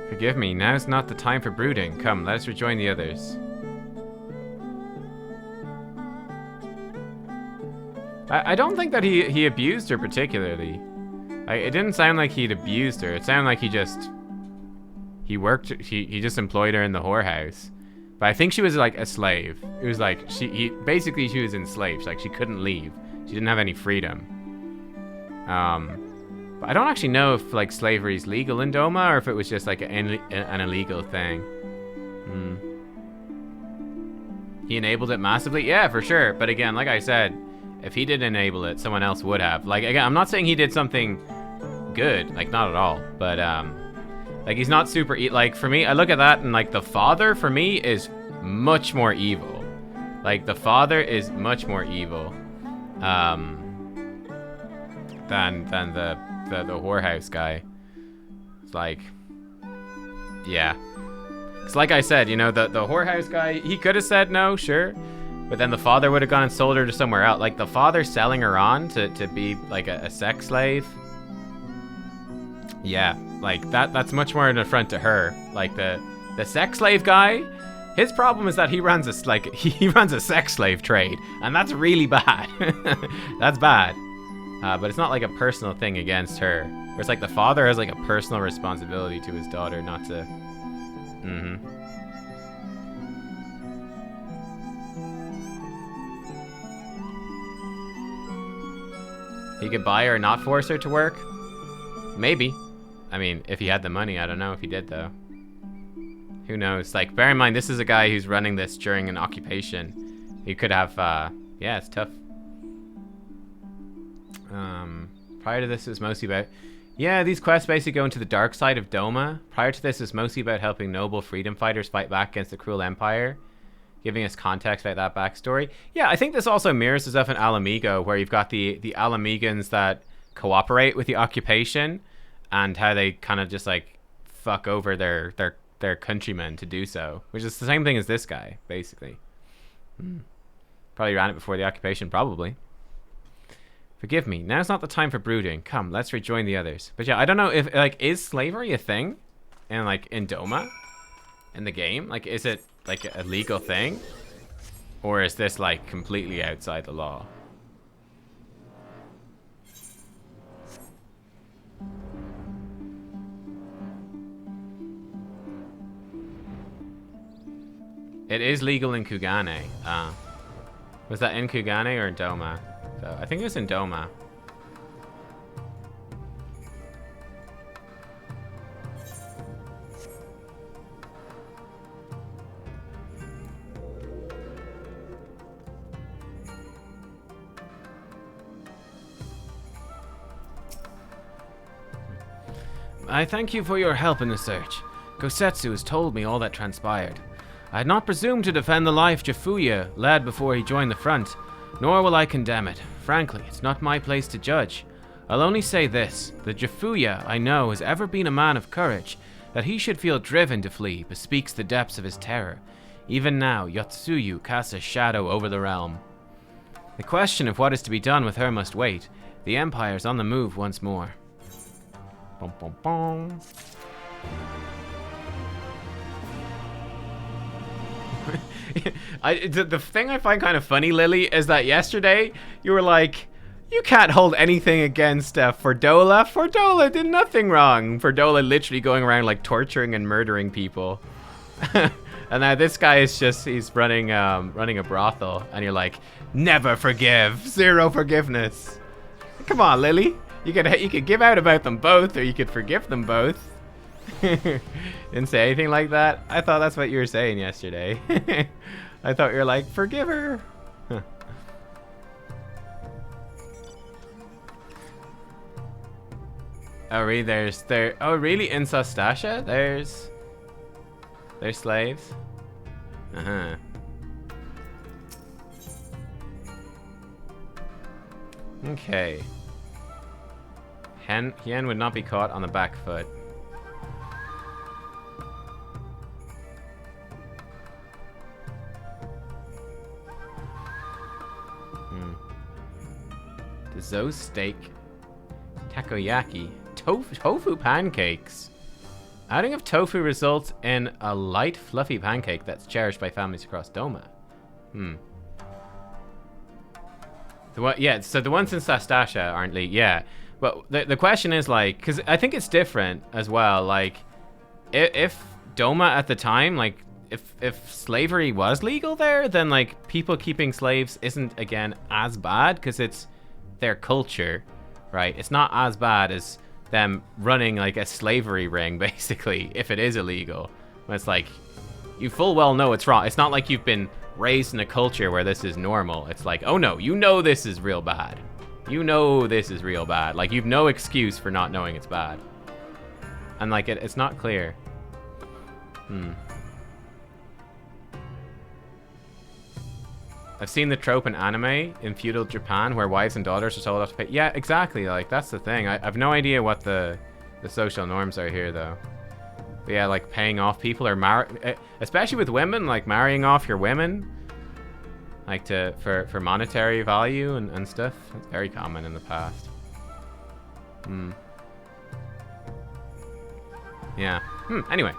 Forgive me, now's not the time for brooding. Come, let us rejoin the others. I don't think that he abused her particularly. It didn't sound like he'd abused her. It sounded like he just employed her in the whorehouse. But I think she was like a slave. It was like basically she was enslaved. Like, she couldn't leave. She didn't have any freedom. But I don't actually know if like slavery is legal in Doma or if it was just like an illegal thing. He enabled it massively? Yeah, for sure. But again, like I said, if he did enable it, someone else would have. Like, again, I'm not saying he did something good, like, not at all. But like, he's not super like, for me, I look at that and like the father for me is much more evil. Like, the father is much more evil than the whorehouse guy. It's like, yeah. It's like I said, you know, the whorehouse guy, he could have said no, sure, but then the father would have gone and sold her to somewhere else. Like, the father selling her on to be like a sex slave. Yeah, like that's much more an affront to her. Like the sex slave guy, his problem is that he runs a sex slave trade, and that's really bad. That's bad. But it's not like a personal thing against her. Where it's like the father has like a personal responsibility to his daughter, not to. He could buy her and not force her to work? Maybe. I mean, if he had the money, I don't know if he did though. Who knows? Like, bear in mind, this is a guy who's running this during an occupation. He could have, yeah, it's tough. Prior to this, it was mostly about... Yeah, these quests basically go into the dark side of Doma. Prior to this, it's mostly about helping noble freedom fighters fight back against the cruel empire. giving us context about that backstory. Yeah, I think this also mirrors the stuff in Alamigo, where you've got the Alamegans that cooperate with the occupation, and how they kind of just like fuck over their countrymen to do so, which is the same thing as this guy, basically. Probably ran it before the occupation, probably. Forgive me, now's not the time for brooding. Come, let's rejoin the others. But yeah, I don't know if, like, is slavery a thing in, like, in Doma? In the game? Like, is it, like, a legal thing? Or is this, like, completely outside the law? It is legal in Kugane. Was that in Kugane or in Doma? So I think it was in Doma. I thank you for your help in the search. Gosetsu has told me all that transpired. I had not presumed to defend the life Jafuya led before he joined the front, nor will I condemn it. Frankly, it's not my place to judge. I'll only say this, that Jafuya, I know, has ever been a man of courage. That he should feel driven to flee bespeaks the depths of his terror. Even now, Yotsuyu casts a shadow over the realm. The question of what is to be done with her must wait. The Empire's on the move once more. Bum, bum, bum. The thing I find kind of funny, Lily, is that yesterday you were like, you can't hold anything against Fordola. Fordola did nothing wrong. Fordola literally going around like torturing and murdering people. And now this guy is just, he's running a brothel, and you're like, never forgive, zero forgiveness. Come on, Lily, you could give out about them both, or you could forgive them both. Didn't say anything like that. I thought that's what you were saying yesterday. I thought you were like, forgive her. Huh. Oh, really? Oh, really? In Sastasha? There's slaves? Uh-huh. Okay. Hien would not be caught on the back foot. Zo steak, takoyaki, tofu pancakes. Adding of tofu results in a light, fluffy pancake that's cherished by families across Doma. So the ones in Sastasha aren't legal. Yeah, but the question is like, because I think it's different as well. Like, if Doma at the time, like, if slavery was legal there, then like people keeping slaves isn't again as bad because it's their culture, right? It's not as bad as them running like a slavery ring, basically, if it is illegal. When it's like, you full well know it's wrong. It's not like you've been raised in a culture where this is normal. It's like, oh no, you know this is real bad. You know this is real bad. Like, you've no excuse for not knowing it's bad. And like, it's not clear. I've seen the trope in anime in feudal Japan where wives and daughters are told off to pay. Yeah, exactly. Like, that's the thing. I've no idea what the social norms are here, though. But yeah, like paying off people or especially with women, like marrying off your women, like for monetary value and stuff. It's very common in the past. Yeah. Anyway,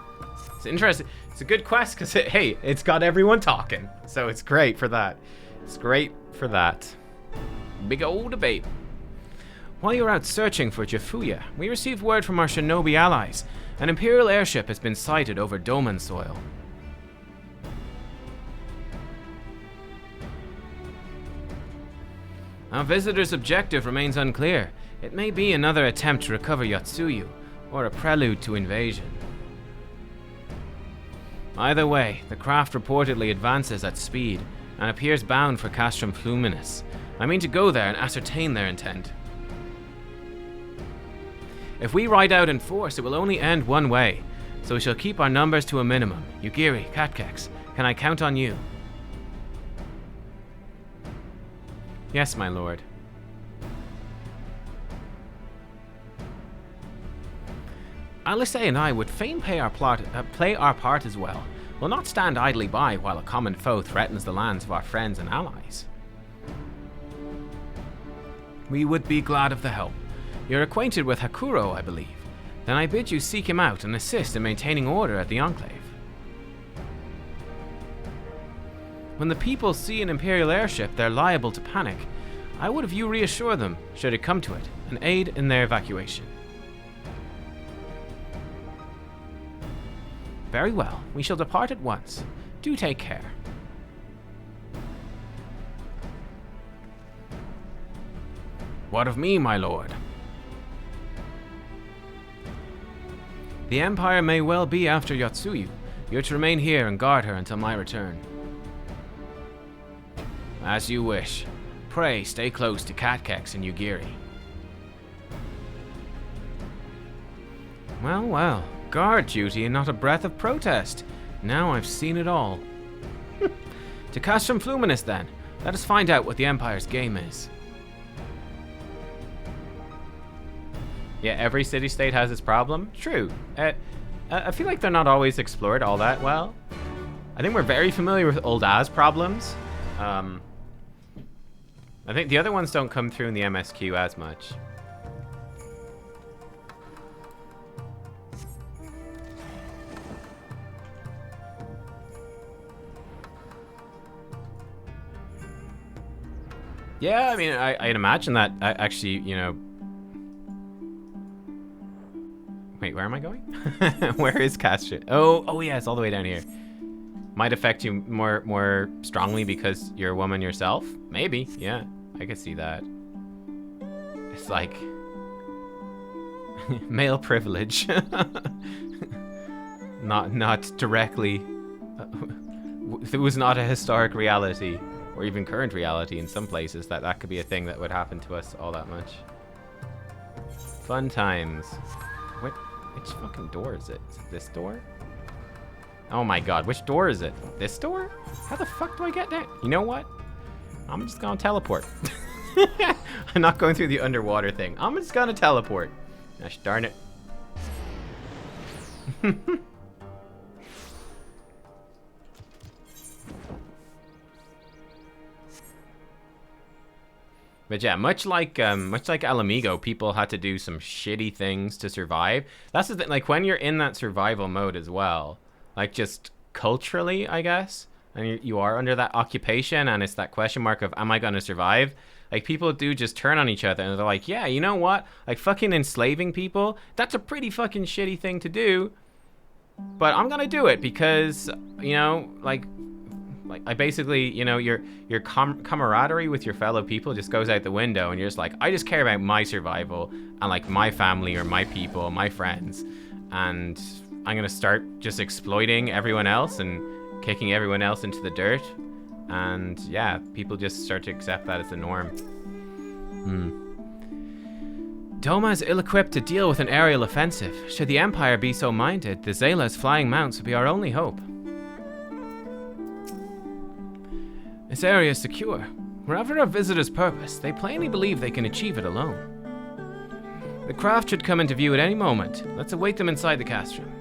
it's interesting. It's a good quest because hey, it's got everyone talking, so it's great for that. It's great for that. Big old debate. While you were out searching for Jafuya, we received word from our shinobi allies. An Imperial airship has been sighted over Doman soil. Our visitor's objective remains unclear. It may be another attempt to recover Yotsuyu, or a prelude to invasion. Either way, the craft reportedly advances at speed and appears bound for Castrum Fluminus. I mean to go there and ascertain their intent. If we ride out in force, it will only end one way, so we shall keep our numbers to a minimum. Yugiri, Nubkeks, can I count on you? Yes, my lord. Alice and I would fain play our part as well. We'll not stand idly by while a common foe threatens the lands of our friends and allies. We would be glad of the help. You're acquainted with Hakuro, I believe. Then I bid you seek him out and assist in maintaining order at the Enclave. When the people see an Imperial airship, they're liable to panic. I would have you reassure them, should it come to it, and aid in their evacuation. Very well, we shall depart at once. Do take care. What of me, my lord? The Empire may well be after Yotsuyu. You're to remain here and guard her until my return. As you wish. Pray stay close to Nubkeks and Yugiri. Well, well. Guard duty and not a breath of protest. Now I've seen it all. To Castrum Fluminus, then. Let us find out what the Empire's game is. Yeah, every city-state has its problem. True. I feel like they're not always explored all that well. I think we're very familiar with Old As problems. I think the other ones don't come through in the MSQ as much. Yeah, I mean, I'd imagine that actually, you know... Wait, where am I going? Where is Castrum? Oh yeah, it's all the way down here. Might affect you more strongly because you're a woman yourself? Maybe, yeah. I could see that. It's like... male privilege. not directly... It was not a historic reality. Or even current reality in some places, that could be a thing that would happen to us all that much. Fun times. Which fucking door is it? Is it this door? Oh my god, which door is it? This door? How the fuck do I get there? You know what? I'm just gonna teleport. I'm not going through the underwater thing. I'm just gonna teleport. Gosh darn it. But yeah, much like Alamigo, people had to do some shitty things to survive. That's the thing, like when you're in that survival mode as well, like just culturally, I guess, and you are under that occupation and it's that question mark of, am I gonna survive? Like people do just turn on each other and they're like, yeah, you know what? Like fucking enslaving people, that's a pretty fucking shitty thing to do. But I'm gonna do it because, you know, like I basically, you know, your camaraderie with your fellow people just goes out the window and you're just like, I just care about my survival and like my family or my people, my friends. And I'm going to start just exploiting everyone else and kicking everyone else into the dirt. And yeah, people just start to accept that as the norm. Doma is ill-equipped to deal with an aerial offensive. Should the Empire be so minded, the Zayla's flying mounts would be our only hope. This area is secure. Wherever our visitors purpose, they plainly believe they can achieve it alone. The craft should come into view at any moment. Let's await them inside the castrum.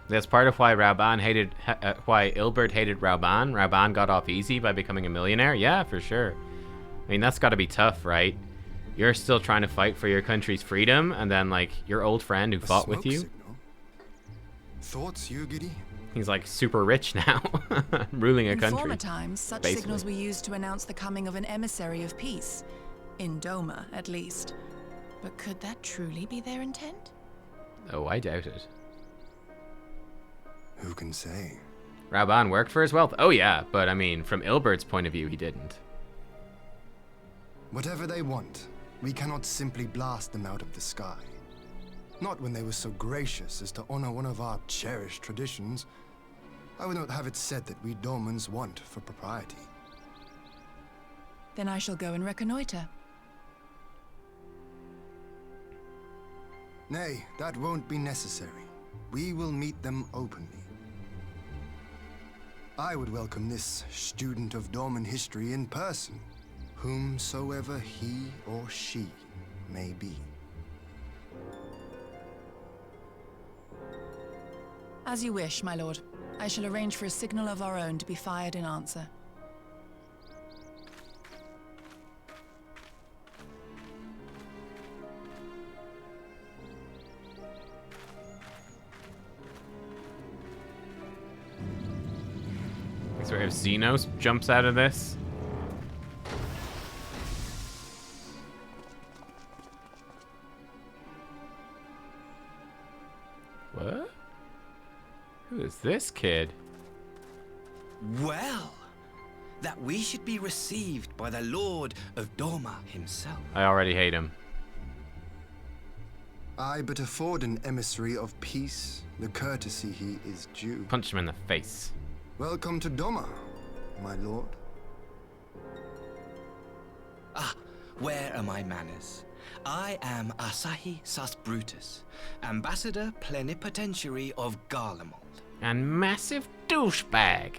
That's part of why why Ilbert hated Rauban. Rauban got off easy by becoming a millionaire. Yeah, for sure. I mean, that's got to be tough, right? You're still trying to fight for your country's freedom, and then like your old friend who fought with you. Signal. Thoughts, Yugiri? He's like super rich now, ruling a country. In former times, such signals were used to announce the coming of an emissary of peace. In Doma, at least. But could that truly be their intent? Oh, I doubt it. Who can say? Rauban worked for his wealth? Oh yeah, but I mean, from Ilbert's point of view, he didn't. Whatever they want, We cannot simply blast them out of the sky. Not when they were so gracious as to honor one of our cherished traditions. I would not have it said that we Dormans want for propriety. Then I shall go and reconnoiter. Nay, that won't be necessary. We will meet them openly. I would welcome this student of Dorman history in person, whomsoever he or she may be. As you wish, my lord. I shall arrange for a signal of our own to be fired in answer. So if Xenos jumps out of this. What? Who is this kid? Well, that we should be received by the Lord of Dorma himself. I already hate him. I but afford an emissary of peace the courtesy he is due. Punch him in the face. Welcome to Dorma, my lord. Ah, where are my manners? I am Asahi Sas Brutus, ambassador plenipotentiary of Garlemald. And massive douchebag.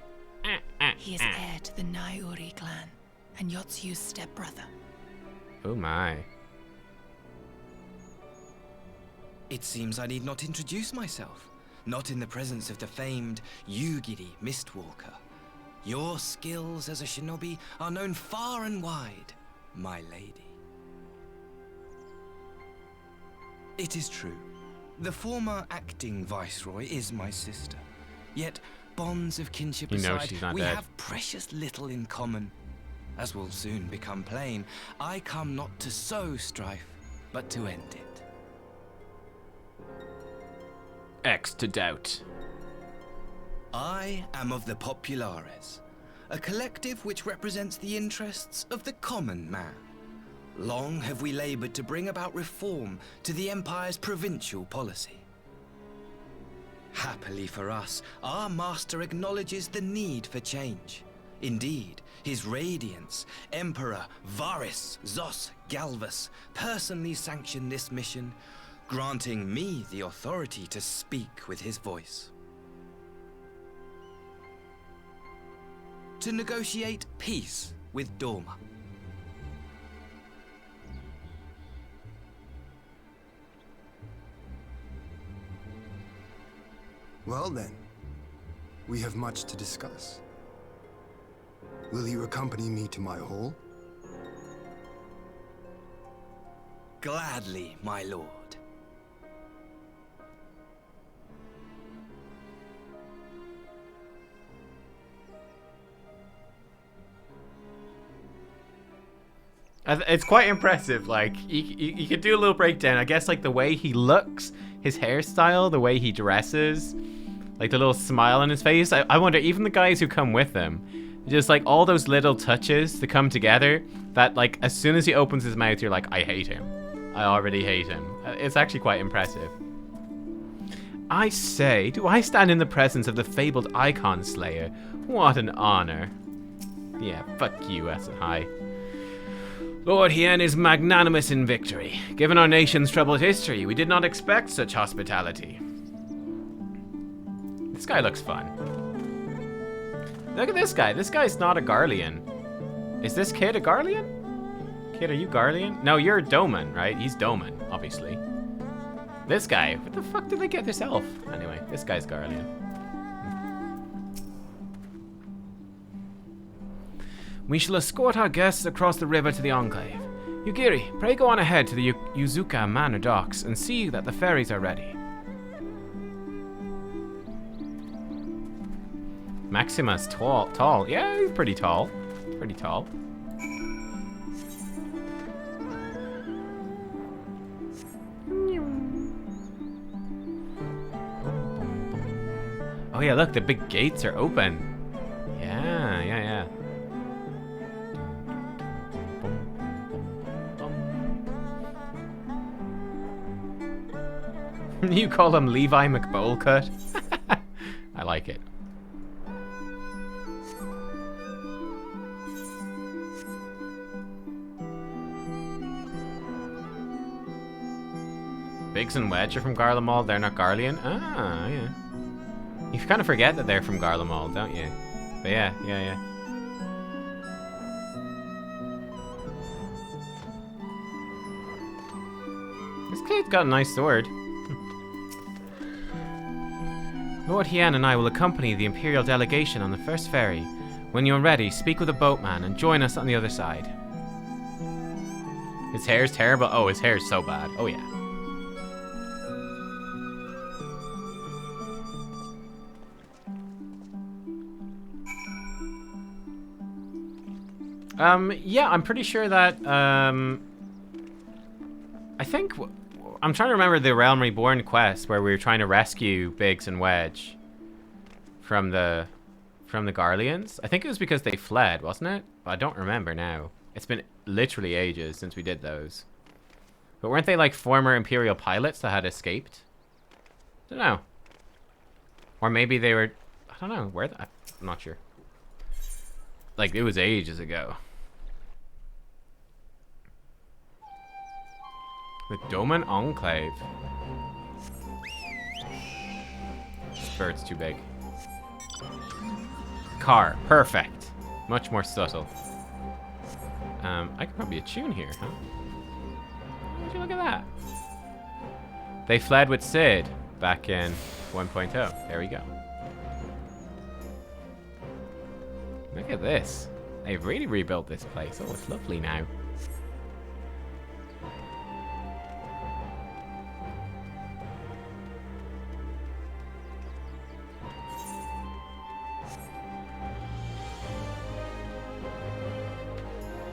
He is heir to the Naiuri clan, and Yotsu's stepbrother. Oh my. It seems I need not introduce myself, not in the presence of the famed Yugiri Mistwalker. Your skills as a shinobi are known far and wide, my lady. It is true. The former acting viceroy is my sister. Yet, bonds of kinship aside, we have precious little in common. As will soon become plain, I come not to sow strife, but to end it. X to doubt. I am of the Populares, a collective which represents the interests of the common man. Long have we labored to bring about reform to the Empire's provincial policy. Happily for us, our master acknowledges the need for change. Indeed, His Radiance, Emperor Varys Zos Galvus, personally sanctioned this mission, granting me the authority to speak with his voice. To negotiate peace with Dorma. Well then, we have much to discuss. Will you accompany me to my hall? Gladly, my lord. It's quite impressive. Like, you could do a little breakdown. I guess, like, the way he looks, his hairstyle, the way he dresses, like the little smile on his face. I wonder, even the guys who come with him, just like all those little touches that come together, that like as soon as he opens his mouth, you're like, I hate him. I already hate him. It's actually quite impressive. I say, do I stand in the presence of the fabled Icon Slayer? What an honor. Yeah, fuck you, Asahai. Lord Hien is magnanimous in victory. Given our nation's troubled history, we did not expect such hospitality. This guy looks fun. Look at this guy. This guy's not a Garlean. Is this kid a Garlean? Kid, are you Garlean? No, you're Doman, right? He's Doman, obviously. This guy, what the fuck did they get this elf? Anyway, this guy's Garlean. We shall escort our guests across the river to the Enclave. Yugiri, pray go on ahead to the Yuzuka Manor docks and see that the ferries are ready. Maxima's tall. Yeah, he's pretty tall. Pretty tall. Oh yeah, look, the big gates are open. Yeah. You call him Levi McBowlcut? I like it. Biggs and Wedge are from Garlemald, they're not Garlean? Ah, yeah. You kind of forget that they're from Garlemald, don't you? But yeah. This kid's got a nice sword. Lord Hien and I will accompany the Imperial delegation on the first ferry. When you're ready, speak with the boatman and join us on the other side. His hair's terrible. Oh, his hair's so bad. Oh, yeah. Yeah, I'm pretty sure that, I think, I'm trying to remember the Realm Reborn quest where we were trying to rescue Biggs and Wedge from the Garleans. I think it was because they fled, wasn't it? I don't remember now. It's been literally ages since we did those. But weren't they like former Imperial pilots that had escaped? I don't know. Or maybe they were, I don't know, I'm not sure. Like, it was ages ago. The Doman Enclave. This bird's too big. Car, perfect. Much more subtle. I could probably attune here, huh? Would you look at that? They fled with Sid back in 1.0. There we go. Look at this. They've really rebuilt this place. Oh, it's lovely now.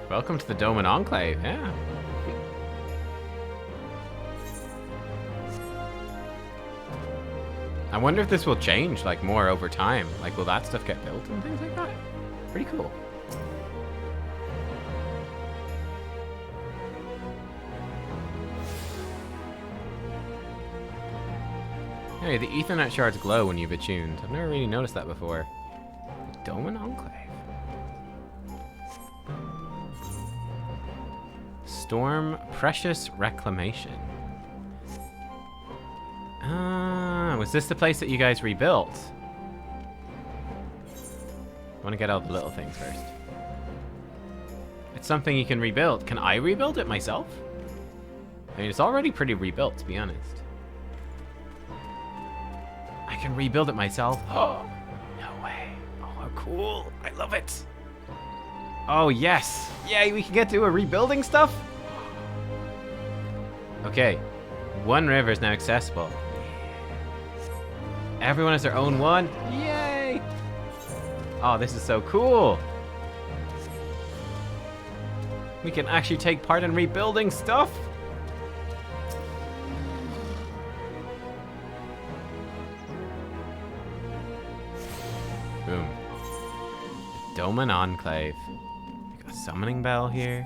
Welcome to the Doman Enclave, yeah. I wonder if this will change, like, more over time. Like, will that stuff get built and things like that? Pretty cool. Hey, the Ethernet shards glow when you've attuned. I've never really noticed that before. The Doman Enclave. Storm Precious Reclamation. Ah, was this the place that you guys rebuilt? I want to get all the little things first. It's something you can rebuild. Can I rebuild it myself? I mean, it's already pretty rebuilt, to be honest. I can rebuild it myself. Oh, no way. Oh, how cool. I love it. Oh, yes. Yay, we can get to a rebuilding stuff. Okay. One river is now accessible. Everyone has their own one. Yay! Oh, this is so cool. We can actually take part in rebuilding stuff. Boom. Doman Enclave. We got a summoning bell here.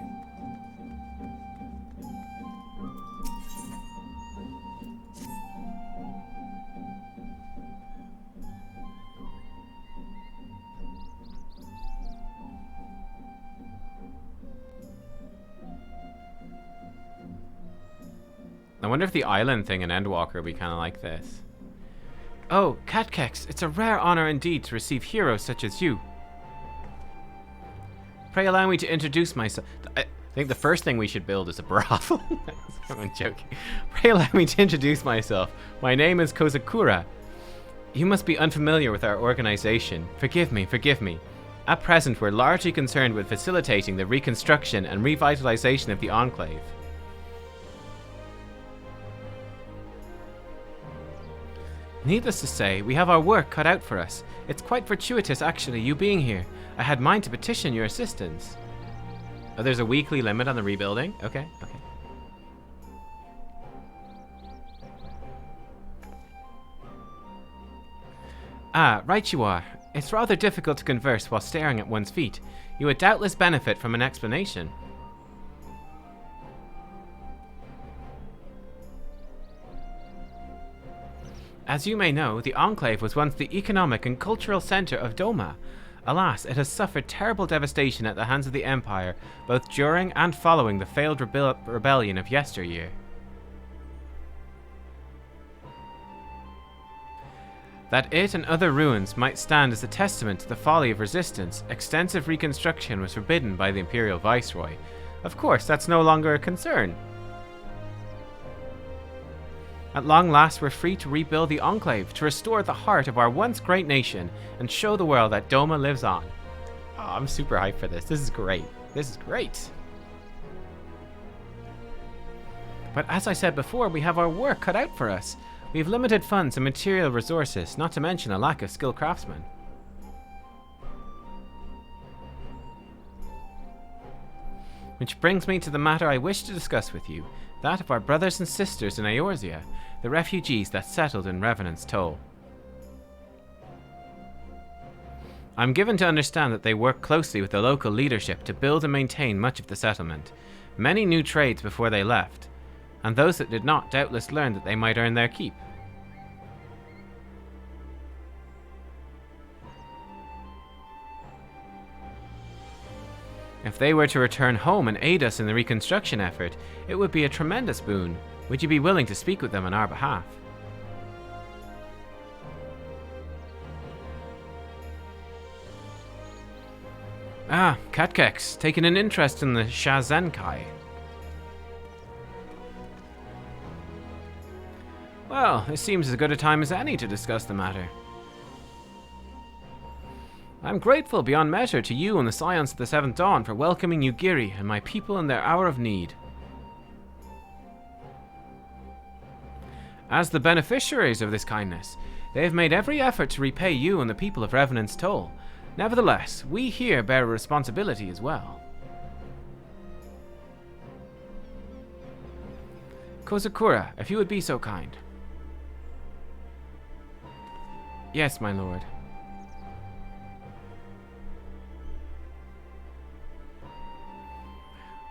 I wonder if the island thing in Endwalker will be kind of like this. Oh, Nubkeks, it's a rare honor indeed to receive heroes such as you. Pray allow me to introduce myself. I think the first thing we should build is a brothel. I'm joking. Pray allow me to introduce myself. My name is Kozakura. You must be unfamiliar with our organization. Forgive me, forgive me. At present, we're largely concerned with facilitating the reconstruction and revitalization of the Enclave. Needless to say, we have our work cut out for us. It's quite fortuitous, actually, you being here. I had mind to petition your assistance. Oh, there's a weekly limit on the rebuilding? Okay, okay. Ah, right you are. It's rather difficult to converse while staring at one's feet. You would doubtless benefit from an explanation. As you may know, the Enclave was once the economic and cultural center of Doma. Alas, it has suffered terrible devastation at the hands of the Empire, both during and following the failed rebellion of yesteryear. That it and other ruins might stand as a testament to the folly of resistance, extensive reconstruction was forbidden by the Imperial Viceroy. Of course, that's no longer a concern. At long last, we're free to rebuild the Enclave, to restore the heart of our once great nation, and show the world that Doma lives on. Oh, I'm super hyped for this. This is great. This is great. But as I said before, we have our work cut out for us. We have limited funds and material resources, not to mention a lack of skilled craftsmen. Which brings me to the matter I wish to discuss with you, that of our brothers and sisters in Eorzea, the refugees that settled in Revenant's Toll. I'm given to understand that they work closely with the local leadership to build and maintain much of the settlement. Many new trades before they left, and those that did not doubtless learned that they might earn their keep. If they were to return home and aid us in the reconstruction effort, it would be a tremendous boon. Would you be willing to speak with them on our behalf? Ah, Nubkeks, taking an interest in the Shazenkai. Well, it seems as good a time as any to discuss the matter. I'm grateful beyond measure to you and the Scions of the Seventh Dawn for welcoming Ugiri and my people in their hour of need. As the beneficiaries of this kindness, they have made every effort to repay you and the people of Revenant's Toll. Nevertheless, we here bear a responsibility as well. Kozakura, if you would be so kind. Yes, my lord.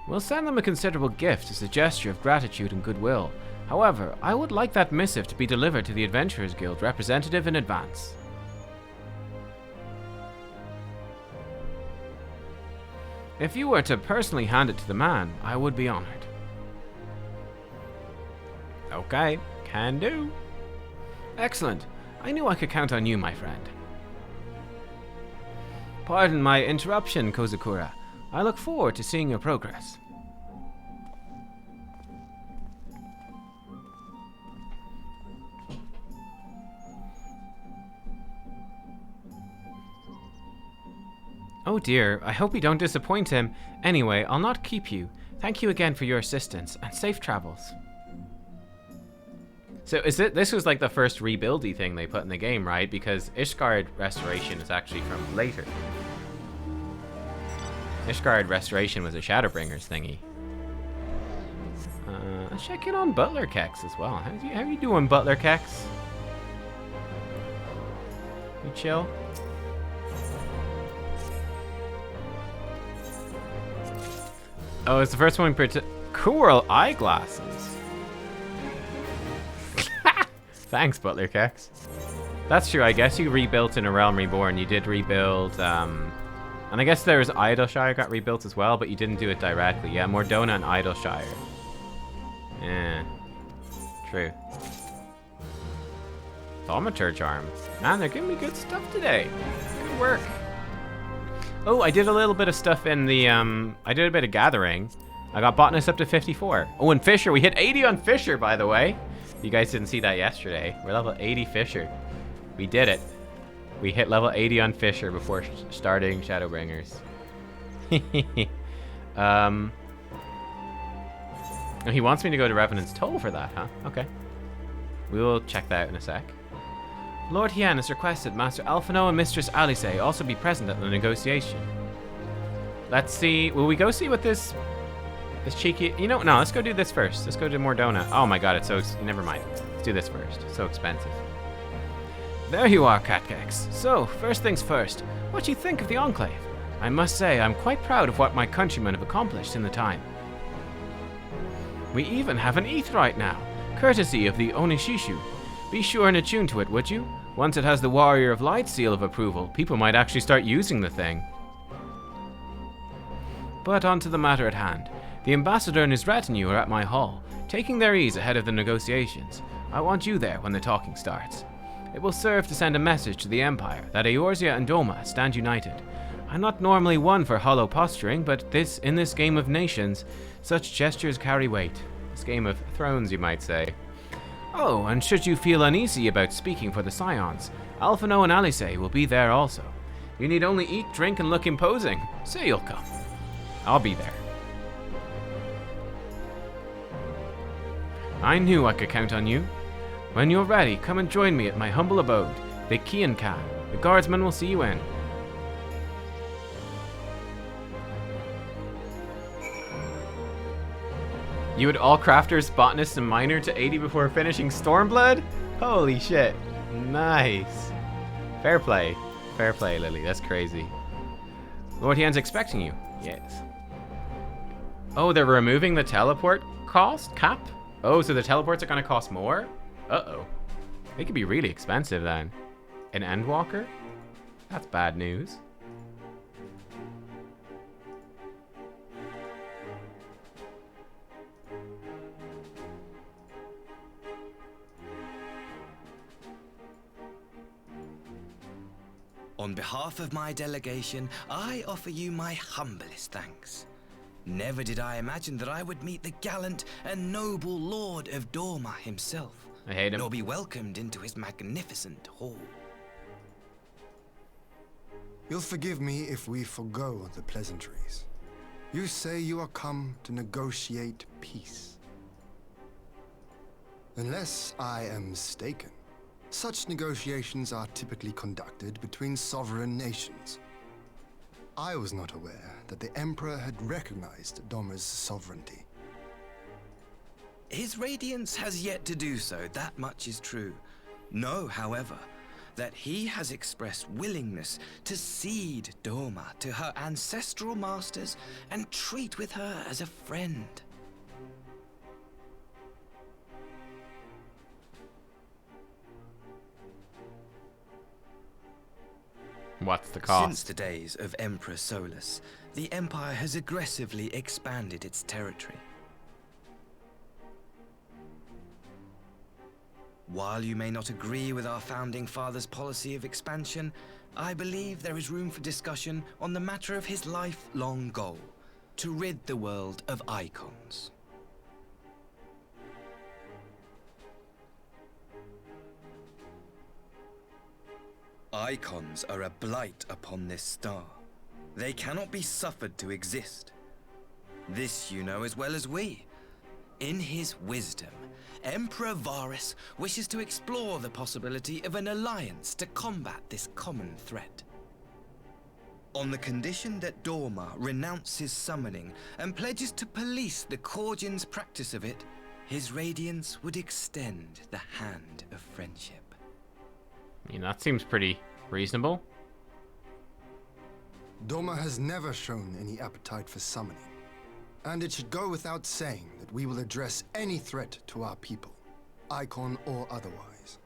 We'll send them a considerable gift as a gesture of gratitude and goodwill. However, I would like that missive to be delivered to the Adventurers Guild representative in advance. If you were to personally hand it to the man, I would be honored. Okay, can do. Excellent. I knew I could count on you, my friend. Pardon my interruption, Kozakura. I look forward to seeing your progress. Oh dear, I hope we don't disappoint him. Anyway, I'll not keep you. Thank you again for your assistance, and safe travels. So this was like the first rebuildy thing they put in the game, right? Because Ishgard Restoration is actually from later. Ishgard Restoration was a Shadowbringers thingy. Let's check in on Butler Kex as well. How you doing, Butler Kex? You chill? Oh, it's the first one. Cool eyeglasses. Thanks, Butler Kex. That's true. I guess you rebuilt in A Realm Reborn. You did rebuild. And I guess there's Idleshire got rebuilt as well, but you didn't do it directly. Yeah, Mordona and Idleshire. Yeah, true. Thaumaturge arm. Man, they're giving me good stuff today. Good work. Oh, I did a little bit of stuff in the, I did a bit of gathering. I got Botanist up to 54. Oh, and Fisher. We hit 80 on Fisher, by the way. You guys didn't see that yesterday. We're level 80 Fisher. We did it. We hit level 80 on Fisher before starting Shadowbringers. Oh, he wants me to go to Revenant's Toll for that, huh? Okay. We will check that out in a sec. Lord Hien has requested Master Alphino and Mistress Alice also be present at the negotiation. Let's see. Will we go see what this cheeky... You know, no, let's go do this first. Let's go to Mordona. Oh my god, it's so... Never mind. Let's do this first. It's so expensive. There you are, Nubkeks. So, first things first, what do you think of the Enclave? I must say, I'm quite proud of what my countrymen have accomplished in the time. We even have an Aetheryte now, courtesy of the Onishishu. Be sure and attune to it, would you? Once it has the Warrior of Light seal of approval, people might actually start using the thing. But on to the matter at hand. The ambassador and his retinue are at my hall, taking their ease ahead of the negotiations. I want you there when the talking starts. It will serve to send a message to the Empire that Eorzea and Doma stand united. I'm not normally one for hollow posturing, but in this game of nations, such gestures carry weight. This Game of Thrones, you might say. Oh, and should you feel uneasy about speaking for the Scions, Alphino and Alice will be there also. You need only eat, drink, and look imposing. Say you'll come. I'll be there. I knew I could count on you. When you're ready, come and join me at my humble abode, the Kian Khan. The guardsmen will see you in. You had all crafters, botanists, and miner to 80 before finishing Stormblood? Holy shit. Nice. Fair play. Fair play, Lily. That's crazy. Lord Hian's expecting you. Yes. Oh, they're removing the teleport cost cap? Oh, so the teleports are going to cost more? Uh-oh. They could be really expensive then. An Endwalker? That's bad news. On behalf of my delegation, I offer you my humblest thanks. Never did I imagine that I would meet the gallant and noble Lord of Doma himself. I hate him. Nor be welcomed into his magnificent hall. You'll forgive me if we forgo the pleasantries. You say you are come to negotiate peace. Unless I am mistaken, such negotiations are typically conducted between sovereign nations. I was not aware that the Emperor had recognized Doma's sovereignty. His Radiance has yet to do so, that much is true. Know, however, that he has expressed willingness to cede Doma to her ancestral masters and treat with her as a friend. What's the cost? Since the days of Emperor Solus, the Empire has aggressively expanded its territory. While you may not agree with our founding father's policy of expansion, I believe there is room for discussion on the matter of his lifelong goal, to rid the world of icons. Icons are a blight upon this star. They cannot be suffered to exist. This you know as well as we. In his wisdom, Emperor Varus wishes to explore the possibility of an alliance to combat this common threat. On the condition that Doma renounces summoning and pledges to police the Korjin's practice of it, his Radiance would extend the hand of friendship. I mean, that seems pretty reasonable. Doma has never shown any appetite for summoning. And it should go without saying that we will address any threat to our people, icon or otherwise.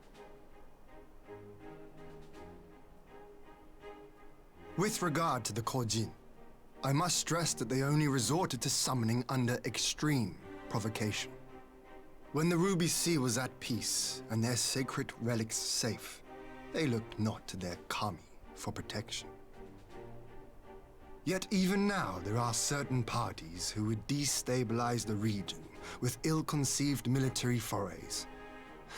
With regard to the Korjin, I must stress that they only resorted to summoning under extreme provocation. When the Ruby Sea was at peace and their sacred relics safe, they looked not to their kami for protection. Yet even now, there are certain parties who would destabilize the region with ill-conceived military forays.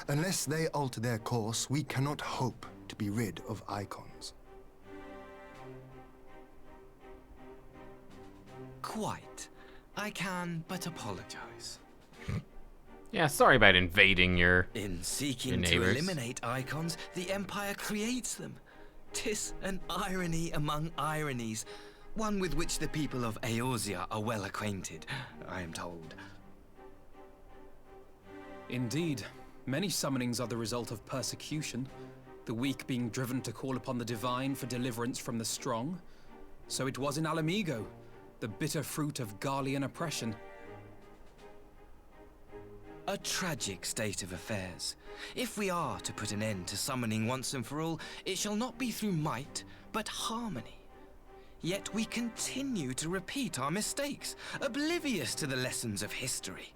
Unless they alter their course, we cannot hope to be rid of icons. Quite. I can but apologize. Yeah, sorry about invading your In seeking to eliminate icons, the Empire creates them. 'Tis an irony among ironies, one with which the people of Eorzea are well acquainted, I am told. Indeed. Many summonings are the result of persecution, the weak being driven to call upon the divine for deliverance from the strong. So it was in Alamigo, the bitter fruit of Garlean oppression. A tragic state of affairs. If we are to put an end to summoning once and for all, it shall not be through might, but harmony. Yet we continue to repeat our mistakes, oblivious to the lessons of history.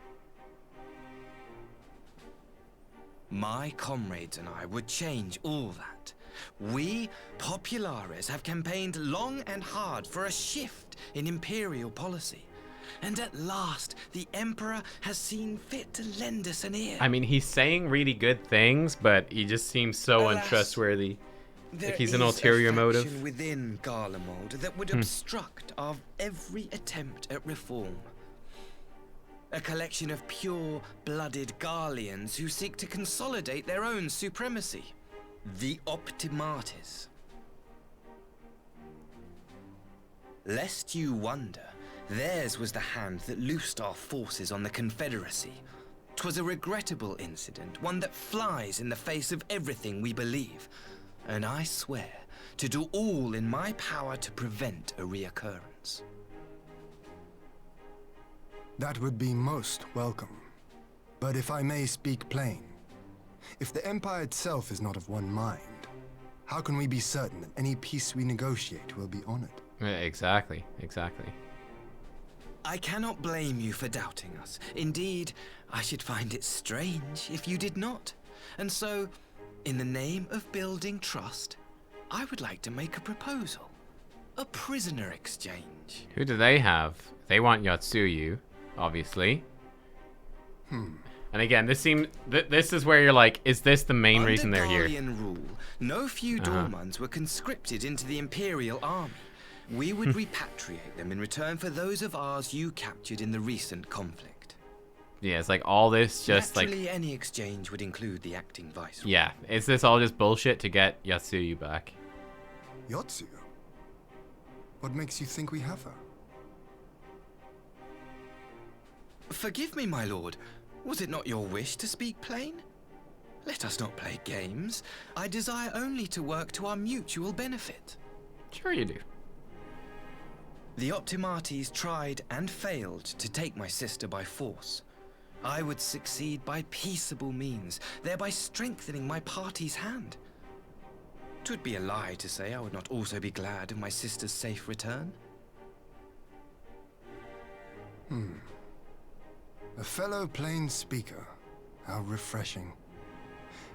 My comrades and I would change all that. We, Populares, have campaigned long and hard for a shift in imperial policy. And at last, the Emperor has seen fit to lend us an ear. I mean, he's saying really good things, but he just seems so untrustworthy. Like he's an ulterior motive. Within Garlemald that would obstruct our every attempt at reform. A collection of pure-blooded Garleans who seek to consolidate their own supremacy. The Optimates. Lest you wonder, theirs was the hand that loosed our forces on the Confederacy. 'Twas a regrettable incident, one that flies in the face of everything we believe. And I swear to do all in my power to prevent a reoccurrence. That would be most welcome. But if I may speak plain, if the Empire itself is not of one mind, how can we be certain that any peace we negotiate will be honored? Exactly, exactly. I cannot blame you for doubting us. Indeed, I should find it strange if you did not. And so, in the name of building trust, I would like to make a proposal. A prisoner exchange. Who do they have? They want Yatsuyu, obviously. And again, this is where you're like, is this the main reason they're here? Under Garlean rule, no few Dormans were conscripted into the Imperial Army. We would repatriate them in return for those of ours you captured in the recent conflict. Yeah, it's like all this just Naturally, any exchange would include the acting viceroy. Yeah, is this all just bullshit to get Yatsuyu back? Yatsuyu? What makes you think we have her? Forgive me, my lord. Was it not your wish to speak plain? Let us not play games. I desire only to work to our mutual benefit. Sure you do. The Optimates tried and failed to take my sister by force. I would succeed by peaceable means, thereby strengthening my party's hand. 'Twould be a lie to say I would not also be glad of my sister's safe return. A fellow plain speaker. How refreshing.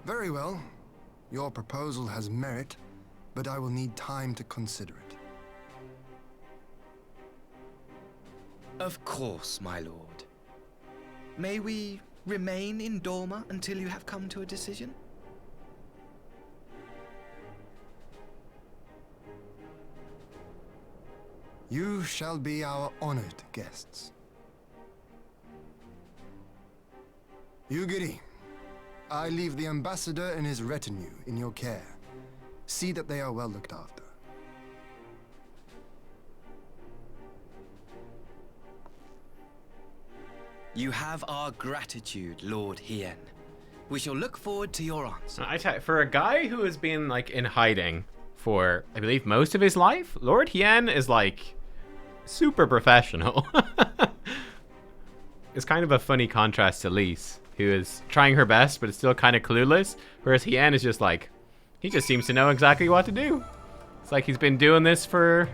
Very well. Your proposal has merit, but I will need time to consider it. Of course, my lord. May we remain in Dorma until you have come to a decision? You shall be our honored guests. Yugiri, I leave the ambassador and his retinue in your care. See that they are well looked after. You have our gratitude, Lord Hien. We shall look forward to your answer. I tell you, for a guy who has been like in hiding for, I believe, most of his life, Lord Hien is like super professional. It's kind of a funny contrast to Lise, who is trying her best but is still kind of clueless, whereas Hien is just like, he just seems to know exactly what to do. It's like he's been doing this for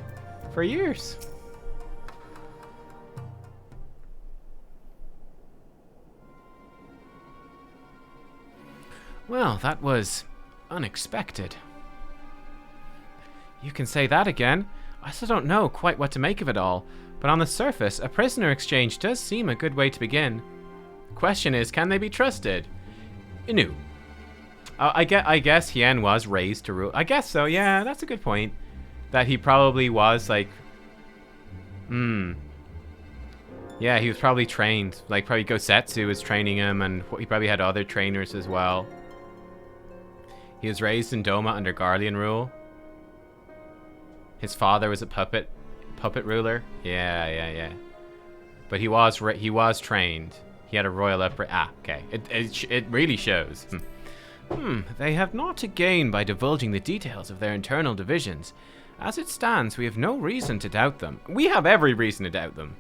years. Well, that was unexpected. You can say that again. I still don't know quite what to make of it all, but on the surface, a prisoner exchange does seem a good way to begin. The question is, can they be trusted? Inu. I guess Hien was raised to rule. I guess so, yeah, that's a good point. That he probably was, like... Yeah, he was probably trained. Like, probably Gosetsu was training him, and he probably had other trainers as well. He was raised in Doma under Garlean rule. His father was a puppet ruler. Yeah. But he was trained. He had a royal upbringing. Okay. It really shows. They have naught to gain by divulging the details of their internal divisions. As it stands, we have no reason to doubt them. We have every reason to doubt them.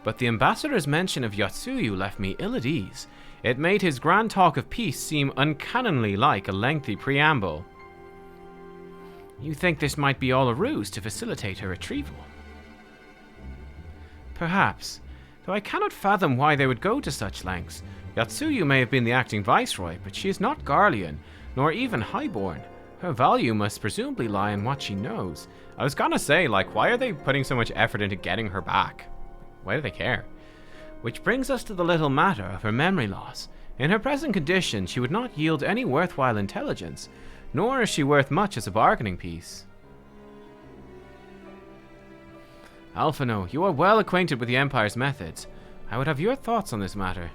But the ambassador's mention of Yatsuyu left me ill at ease. It made his grand talk of peace seem uncannily like a lengthy preamble. You think this might be all a ruse to facilitate her retrieval? Perhaps, though I cannot fathom why they would go to such lengths. Yatsuyu may have been the acting viceroy, but she is not Garlean, nor even highborn. Her value must presumably lie in what she knows. I was gonna say, like, why are they putting so much effort into getting her back? Why do they care? Which brings us to the little matter of her memory loss. In her present condition, she would not yield any worthwhile intelligence, nor is she worth much as a bargaining piece. Alphino, you are well acquainted with the Empire's methods. I would have your thoughts on this matter.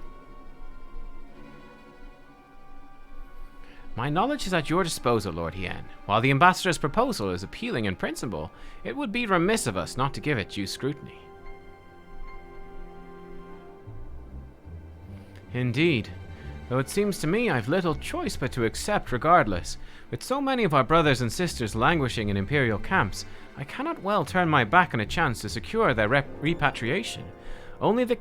My knowledge is at your disposal, Lord Hien. While the Ambassador's proposal is appealing in principle, it would be remiss of us not to give it due scrutiny. Indeed, though it seems to me I've little choice but to accept regardless. With so many of our brothers and sisters languishing in Imperial camps, I cannot well turn my back on a chance to secure their repatriation. Only the